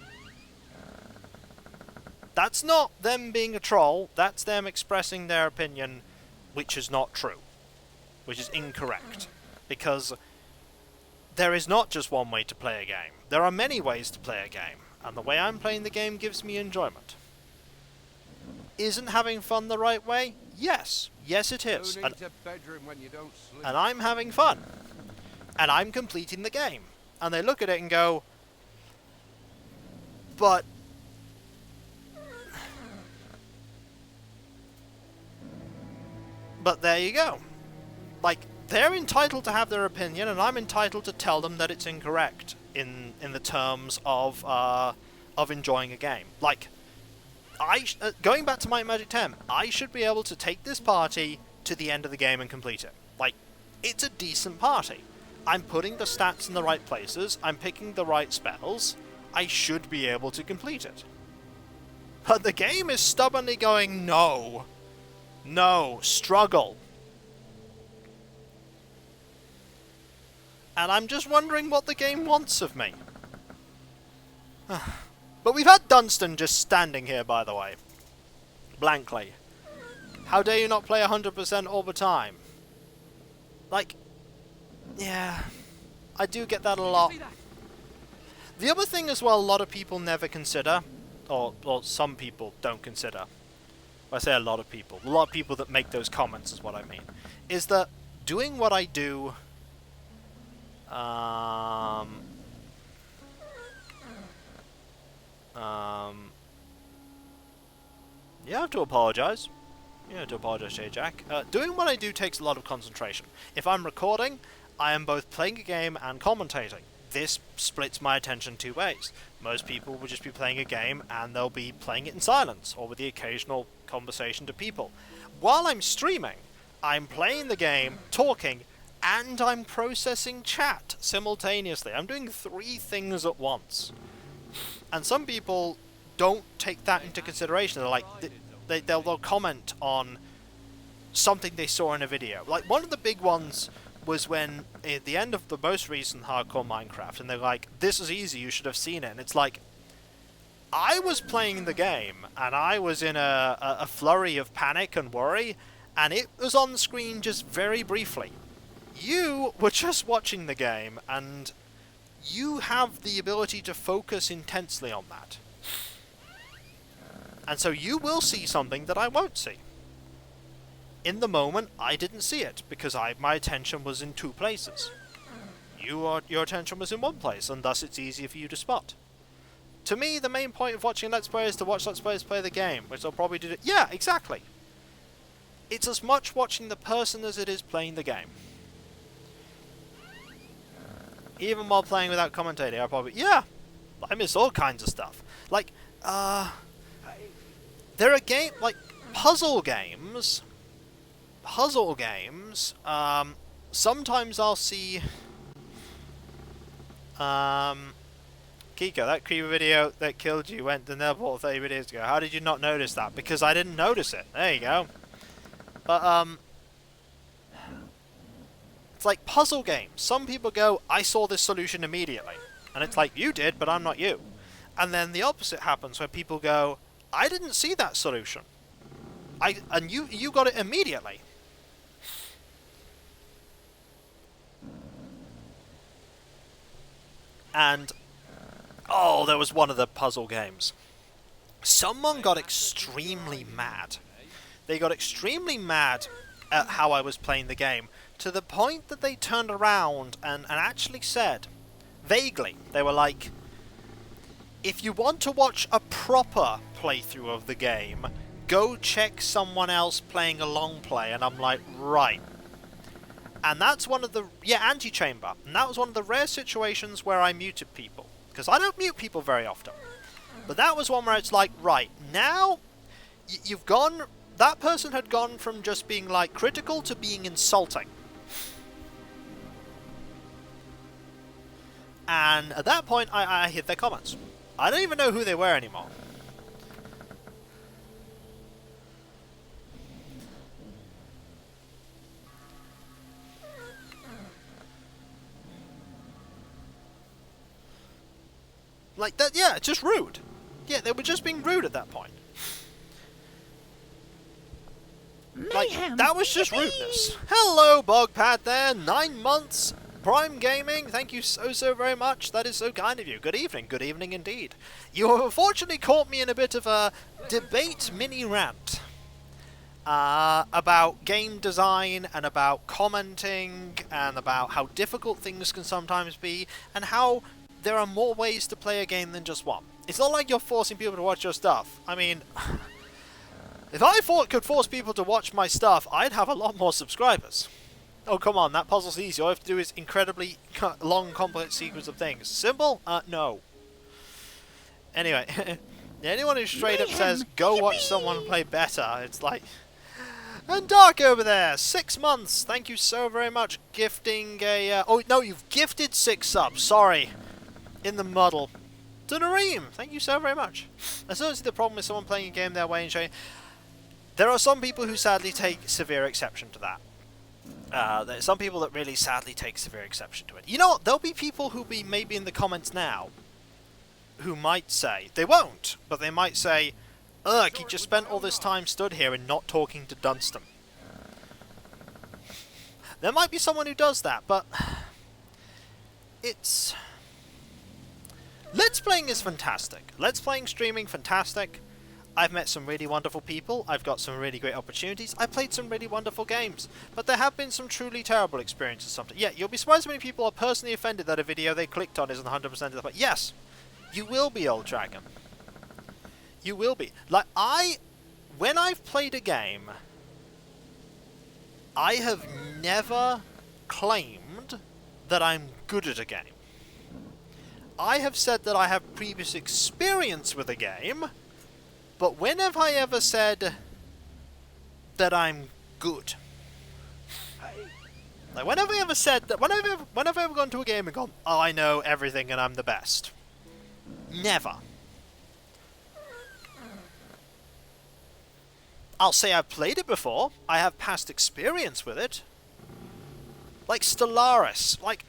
That's not them being a troll, that's them expressing their opinion, which is not true. Which is incorrect. Because there is not just one way to play a game. There are many ways to play a game, and the way I'm playing the game gives me enjoyment. Isn't having fun the right way? Yes. Yes, it is. And I'm having fun. And I'm completing the game. And they look at it and go, but there you go. Like, they're entitled to have their opinion, and I'm entitled to tell them that it's incorrect in the terms of enjoying a game. Like, going back to Might Magic 10, I should be able to take this party to the end of the game and complete it. Like, it's a decent party. I'm putting the stats in the right places, I'm picking the right spells, I should be able to complete it. But the game is stubbornly going, no. No, struggle. And I'm just wondering what the game wants of me. But we've had Dunstan just standing here, by the way. Blankly. How dare you not play 100% all the time? Like, yeah, I do get that a lot. The other thing as well, a lot of people never consider, or some people don't consider, I say a lot of people that make those comments is what I mean, is that doing what I do, you have to apologise. You have to apologise, J-Jack. Doing what I do takes a lot of concentration. If I'm recording, I am both playing a game and commentating. This splits my attention two ways. Most people will just be playing a game and they'll be playing it in silence, or with the occasional conversation to people. While I'm streaming, I'm playing the game, talking, and I'm processing chat simultaneously. I'm doing 3 things at once. And some people don't take that into consideration. They're like, they'll comment on something they saw in a video. Like, one of the big ones was when, at the end of the most recent Hardcore Minecraft, and they're like, this is easy, you should have seen it. And it's like, I was playing the game, and I was in a flurry of panic and worry, and it was on the screen just very briefly. You were just watching the game, and you have the ability to focus intensely on that. And so you will see something that I won't see. In the moment, I didn't see it, because my attention was in 2 places. Your attention was in 1 place, and thus it's easier for you to spot. To me, the main point of watching Let's Play is to watch Let's Players play the game, which they'll probably do. Yeah, exactly. It's as much watching the person as it is playing the game. Even while playing without commentating, I probably... Yeah! I miss all kinds of stuff. Like, there are like, puzzle games... sometimes I'll see... Kiko, that creeper video that killed you went to Netherport 30 videos ago. How did you not notice that? Because I didn't notice it. There you go. But, it's like puzzle games. Some people go, I saw this solution immediately. And it's like, you did, but I'm not you. And then the opposite happens, where people go, I didn't see that solution. And you got it immediately. And, oh, there was one of the puzzle games. Someone got extremely mad. They got extremely mad at how I was playing the game, to the point that they turned around and actually said, vaguely, they were like, if you want to watch a proper playthrough of the game, go check someone else playing a long play. And I'm like, right. And that's one of the... Yeah, Antechamber. And that was one of the rare situations where I muted people. Because I don't mute people very often. But that was one where it's like, right, now you've gone... That person had gone from just being, like, critical to being insulting. And at that point, I hid their comments. I don't even know who they were anymore. Like, that, yeah, just rude. Yeah, they were just being rude at that point. Like, Mayhem. that was just rudeness. Hello, Bogpat there. 9 months. Prime Gaming, thank you so very much. That is so kind of you. Good evening indeed. You have unfortunately caught me in a bit of a debate mini rant about game design and about commenting and about how difficult things can sometimes be and how there are more ways to play a game than just one. It's not like you're forcing people to watch your stuff. I mean, if I could force people to watch my stuff, I'd have a lot more subscribers. Oh, come on, that puzzle's easy. All I have to do is incredibly long, complex sequence of things. Simple? No. Anyway, anyone who straight up says, go watch someone play better, it's like... And Dark over there, 6 months. Thank you so very much. Gifting a... oh, no, you've gifted 6 subs. Sorry. In the muddle. To Nareem, thank you so very much. I still see the problem with someone playing a game their way and showing... There are some people who sadly take severe exception to that. There's some people that really sadly take severe exception to it. You know what? There'll be people who'll be maybe in the comments now who might say, they won't, but they might say, ugh, he just spent all this time stood here and not talking to Dunstan. There might be someone who does that, but it's... Let's Playing is fantastic. Let's Playing streaming, fantastic. I've met some really wonderful people, I've got some really great opportunities, I played some really wonderful games, but there have been some truly terrible experiences sometimes. Yeah, you'll be surprised how many people are personally offended that a video they clicked on isn't 100% of the point. Yes, you will be, Old Dragon. You will be. Like, when I've played a game, I have never claimed that I'm good at a game. I have said that I have previous experience with a game, but when have I ever said that I'm good? Like, when have I ever said that? When have I ever gone to a game and gone, oh, I know everything and I'm the best? Never. I'll say I've played it before. I have past experience with it. Like Stellaris. Like,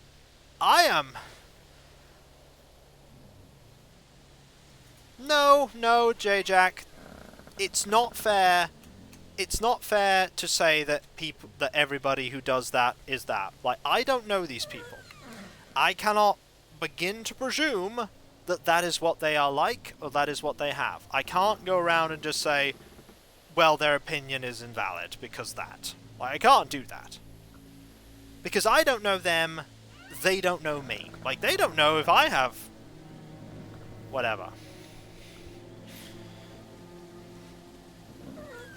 I am... No, J-Jack. It's not fair. It's not fair to say that everybody who does that is that. Like, I don't know these people. I cannot begin to presume that that is what they are like, or that is what they have. I can't go around and just say, well, their opinion is invalid because that. Like, I can't do that. Because I don't know them, they don't know me. Like, they don't know if I have... whatever.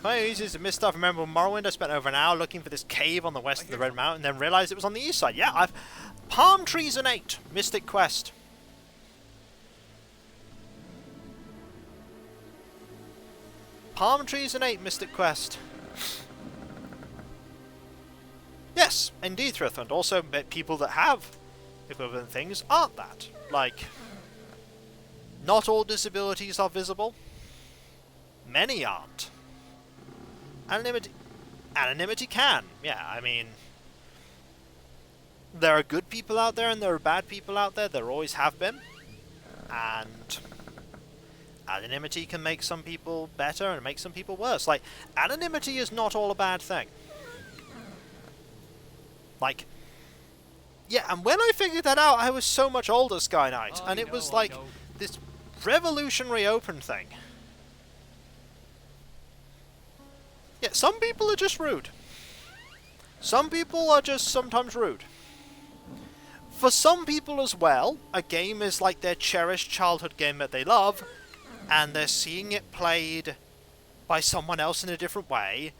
My easiest to miss stuff. Remember when Morrowind, I spent over an hour looking for this cave on the west of the Red Mountain, then realized it was on the east side. Yeah, I've... Palm Trees and 8, Mystic Quest. Palm Trees and 8, Mystic Quest. Yes, indeed, Thrithund. Also, people that have equivalent things aren't that. Like, not all disabilities are visible. Many aren't. Anonymity can. Yeah, I mean... There are good people out there and there are bad people out there. There always have been. And... anonymity can make some people better and make some people worse. Like, anonymity is not all a bad thing. Like... Yeah, and when I figured that out, I was so much older, Sky Knight. And it was like this revolutionary open thing. Yeah, some people are just rude. Some people are just sometimes rude. For some people as well, a game is like their cherished childhood game that they love, and they're seeing it played by someone else in a different way,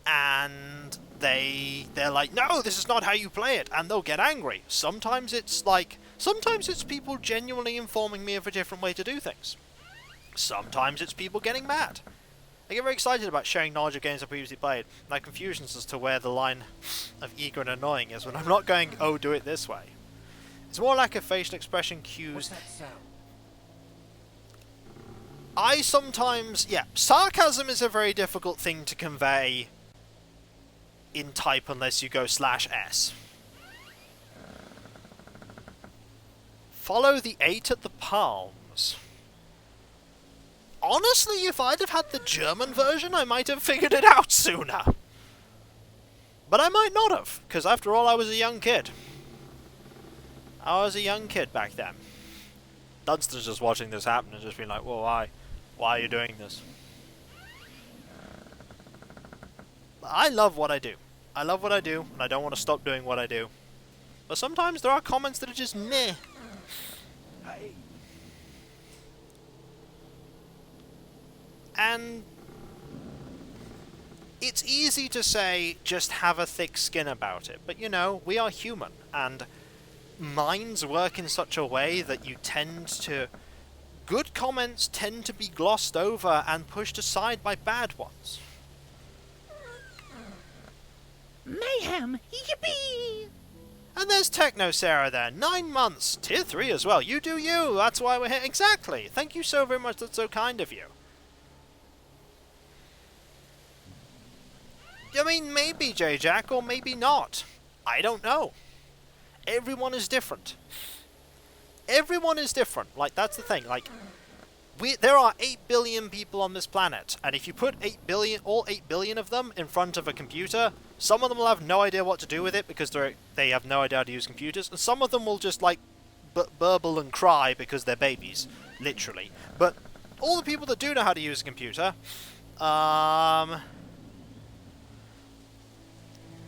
and they're like, no, this is not how you play it, and they'll get angry. Sometimes it's people genuinely informing me of a different way to do things. Sometimes it's people getting mad. I get very excited about sharing knowledge of games I previously played. My confusions as to where the line of eager and annoying is when I'm not going, oh, do it this way. It's more like a facial expression cues. What's that sound? I sometimes... Yeah, sarcasm is a very difficult thing to convey in type unless you go /S. Follow the 8 at the palms. Honestly, if I'd have had the German version, I might have figured it out sooner. But I might not have, because after all, I was a young kid. I was a young kid back then. Dunstan's just watching this happen and just being like, well, why? Why are you doing this? I love what I do. I love what I do, and I don't want to stop doing what I do. But sometimes there are comments that are just meh. And it's easy to say, just have a thick skin about it. But, you know, we are human, and minds work in such a way that you tend to... Good comments tend to be glossed over and pushed aside by bad ones. Mayhem! Yippee! And there's Techno Sarah there, 9 months, tier 3 as well. You do you, that's why we're here. Exactly. Thank you so very much, that's so kind of you. I mean, maybe J-Jack, or maybe not. I don't know. Everyone is different. Everyone is different. Like, that's the thing. Like, there are 8 billion people on this planet, and if you put 8 billion, all 8 billion of them in front of a computer, some of them will have no idea what to do with it because they have no idea how to use computers, and some of them will just, like, burble and cry because they're babies. Literally. But all the people that do know how to use a computer,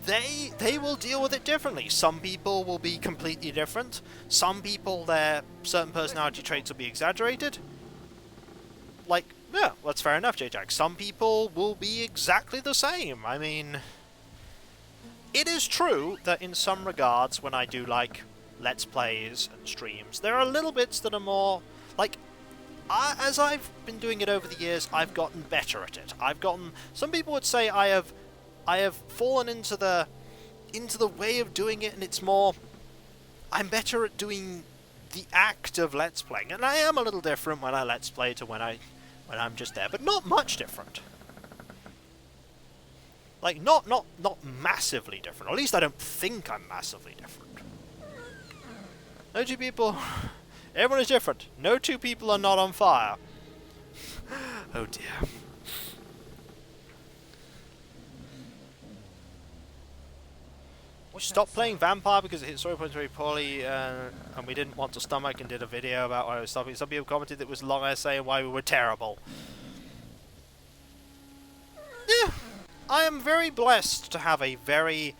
they will deal with it differently. Some people will be completely different. Some people, their certain personality traits will be exaggerated. Like, yeah, that's fair enough, J-Jack. Some people will be exactly the same. I mean, it is true that in some regards, when I do, like, Let's Plays and streams, there are little bits that are more, like, as I've been doing it over the years, I've gotten better at it. Some people would say I have fallen into the way of doing it, and it's more, I'm better at doing the act of Let's Playing, and I am a little different when I Let's Play to when I'm just there, but not much different. Like, not massively different. Or at least I don't think I'm massively different. No two people... Everyone is different. No two people are not on fire. Oh dear. Stop playing Vampire because it hit story points very poorly, and we didn't want to stomach and did a video about why I was stopping. Some people commented it was a long essay and why we were terrible. Yeah, I am very blessed to have a very,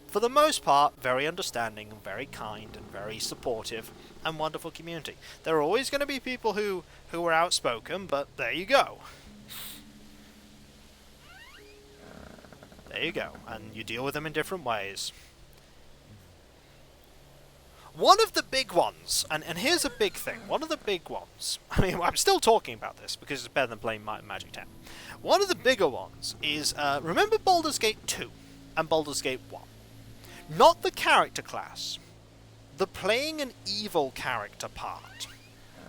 for the most part, very understanding and very kind and very supportive and wonderful community. There are always going to be people who are outspoken, but there you go. There you go, and you deal with them in different ways. One of the big ones, and here's a big thing, one of the big ones, I mean, I'm still talking about this because it's better than playing Might and Magic 10. One of the bigger ones is, remember Baldur's Gate 2 and Baldur's Gate 1? Not the character class, the playing an evil character part.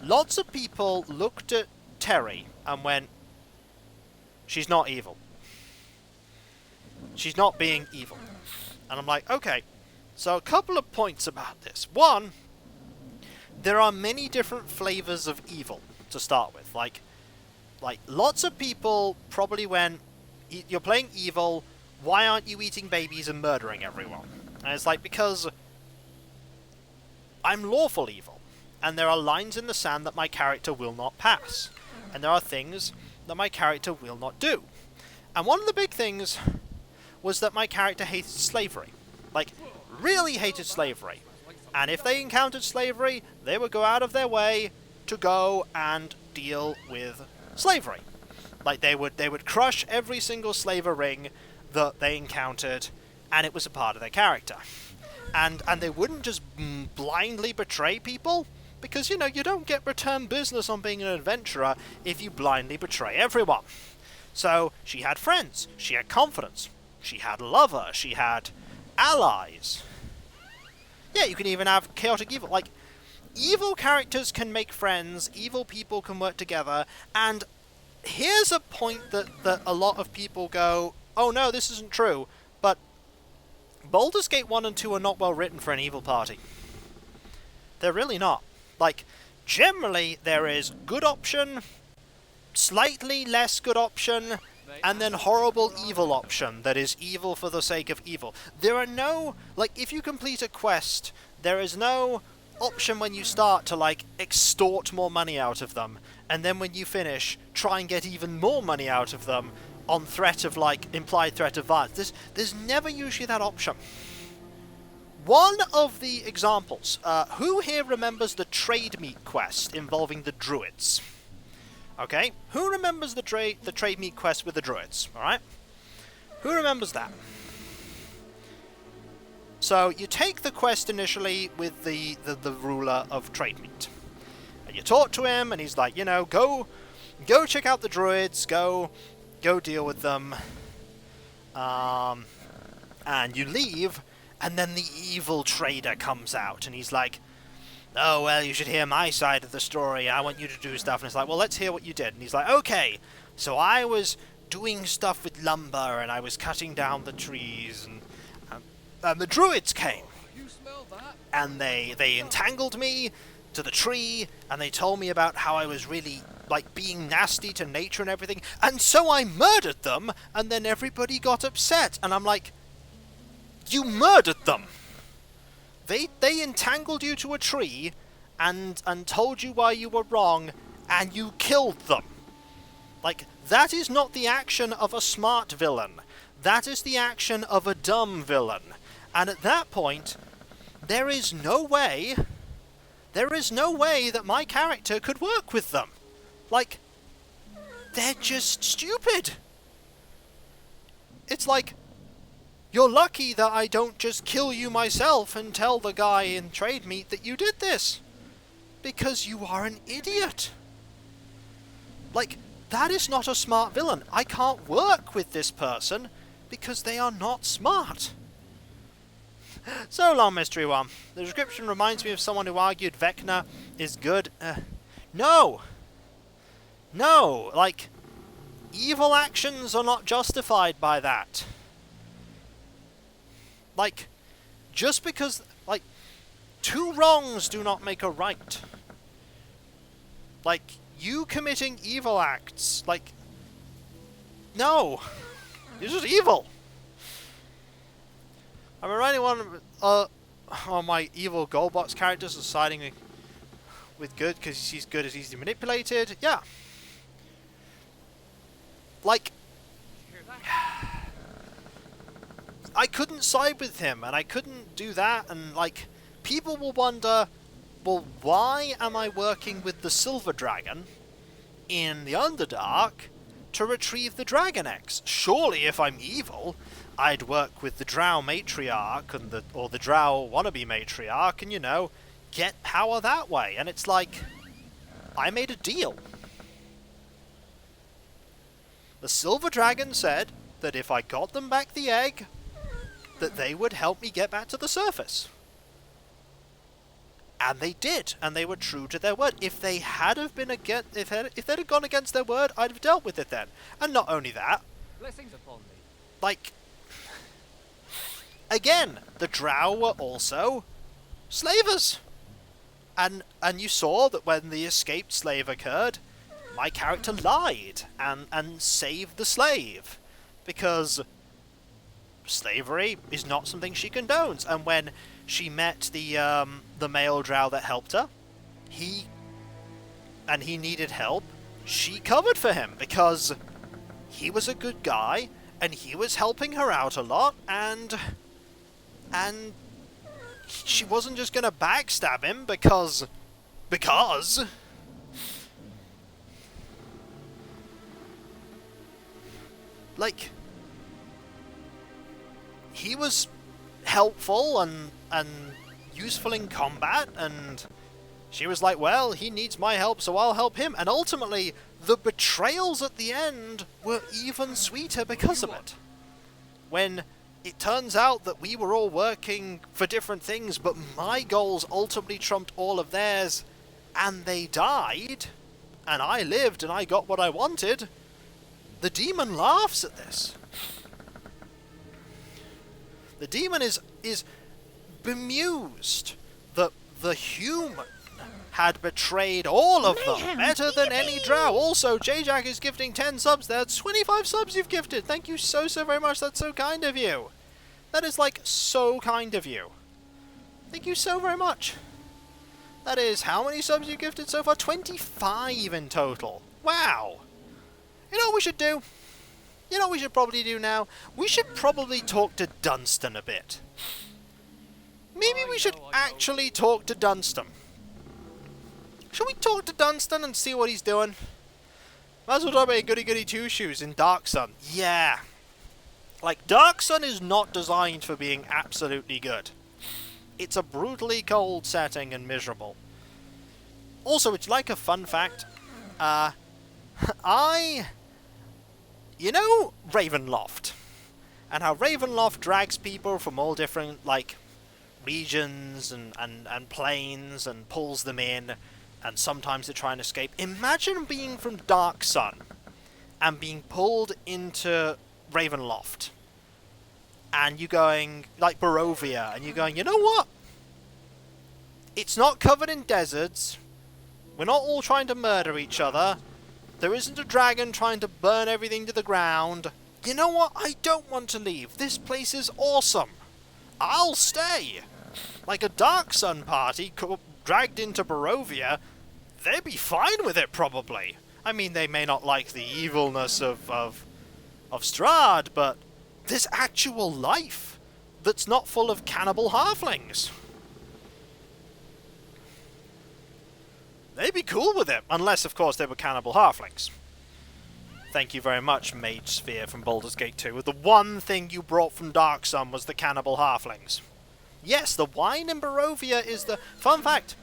Lots of people looked at Terry and went, she's not evil. She's not being evil. And I'm like, okay, so a couple of points about this. One, there are many different flavors of evil to start with. Like lots of people probably went, you're playing evil, why aren't you eating babies and murdering everyone? And it's like, because I'm lawful evil, and there are lines in the sand that my character will not pass. And there are things that my character will not do. And one of the big things was that my character hated slavery. Like, really hated slavery. And if they encountered slavery, they would go out of their way to go and deal with slavery. Like, they would crush every single slaver ring that they encountered, and it was a part of their character. And they wouldn't just blindly betray people, because, you know, you don't get return business on being an adventurer if you blindly betray everyone. So, she had friends, she had confidence, she had a lover, she had allies. Yeah, you can even have chaotic evil. Like, evil characters can make friends, evil people can work together, and here's a point that a lot of people go, oh no, this isn't true, but Baldur's Gate 1 and 2 are not well written for an evil party. They're really not. Like, generally, there is good option, slightly less good option, and then horrible evil option that is evil for the sake of evil. There are no, like, if you complete a quest, there is no option when you start to, like, extort more money out of them, and then when you finish, try and get even more money out of them on threat of, like, implied threat of violence. There's never usually that option. One of the examples, who here remembers the trade meet quest involving the druids? Okay, who remembers the trade meet quest with the druids, alright? Who remembers that? So, you take the quest initially with the ruler of trade meet. And you talk to him, and he's like, you know, go check out the druids, go deal with them. And you leave, and then the evil trader comes out, and he's like, oh, well, you should hear my side of the story. I want you to do stuff. And it's like, well, let's hear what you did. And he's like, okay, so I was doing stuff with lumber, and I was cutting down the trees, and the druids came. And they entangled me to the tree, and they told me about how I was really, like, being nasty to nature and everything. And so I murdered them, and then everybody got upset. And I'm like, you murdered them! They entangled you to a tree and told you why you were wrong, and you killed them. Like, that is not the action of a smart villain. That is the action of a dumb villain. And at that point, there is no way that my character could work with them. Like, they're just stupid. It's like, you're lucky that I don't just kill you myself and tell the guy in trade meet that you did this. Because you are an idiot. Like, that is not a smart villain. I can't work with this person because they are not smart. So long, Mystery One. The description reminds me of someone who argued Vecna is good. No! No! Like, evil actions are not justified by that. Like, just because, like, two wrongs do not make a right. Like, you committing evil acts, like, no. You're just evil. Am I writing one, on my evil Goldbox characters are siding with good because he's good as easily manipulated? Yeah. Like, I couldn't side with him, and I couldn't do that, and, like, people will wonder, well, why am I working with the Silver Dragon in the Underdark to retrieve the Dragon Eggs? Surely, if I'm evil, I'd work with the Drow Matriarch, and or the Drow wannabe Matriarch, and, you know, get power that way. And it's like, I made a deal. The Silver Dragon said that if I got them back the egg, that they would help me get back to the surface. And they did, and they were true to their word. If they had have been if they'd have gone against their word, I'd have dealt with it then. And not only that, Blessings upon me. like, again, the Drow were also slavers. And you saw that when the escaped slave occurred, my character lied and saved the slave. Because slavery is not something she condones. And when she met the male drow that helped her, he needed help, she covered for him because he was a good guy and he was helping her out a lot, and she wasn't just gonna backstab him because like, he was helpful and useful in combat, and she was like, well, he needs my help, so I'll help him. And ultimately, the betrayals at the end were even sweeter because of it. When it turns out that we were all working for different things, but my goals ultimately trumped all of theirs, and they died, and I lived and I got what I wanted, the demon laughs at this. The demon is bemused that the human, had betrayed all of them. Mayhem. Better than any Yippee! drow. Also, J-Jack is gifting 10 subs there. 25 subs you've gifted. Thank you so very much. That's so kind of you. That is, like, so kind of you. Thank you so very much. That is how many subs you gifted so far? 25 in total. Wow. You know what we should do? You know what we should probably do now? We should probably talk to Dunstan a bit. Maybe we should actually talk to Dunstan. Should we talk to Dunstan and see what he's doing? Might as well talk about Goody Goody Two Shoes in Dark Sun. Yeah. Like, Dark Sun is not designed for being absolutely good. It's a brutally cold setting and miserable. Also, it's like a fun fact. You know Ravenloft? And how Ravenloft drags people from all different, like, regions and planes and pulls them in, and sometimes they try and escape. Imagine being from Dark Sun and being pulled into Ravenloft. And you going, like Barovia, and you're going, you know what? It's not covered in deserts. We're not all trying to murder each other. There isn't a dragon trying to burn everything to the ground. You know what? I don't want to leave. This place is awesome. I'll stay. Like a Dark Sun party dragged into Barovia, they'd be fine with it, probably. I mean, they may not like the evilness of Strahd, but there's actual life that's not full of cannibal halflings. They'd be cool with it, unless, of course, they were cannibal halflings. Thank you very much, Mage Sphere from Baldur's Gate 2. The one thing you brought from Dark Sun was the cannibal halflings. Yes, the wine in Barovia is the... Fun fact,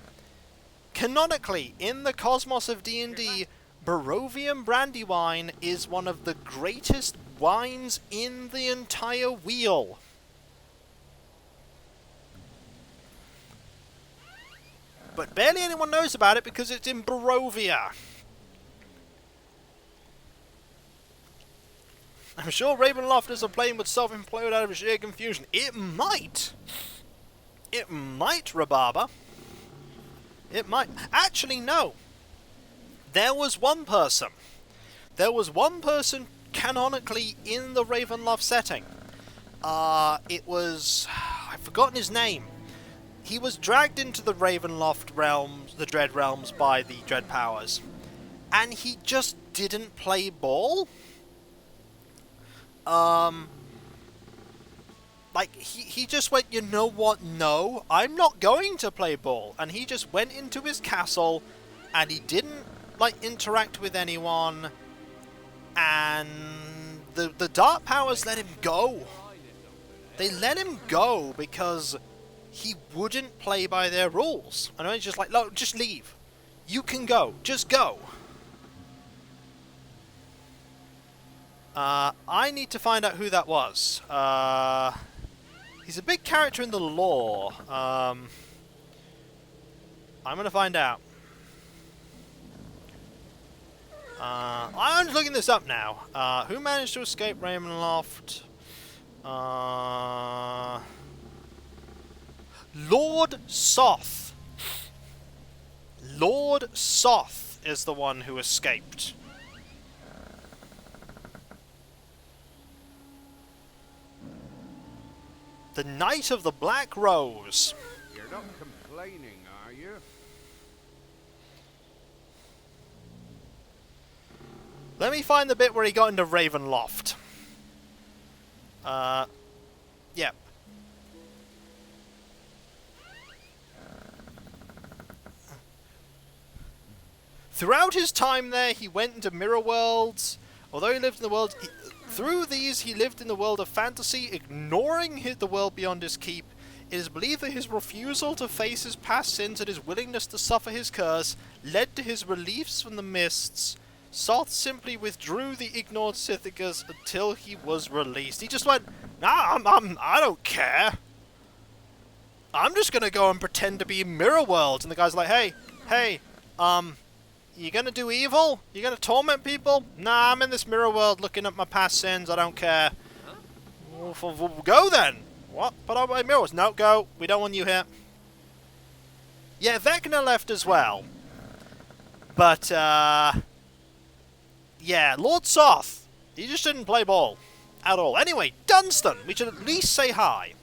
canonically, in the cosmos of D&D, Barovian brandy wine is one of the greatest wines in the entire wheel. But barely anyone knows about it because it's in Barovia. I'm sure Ravenloft as a plane would self-implode out of sheer confusion. It might. It might, Rhabarber. It might. Actually, no. There was one person. There was one person canonically in the Ravenloft setting. It was... I've forgotten his name. He was dragged into the Ravenloft realms, the Dread Realms, by the Dread Powers. And he just didn't play ball. Like, he just went, you know what, no, I'm not going to play ball. And he just went into his castle, and he didn't, like, interact with anyone. And the Dark Powers let him go. They let him go because he wouldn't play by their rules. And he's just like, no, just leave. You can go. Just go. I need to find out who that was. He's a big character in the lore. I'm going to find out. I'm looking this up now. Who managed to escape Ravenloft? Lord Soth. Lord Soth is the one who escaped. The Knight of the Black Rose. You're not complaining, are you? Let me find the bit where he got into Ravenloft. Yeah. Throughout his time there, he went into mirror worlds. Although he lived in the world... Through these, he lived in the world of fantasy, ignoring the world beyond his keep. It is believed that his refusal to face his past sins and his willingness to suffer his curse led to his release from the mists. Soth simply withdrew the ignored Sithicus until he was released. He just went, nah, I don't care. I'm just gonna go and pretend to be in mirror worlds. And the guy's like, hey, you gonna do evil? You gonna torment people? Nah, I'm in this mirror world looking at my past sins. I don't care. Well, go then. What? But I'm in mirrors. No, go. We don't want you here. Yeah, Vecna left as well. But, yeah, Lord Soth, he just didn't play ball. At all. Anyway, Dunstan, we should at least say hi.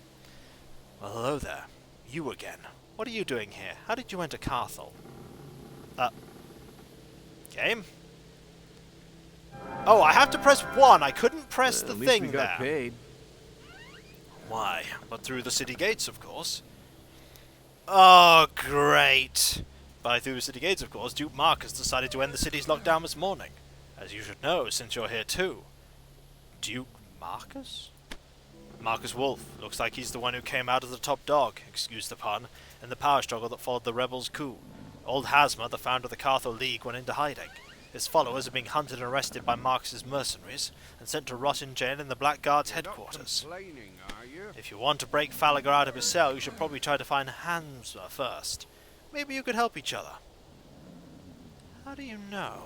Well, hello there. You again. What are you doing here? How did you enter Carthel? Game? Oh, I have to press 1. I couldn't press the At least thing we got there. paid. Why? But through the city gates, of course. Oh, great. By through the city gates, of course, Duke Marcus decided to end the city's lockdown this morning. As you should know, since you're here too. Duke Marcus? Marcus Wolf. Looks like he's the one who came out as the top dog, excuse the pun, in the power struggle that followed the rebels' coup. Old Hazma, the founder of the Carthel League, went into hiding. His followers are being hunted and arrested by Marcus's mercenaries and sent to rot in jail in the Blackguard's headquarters. If you want to break Falagar out of his cell, you should probably try to find Hazma first. Maybe you could help each other. How do you know?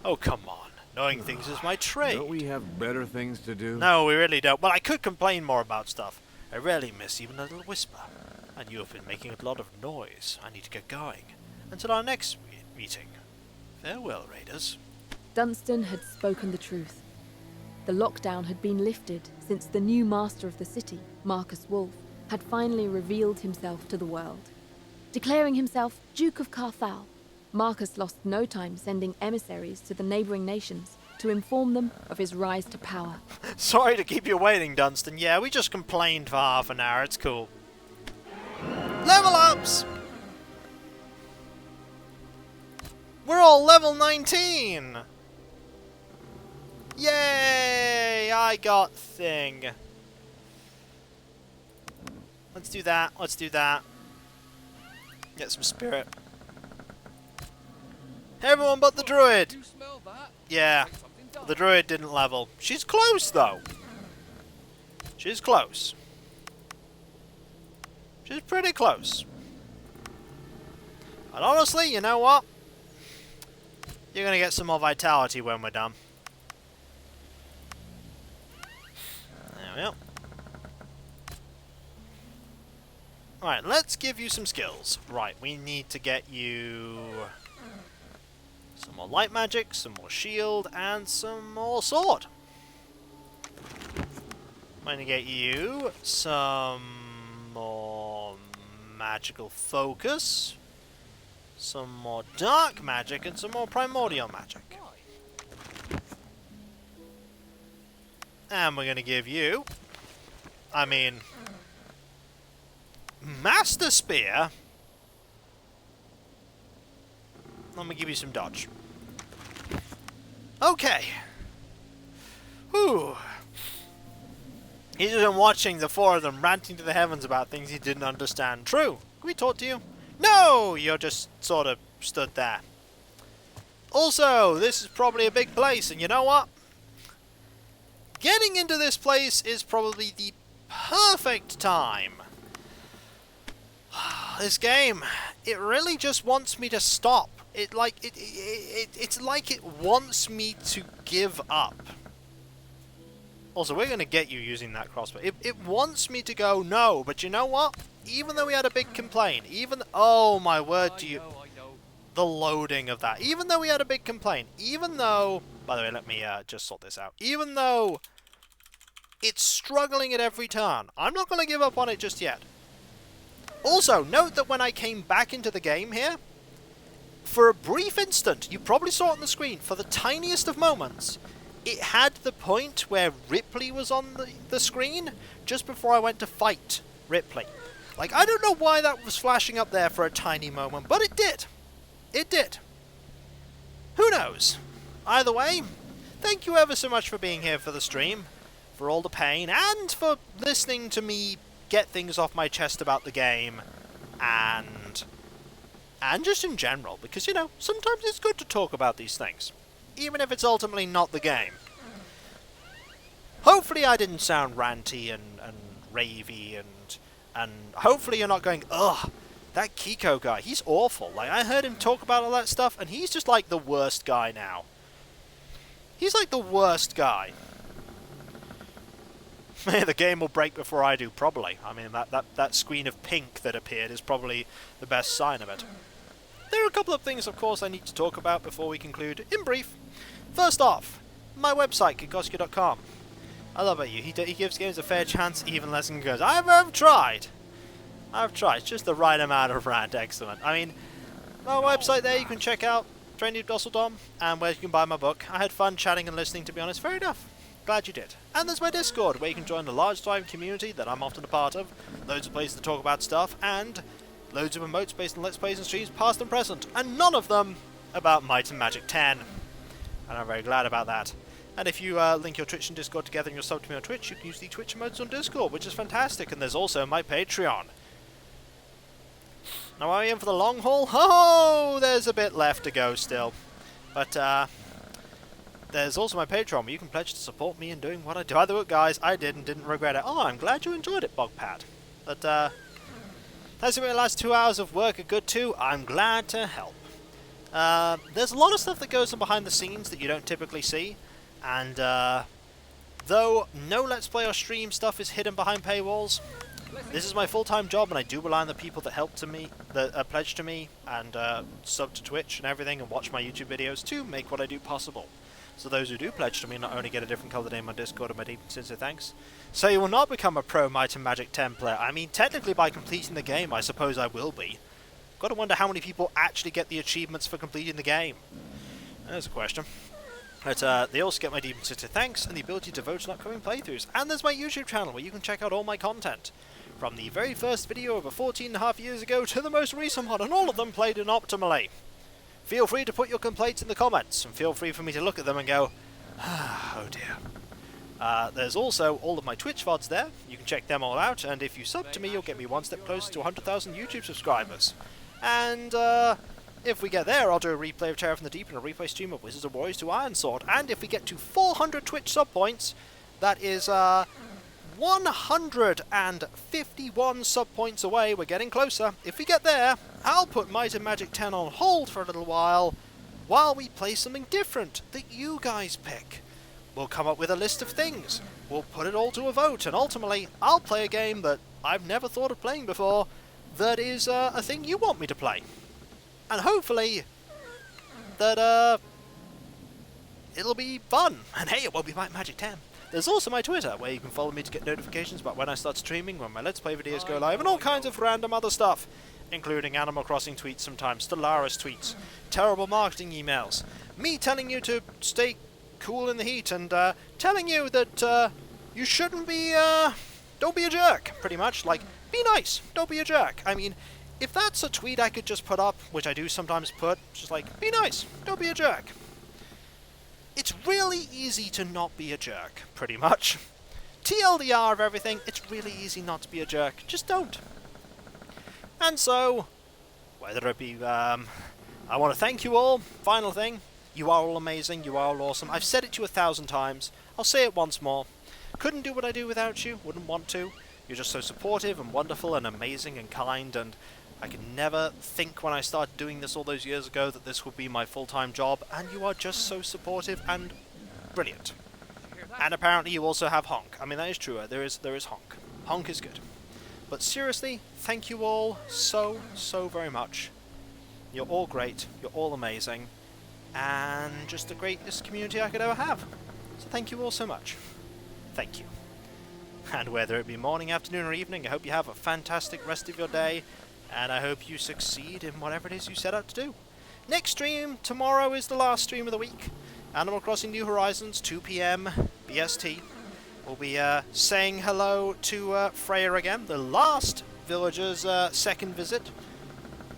Oh, come on. Knowing things is my trade. Don't we have better things to do? No, we really don't. Well, I could complain more about stuff. I rarely miss even a little whisper. And you have been making a lot of noise. I need to get going. Until our next meeting. Farewell, Raiders. Dunstan had spoken the truth. The lockdown had been lifted since the new master of the city, Marcus Wolf, had finally revealed himself to the world. Declaring himself Duke of Carthal, Marcus lost no time sending emissaries to the neighbouring nations to inform them of his rise to power. Sorry to keep you waiting, Dunstan. Yeah, we just complained for half an hour. It's cool. Level ups! We're all level 19! Yay! I got thing. Let's do that. Let's do that. Get some spirit. Everyone but the druid! Yeah, the druid didn't level. She's close, though. She's close. She's pretty close. And honestly, you know what? You're gonna get some more vitality when we're done. There we go. Alright, let's give you some skills. Right, we need to get you some more light magic, some more shield, and some more sword. I'm going to get you some more magical focus, some more dark magic, and some more primordial magic. And we're going to give you, Master Spear. Let me give you some dodge. Okay. Whew. He's just been watching the four of them ranting to the heavens about things he didn't understand. True. Can we talk to you? No! You're just sort of stood there. Also, this is probably a big place, and you know what? Getting into this place is probably the perfect time. This game, it really just wants me to stop. It's like it wants me to give up. Also, we're going to get you using that crossbow. It wants me to go, no, but you know what? Even though we had a big complaint, oh my word, the loading of that. Even though we had a big complaint, even though, by the way, let me just sort this out. Even though it's struggling at every turn, I'm not going to give up on it just yet. Also, note that when I came back into the game here, for a brief instant, you probably saw it on the screen, for the tiniest of moments, it had the point where Ripley was on the screen just before I went to fight Ripley. Like, I don't know why that was flashing up there for a tiny moment, but it did. It did. Who knows? Either way, thank you ever so much for being here for the stream, for all the pain, and for listening to me get things off my chest about the game, and just in general, because, you know, sometimes it's good to talk about these things, even if it's ultimately not the game. Hopefully I didn't sound ranty and ravey, and hopefully you're not going, ugh, that Kiko guy, he's awful. Like, I heard him talk about all that stuff, and he's just like the worst guy now. He's like the worst guy. The game will break before I do, probably. I mean, that screen of pink that appeared is probably the best sign of it. There are a couple of things, of course, I need to talk about before we conclude. In brief, first off, my website, Kikoskia.com. I love it. He gives games a fair chance, even less than goes. I've tried. It's just the right amount of rant. Excellent. I mean, my website there you can check out, Trendy Dusseldom, and where you can buy my book. I had fun chatting and listening, to be honest. Fair enough. Glad you did. And there's my Discord, where you can join the large time community that I'm often a part of. Loads of places to talk about stuff, and loads of emotes based on Let's Plays and streams, past and present, and none of them about Might and Magic 10. And I'm very glad about that. And if you link your Twitch and Discord together and you're subbed to me on Twitch, you can use the Twitch emotes on Discord, which is fantastic. And there's also my Patreon. Now, are we in for the long haul? Oh, there's a bit left to go still. But there's also my Patreon, where you can pledge to support me in doing what I do. Either way, guys, I did and didn't regret it. Oh, I'm glad you enjoyed it, Bogpad. But that's been the last 2 hours of work are good too. I'm glad to help. There's a lot of stuff that goes on behind the scenes that you don't typically see. And though no Let's Play or stream stuff is hidden behind paywalls, this is my full-time job, and I do rely on the people that help to me, that pledge to me, and sub to Twitch and everything, and watch my YouTube videos to make what I do possible. So those who do pledge to me not only get a different coloured name on Discord and my deep and sincere thanks, so you will not become a pro Might and Magic 10 player. I mean, technically by completing the game, I suppose I will be. Got to wonder how many people actually get the achievements for completing the game. There's a question. But they also get my deep and sincere thanks and the ability to vote on upcoming playthroughs. And there's my YouTube channel, where you can check out all my content. From the very first video over 14.5 years ago to the most recent one, and all of them played in optimally. Feel free to put your complaints in the comments, and feel free for me to look at them and go, oh dear. There's also all of my Twitch VODs there. You can check them all out, and if you sub to me, you'll get me one step closer to 100,000 YouTube subscribers. And if we get there, I'll do a replay of Terror from the Deep and a replay stream of Wizards of Warriors to Ironsword. And if we get to 400 Twitch sub points, that is 151 sub points away. We're getting closer. If we get there, I'll put Might and Magic 10 on hold for a little while we play something different that you guys pick. We'll come up with a list of things. We'll put it all to a vote, and ultimately, I'll play a game that I've never thought of playing before that is a thing you want me to play. And hopefully that it'll be fun. And hey, it won't be Might and Magic 10. There's also my Twitter, where you can follow me to get notifications about when I start streaming, when my Let's Play videos go live, and all kinds of random other stuff, including Animal Crossing tweets sometimes, Stellaris tweets, terrible marketing emails, me telling you to stay cool in the heat, and telling you that you shouldn't be, don't be a jerk, pretty much. Like, be nice, don't be a jerk. I mean, if that's a tweet I could just put up, which I do sometimes put, just like, be nice, don't be a jerk. It's really easy to not be a jerk, pretty much. TLDR of everything, it's really easy not to be a jerk. Just don't. And so, whether it be, I want to thank you all. Final thing, you are all amazing, you are all awesome. I've said it to you 1,000 times. I'll say it once more. Couldn't do what I do without you, wouldn't want to. You're just so supportive and wonderful and amazing and kind, and I could never think when I started doing this all those years ago that this would be my full-time job, and you are just so supportive and brilliant. And apparently you also have Honk. I mean, that is true. There is Honk. Honk is good. But seriously, thank you all so very much. You're all great. You're all amazing. And just the greatest community I could ever have. So thank you all so much. Thank you. And whether it be morning, afternoon, or evening, I hope you have a fantastic rest of your day. And I hope you succeed in whatever it is you set out to do. Next stream, tomorrow is the last stream of the week. Animal Crossing New Horizons, 2 PM, BST. We'll be saying hello to Freya again, the last villager's second visit.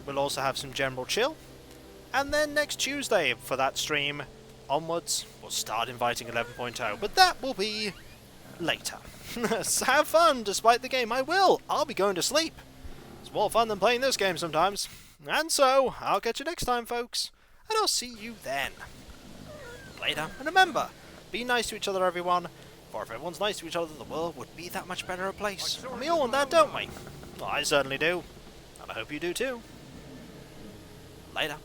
We'll also have some general chill. And then next Tuesday, for that stream, onwards, we'll start inviting 11.0. But that will be later. So have fun, despite the game. I will. I'll be going to sleep. It's more fun than playing this game sometimes. And so, I'll catch you next time, folks. And I'll see you then. Later. And remember, be nice to each other, everyone. For if everyone's nice to each other, the world would be that much better a place. And we all want that, don't we? Well, I certainly do. And I hope you do too. Later.